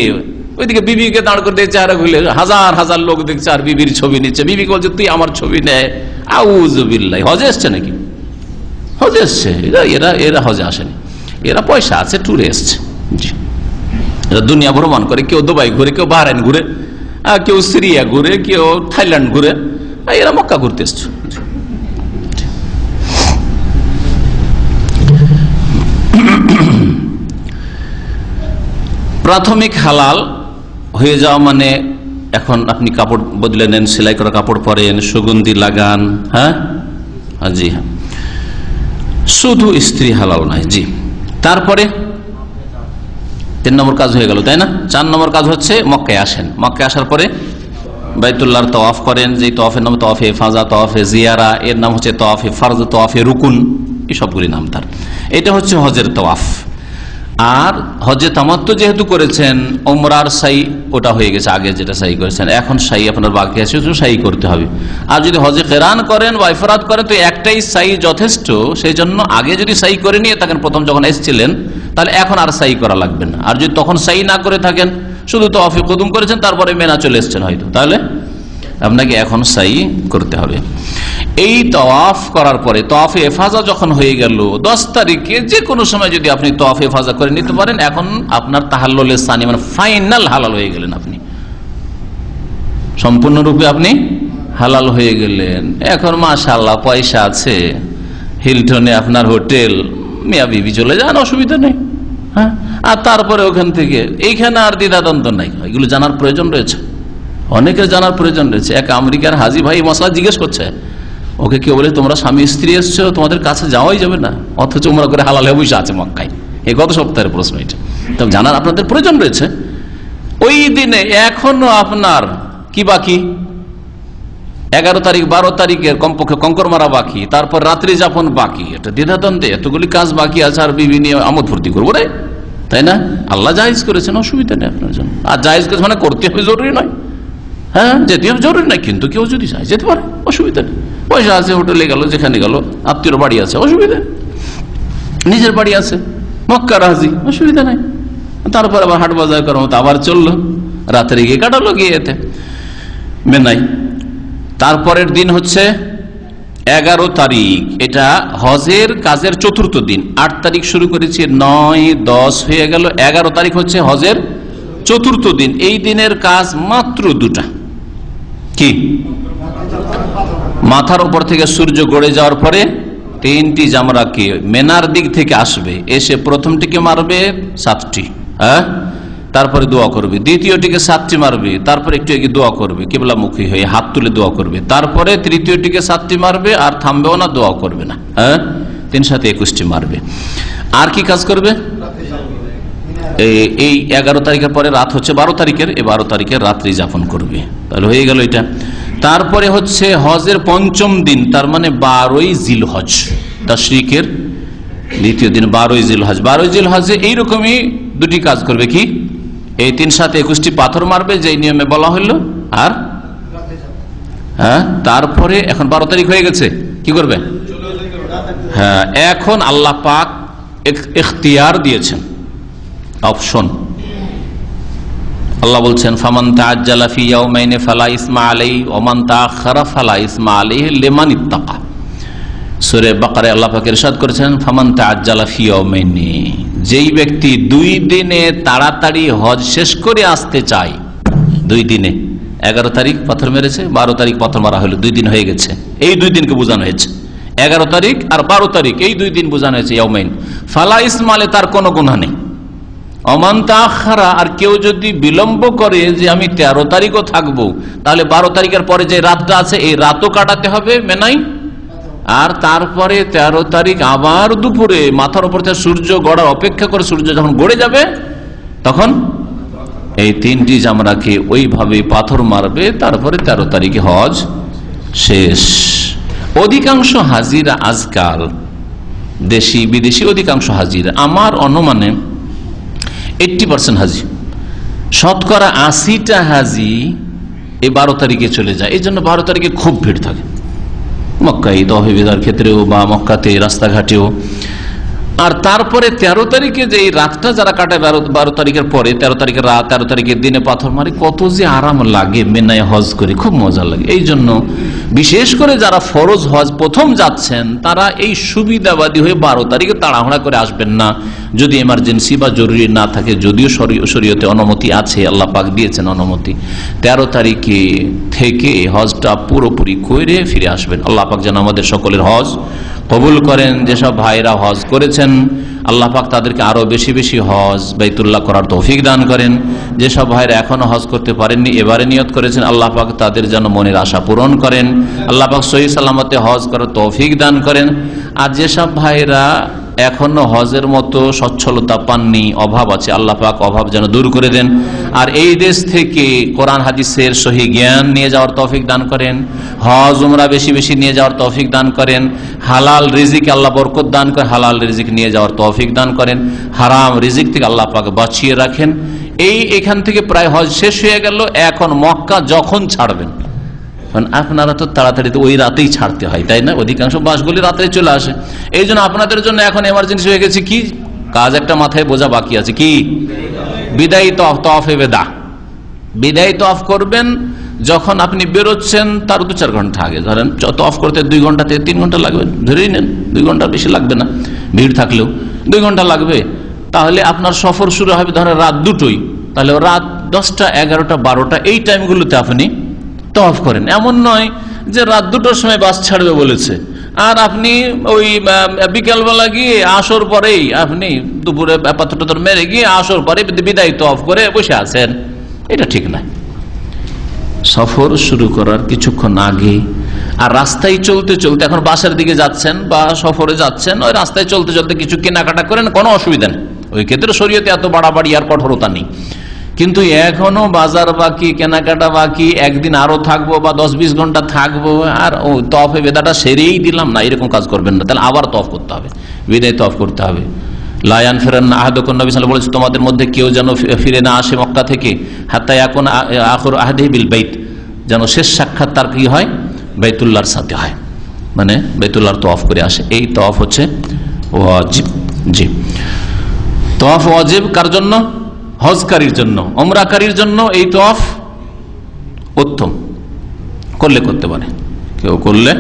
ওইদিকে বিবিকে দাঁড় করতে চেহারা খুলে হাজার হাজার লোক দেখছে আর বিবির ছবি নিচ্ছে। বিবি বলছে তুই আমার ছবি নেয়। আউযুবিল্লাহ। হজে এসছে নাকি? হজে এসছে এরা হজে আসেনি, এরা পয়সা আছে ট্যুরে এসছে। জি, এরা দুনিয়া ভ্রমণ করে, কেউ দুবাই ঘুরে, কেউ বাহরাইন ঘুরে, কেউ সিরিয়া ঘুরে, কেউ থাইল্যান্ড ঘুরে, এরা মক্কা ঘুরতে এসছে। প্রাথমিক হালাল হয়ে যাওয়া মানে এখন আপনি কাপড় বদলে নেন, সেলাই করা কাপড় পরেন, সুগন্ধি লাগান। হ্যাঁ, জি হ্যাঁ, শুধু স্ত্রী হালাল নয়। জি, তারপরে 3 নম্বর কাজ হয়ে গেল, তাই না? 4 নম্বর কাজ হচ্ছে মক্কায় আসেন। মক্কায় আসার পরে বাইতুল্লাহর তওয়াফ করেন, যে তওয়াফের নাম তওয়াফে ফাজা, তওয়াফে জিয়ারা, এর নাম হচ্ছে তওয়াফে ফরজ, তওয়াফে রুকুন, এই সবগুলি নাম তার। এটা হচ্ছে হজের তওয়াফ। আর হজে তামাত্তু যেহেতু করেছেন, ওমরার সাই ওটা হয়ে গেছে, আগে যেটা সাই করেছেন, এখন সাই আপনার বাকি আছে, সাই করতে হবে। আর যদি হজে কেরান করেন বা ইফরাদ করেন তো একটাই সাই যথেষ্ট। সেই জন্য আগে যদি সাই করে নিয়ে থাকেন প্রথম যখন এসেছিলেন, তাহলে এখন আর সাই করা লাগবে না। আর যদি তখন সাই না করে থাকেন, শুধু তওয়াফে কুদুম করেছেন, তারপরে মেনা চলে এসেছেন হয়তো, তাহলে আপনাকে এখন সাই করতে হবে। এই তওয়াফ করার পরে তওয়াফে ইফাজা যখন হয়ে গেল 10 তারিখে, যে কোনো সময় যদি আপনি তওয়াফে ইফাজা করে নিতে পারেন, এখন আপনার তাহাল্লুলে সানি মানে ফাইনাল হালাল হয়ে গেলেন। আপনি সম্পূর্ণরূপে আপনি হালাল হয়ে গেলেন। এখন মাশাআল্লাহ পয়সা আছে, হিলটনে আপনার হোটেল, মিয়া বিবি চলে যান, অসুবিধা নেই। হ্যাঁ, আর তারপরে ওখান থেকে এইখানে আর দ্বিধাদ্বন্দ্ব নাই। এগুলো জানার প্রয়োজন রয়েছে, অনেকের জানার প্রয়োজন রয়েছে। এক আমেরিকার হাজি ভাই মশলা জিজ্ঞেস করছে, ওকে কেউ বলে তোমরা স্বামী স্ত্রী এসছো, তোমাদের কাছে যাওয়াই যাবে না, অথচ উমরা করে হালাল হয়ে বসে আছে মক্কায়। এই গত সপ্তাহের প্রশ্ন এটা, তবে জানার আপনাদের প্রয়োজন রয়েছে। ওই দিনে এখনো আপনার কি বাকি? 11 তারিখ 12 তারিখের কমপক্ষে কঙ্কর মারা বাকি, তারপর রাত্রি যাপন বাকি। এটা দ্বিধাদ্বন্দ্বে এতগুলি কাজ বাকি আছে, আর বিবি নিয়ে আমোদ ফুর্তি করবো রে, তাই না? আল্লাহ জায়েজ করেছেন, অসুবিধা নেই আপনার জন্য। আর জায়েজ করেছে মানে করতে হবে জরুরি নয়, হ্যাঁ যেতে হবে জরুরি নয়, কিন্তু কেউ যদি চায় যেতে পারে, অসুবিধা নেই। পয়সা আছে, হোটেলে গেল, যেখানে গেল, আত্মীয় বাড়ি আছে, অসুবিধা নেই। নিজের বাড়ি আছে, মক্কা রাজি, অসুবিধা নাই। তারপর আবার হাট বাজার করার মতো আবার চললো, রাত্রে গিয়ে কাটালো গিয়ে এতে মেনাই। তারপরের দিন হচ্ছে 11 তারিখ, এটা হজের কাজের 4র্থ দিন। 8 তারিখ শুরু করেছি, 9, 10 হয়ে গেল, 11 তারিখ হচ্ছে হজের 4র্থ দিন। এই দিনের কাজ মাত্র 2টা। কি? মাথার উপর থেকে সূর্য গড়ে যাওয়ার পরে 3টি জামরাকে মেনার দিক থেকে আসবে, এসে প্রথমটিকে মারবে 7টি, হ্যাঁ, তারপরে দোয়া করবে। দ্বিতীয়টিকে 7টি মারবে, তারপরে একটু এগিয়ে দোয়া করবে, কিবলামুখী হয়ে হাত তুলে দোয়া করবে। তারপরে তৃতীয়টিকে 7টি মারবে, আর থামবেও না, দোয়া করবে না, হ্যাঁ, 3 সাথে 21টি মারবে। আর কি কাজ করবে? এই 11 তারিখের পরে রাত হচ্ছে 12 তারিখের, এই 12 তারিখের রাত্রি যাপন করবে। তাহলে হয়ে গেল এটা। তারপরে হচ্ছে হজের 5ম দিন, তার মানে 12ই জিলহজ, তাশরিকের 2য় দিন 12ই জিলহজ। 12ই জিলহজে এইরকমই 2টি কাজ করবে। কি? এই 3 সাথে 21টি পাথর মারবে, যেই নিয়মে বলা হলো। আর হ্যাঁ, তারপরে এখন 12 তারিখ হয়ে গেছে, কি করবে? হ্যাঁ, এখন আল্লাহ পাক ইখতিয়ার দিয়েছেন, অপশন। আল্লাহ বলছেন, ফামান তাআজ্জালা ফি ইয়াওমাইনি ফালা ইসমা আলাইহি ওয়া মান তাআখারা ফালা ইসমা আলাইহি লিমান ইত্তাকা। সূরা বাকারায় আল্লাহ পাক ইরশাদ করেছেন, ফামান তাআজ্জালা ফি ইয়াওমাইনি, যেই ব্যক্তি 2 দিনে তাড়াতাড়ি হজ শেষ করে আসতে চায়, 2 দিনে, 11 তারিখ পাথর মেরেছে, 12 তারিখ পাথর মারা হলো, 2 দিন হয়ে গেছে, এই 2 দিনকে বোঝানো হয়েছে। 11 তারিখ আর 12 তারিখ এই 2 দিন বোঝানো হয়েছে ইয়াওমাইন। ফালা ইসমালে, তার কোনো গুনাহ নেই। অমান তাআখারা, আর কেউ যদি বিলম্ব করে যে আমি 13 তারিখও থাকবো, তাহলে 12 তারিখের পরে যে রাতটা আছে এই রাতও কাটাতে হবে মেনাই, আর তারপরে 13 তারিখ আবার দুপুরে মাথার উপর থেকে সূর্য গড়ার অপেক্ষা করে, সূর্য যখন গড়ে যাবে তখন এই 3টি জামরাকে ওইভাবে পাথর মারবে, তারপরে 13 তারিখে হজ শেষ। অধিকাংশ হাজিরা আজকাল, দেশি বিদেশি অধিকাংশ হাজিরা, আমার অনুমানে 80% হাজি, শতকরা 80টা হাজি এই 12 তারিখে চলে যায়। এই জন্য 12 তারিখে খুব ভিড় থাকে, মক্কায় তওয়াফে বিদার ক্ষেত্রেও বা মক্কাতে রাস্তাঘাটেও। আর তারপরে 13 তারিখে যে এই রাতটা যারা কাটায়, 12 তারিখের পরে 13 তারিখের রাত, 13 তারিখের দিনে পাথর মারে, কত যে আরাম লাগে মেনায় হজ করে, খুব মজা লাগে। এই জন্য বিশেষ করে যারা ফরজ হজ প্রথম যাচ্ছেন তারা এই সুবিধাবাদী হয়ে 12 তারিখে তাড়াহুড়া করে আসবেন না, যদি এমার্জেন্সি বা জরুরি না থাকে। যদিও শরীয়তে অনুমতি আছে, আল্লাহ পাক দিয়েছেন অনুমতি, 13 তারিখে থেকে হজটা পুরোপুরি করে ফিরে আসবেন। আল্লাহ পাক যেন আমাদের সকলের হজ কবুল করেন। যেসব ভাইরা হজ করেছেন আল্লাহ পাক তাদেরকে আরো বেশি বেশি হজ বাইতুল্লাহ করার তৌফিক দান করেন। যেসব ভাইরা এখনো হজ করতে পারেননি, এবারে নিয়ত করেছেন, আল্লাহ পাক তাদের যেন মনের আশা পূরণ করেন। আল্লাহ পাক সহি সালামতে হজ করার তৌফিক দান করেন। আর যেসব ভাইরা এখনো হজের মতো সচ্ছলতা পাননি, অভাব আছে, আল্লাহ পাক অভাব যেন দূর করে দেন। আর এই দেশ থেকে কোরআন হাদিসের সহি জ্ঞান নিয়ে যাওয়ার তৌফিক দান করেন, হজ উমরা বেশি বেশি নিয়ে যাওয়ার তৌফিক দান করেন, হালাল রিজিক আল্লাহ বরকত দান করে হালাল রিজিক নিয়ে যাওয়ার তৌফিক দান করেন, হারাম রিজিক থেকে আল্লাহ পাক বাঁচিয়ে রাখেন। এখান থেকে প্রায় হজ শেষ হয়ে গেল। এখন মক্কা যখন ছাড়বেন, আপনারা তো তাড়াতাড়ি ওই রাতেই ছাড়তে হয়, তাই না? অধিকাংশ বাসগুলি রাতে চলে আসে। এই জন্য আপনাদের জন্য এখন এমার্জেন্সি হয়ে গেছে কি কাজ, একটা মাথায় বোঝা বাকি আছে, কি বিদায়ী তওয়াফে বেদা। বিদায়ী তওয়াফ করবেন যখন আপনি বেরোচ্ছেন তার 2-4 ঘন্টা আগে। ধরেন তওয়াফ করতে 2 ঘন্টা থেকে 3 ঘন্টা লাগবে, ধরেই নেন 2 ঘন্টা বেশি লাগবে না, ভিড় থাকলেও 2 ঘন্টা লাগবে। তাহলে আপনার সফর শুরু হবে ধরেন রাত 2টোয়, তাহলে রাত 10টা, 11টা, 12টা এই টাইমগুলোতে আপনি তওয়াফ করেন। এমন নয় যে রাত 2টোর সময় বাস ছাড়বে বলেছে আর আপনি ওই বিকালবেলা গিয়ে আসর পরেই আপনি দুপুরে পাথর মেরে গিয়ে আসর পরে বিদায় তওয়াফ করে বসে আছেন, এটা ঠিক না। সফর শুরু করার কিছুক্ষণ আগে, আর রাস্তায় চলতে চলতে, এখন বাসার দিকে যাচ্ছেন বা সফরে যাচ্ছেন, ওই রাস্তায় চলতে চলতে কিছু কেনাকাটা করেন, কোনো অসুবিধা নেই। ওই ক্ষেত্রে শরীয়তে এত বাড়াবাড়ি আর কঠোরতা নেই। কিন্তু এখনো বাজার বাকি, কেনাকাটা বাকি, একদিন আরো থাকবো বা 10-20 ঘন্টা থাকবো আর তওয়াফে বেদাটা সেরেই দিলাম না, এরকম কাজ করবেন না। তাহলে আবার তওয়াফ করতে হবে, বিদায় তওয়াফ করতে হবে। লায়ান ফেরান আহাদুকুম, নবী সাল্লাল্লাহু আলাইহি ওয়াসাল্লাম বলেছে তোমাদের মধ্যে কেউ যেন ফিরে না আসে মক্কা থেকে, হাত্তা ইয়াকুন আখিরু আহদিহি বিল বাইত, যেন শেষ সাক্ষাৎ তার কি হয়, বাইতুল্লাহর সাথে হয়, মানে বাইতুল্লাহর তওয়াফ করে আসে। এই তওয়াফ হচ্ছে ওয়াজিব। জি, তওয়াফ ওয়াজিব কার জন্য? হজকারীর জন্য, ওমরাকারীর জন্য এই তওয়াফ উত্তম, করলে করতে পারে, কেউ করলে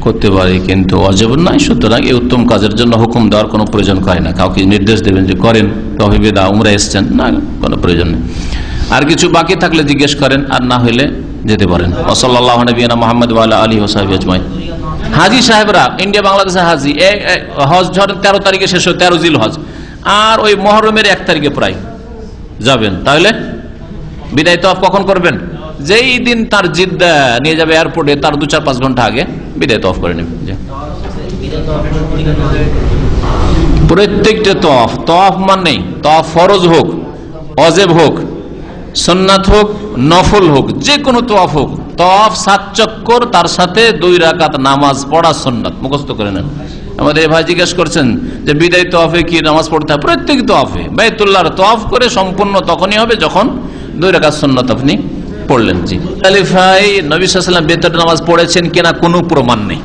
করতে পারে, কিন্তু ওয়াজিব নয়। সুতরাং এই উত্তম কাজের জন্য হুকুম দেওয়ার কোনো প্রয়োজন হয় না, কাউকে নির্দেশ দেবেন যে করেন, তওয়াফে বেদা উমরা এসছেন না, কোনো প্রয়োজন নেই। আর কিছু বাকি থাকলে জিজ্ঞেস করেন, আর না হইলে যেতে পারেন। সাল্লাল্লাহু নবিয়ানা মুহাম্মদ ওয়া আলা আলিহি ওয়া সাহবিহি আজমাইন। হাজী সাহেবরা ইন্ডিয়া বাংলাদেশের হাজী, হজ ধরেন 13 তারিখে শেষ হয়, 13 জিল হজ, আর ওই মুহররমের 1 তারিখে প্রায় যাবেন, তাহলে বিদায় তওয়াফ কখন করবেন? যেই দিন তার জিদ্দা নিয়ে যাবে এয়ারপোর্টে, তার 2-4-5 ঘন্টা আগে বিদায় তওয়াফ করে নেবেন। প্রত্যেকটা তওয়াফ মানে তওয়াফ ফরজ হোক, ওয়াজিব হোক, সুন্নাত হোক, নফল হোক, যে কোনো তওয়াফ হোক, তওয়াফ 7 চক্কর, তার সাথে 2 রাকাত নামাজ পড়া সুন্নাত, মুখস্থ করে নেন। আমাদের ভাই জিজ্ঞেস করছেন যে বিদায় তওয়াফে কি নামাজ পড়তে হবে? প্রত্যেক তওয়াফে বাইতুল্লাহর তওয়াফ করে সম্পূর্ণ তখনই হবে যখন 2 রাকাত সুন্নাত আপনি পড়লেন। জি, মুজদালিফায় নবী সাল্লাল্লাহু আলাইহি ওয়াসাল্লাম বেতরের নামাজ পড়েছেন কিনা কোনো প্রমাণ নেই।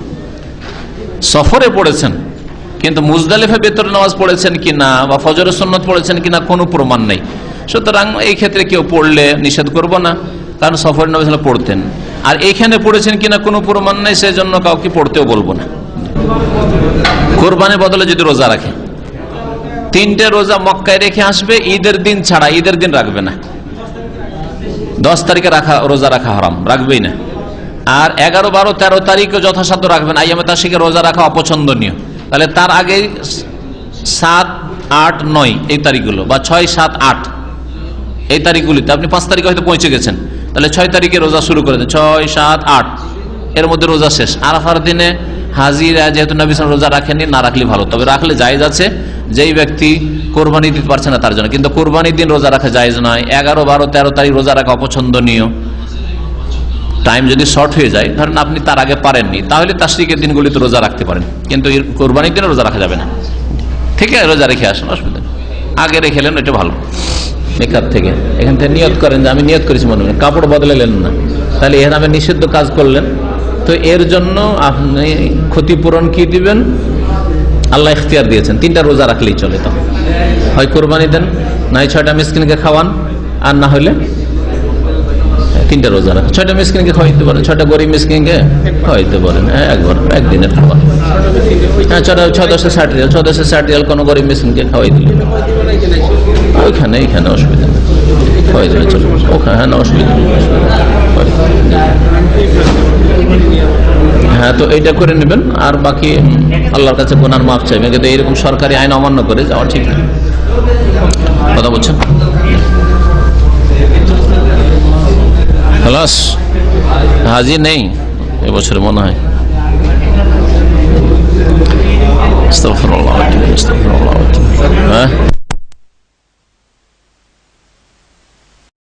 সফরে পড়েছেন, কিন্তু মুজদালিফায় বেতরের নামাজ পড়েছেন কিনা বা ফজরের সুন্নাত পড়েছেন কিনা কোনো প্রমাণ নেই। সুতরাং এই ক্ষেত্রে কেউ পড়লে নিষেধ করব না, কারণ সফরে নবী সাল্লাল্লাহু আলাইহি ওয়াসাল্লাম পড়তেন। আর এইখানে পড়েছেন কিনা কোনো প্রমাণ নেই, সেজন্য কাউকে পড়তেও বলবো না। কোরবানির বদলে যদি রোজা রাখে, 3টে রোজা মক্কায় রেখে আসবে, ঈদের দিন ছাড়া, ঈদের দিন রাখবে না। 10 তারিখে রোজা রাখা হারাম, রাখবেই না। আর 11, 12, 13 তারিখে যথাসাধ্য রাখবেন। আইয়ামে তাশরিকে রোজা রাখা অপছন্দনীয়। তাহলে তার আগে 7, 8, 9 এই তারিখগুলো, বা 6, 7, 8 এই তারিখগুলিতে আপনি 5 তারিখে হয়তো পৌঁছে গেছেন, তাহলে 6 তারিখে রোজা শুরু করে দেন। 6, 7, 8 এর মধ্যে রোজা শেষ। আরাফার দিনে হাজিরা যেহেতু নবী সাল্লাল্লাহু আলাইহি ওয়াসাল্লাম রোজা রাখেননি, না রাখলে ভালো, তবে রাখলে জায়েজ আছে যেই ব্যক্তি কোরবানি দিতে পারছে না তার জন্য। কিন্তু কোরবানির দিন রোজা রাখা জায়েজ নয়। 11, 12, 13 তারিখ রোজা রাখা অপছন্দনীয়। টাইম যদি শর্ট হয়ে যায়, ধরেন আপনি তার আগে পারেননি, তাহলে তাশরিকের দিনগুলিতে রোজা রাখতে পারেন, কিন্তু কোরবানির দিনে রোজা রাখা যাবে না। ঠিক আছে, রোজা রেখে আসেন, অসুবিধা নেই। আগে রেখে এলেন, এটা ভালো। মেকআপ থেকে এখান থেকে নিয়ত করেন যে আমি নিয়ত করেছি, মনে মনে কাপড় বদলালেন না, তাহলে এহরামে নিষিদ্ধ কাজ করলেন। তো এর জন্য আপনি ক্ষতিপূরণ কি দিবেন? আল্লাহ ইখতিয়ার দিয়েছেন, 3টা রোজা রাখলেই চলে। তখন হয় কোরবানি দেন, নাই 6টা মিসকিনকে খাওয়ান, আর না হলে 3টা রোজা রাখেন। 6টা মিসকিনকে খাওয়াইতে পারেন, 6টা গরিব মিসকিনকে খাওয়াইতে পারেন, একবার একদিনের খাবার। হ্যাঁ, 6, 10, 60 রিয়াল, 6, 10, 60 রিয়াল কোনো গরিব মিসকিনকে খাওয়াই দিলেন, ওইখানে এইখানে অসুবিধা নেই, খাওয়াই দিলে চলে ওখানে। হ্যাঁ, না অসুবিধা নেই। হ্যাঁ, তো এইটা করে নেবেন, আর বাকি আল্লাহর কাছে গুনার মাফ চাইবেন। কিন্তু এইরকম সরকারি আইন অমান্য করে যাওয়া ঠিক না। কথা বলছেন? খালাস, হাজি নেই এবছরে মনে হয়। আস্তাগফিরুল্লাহ, আস্তাগফিরুল্লাহ। হ্যাঁ।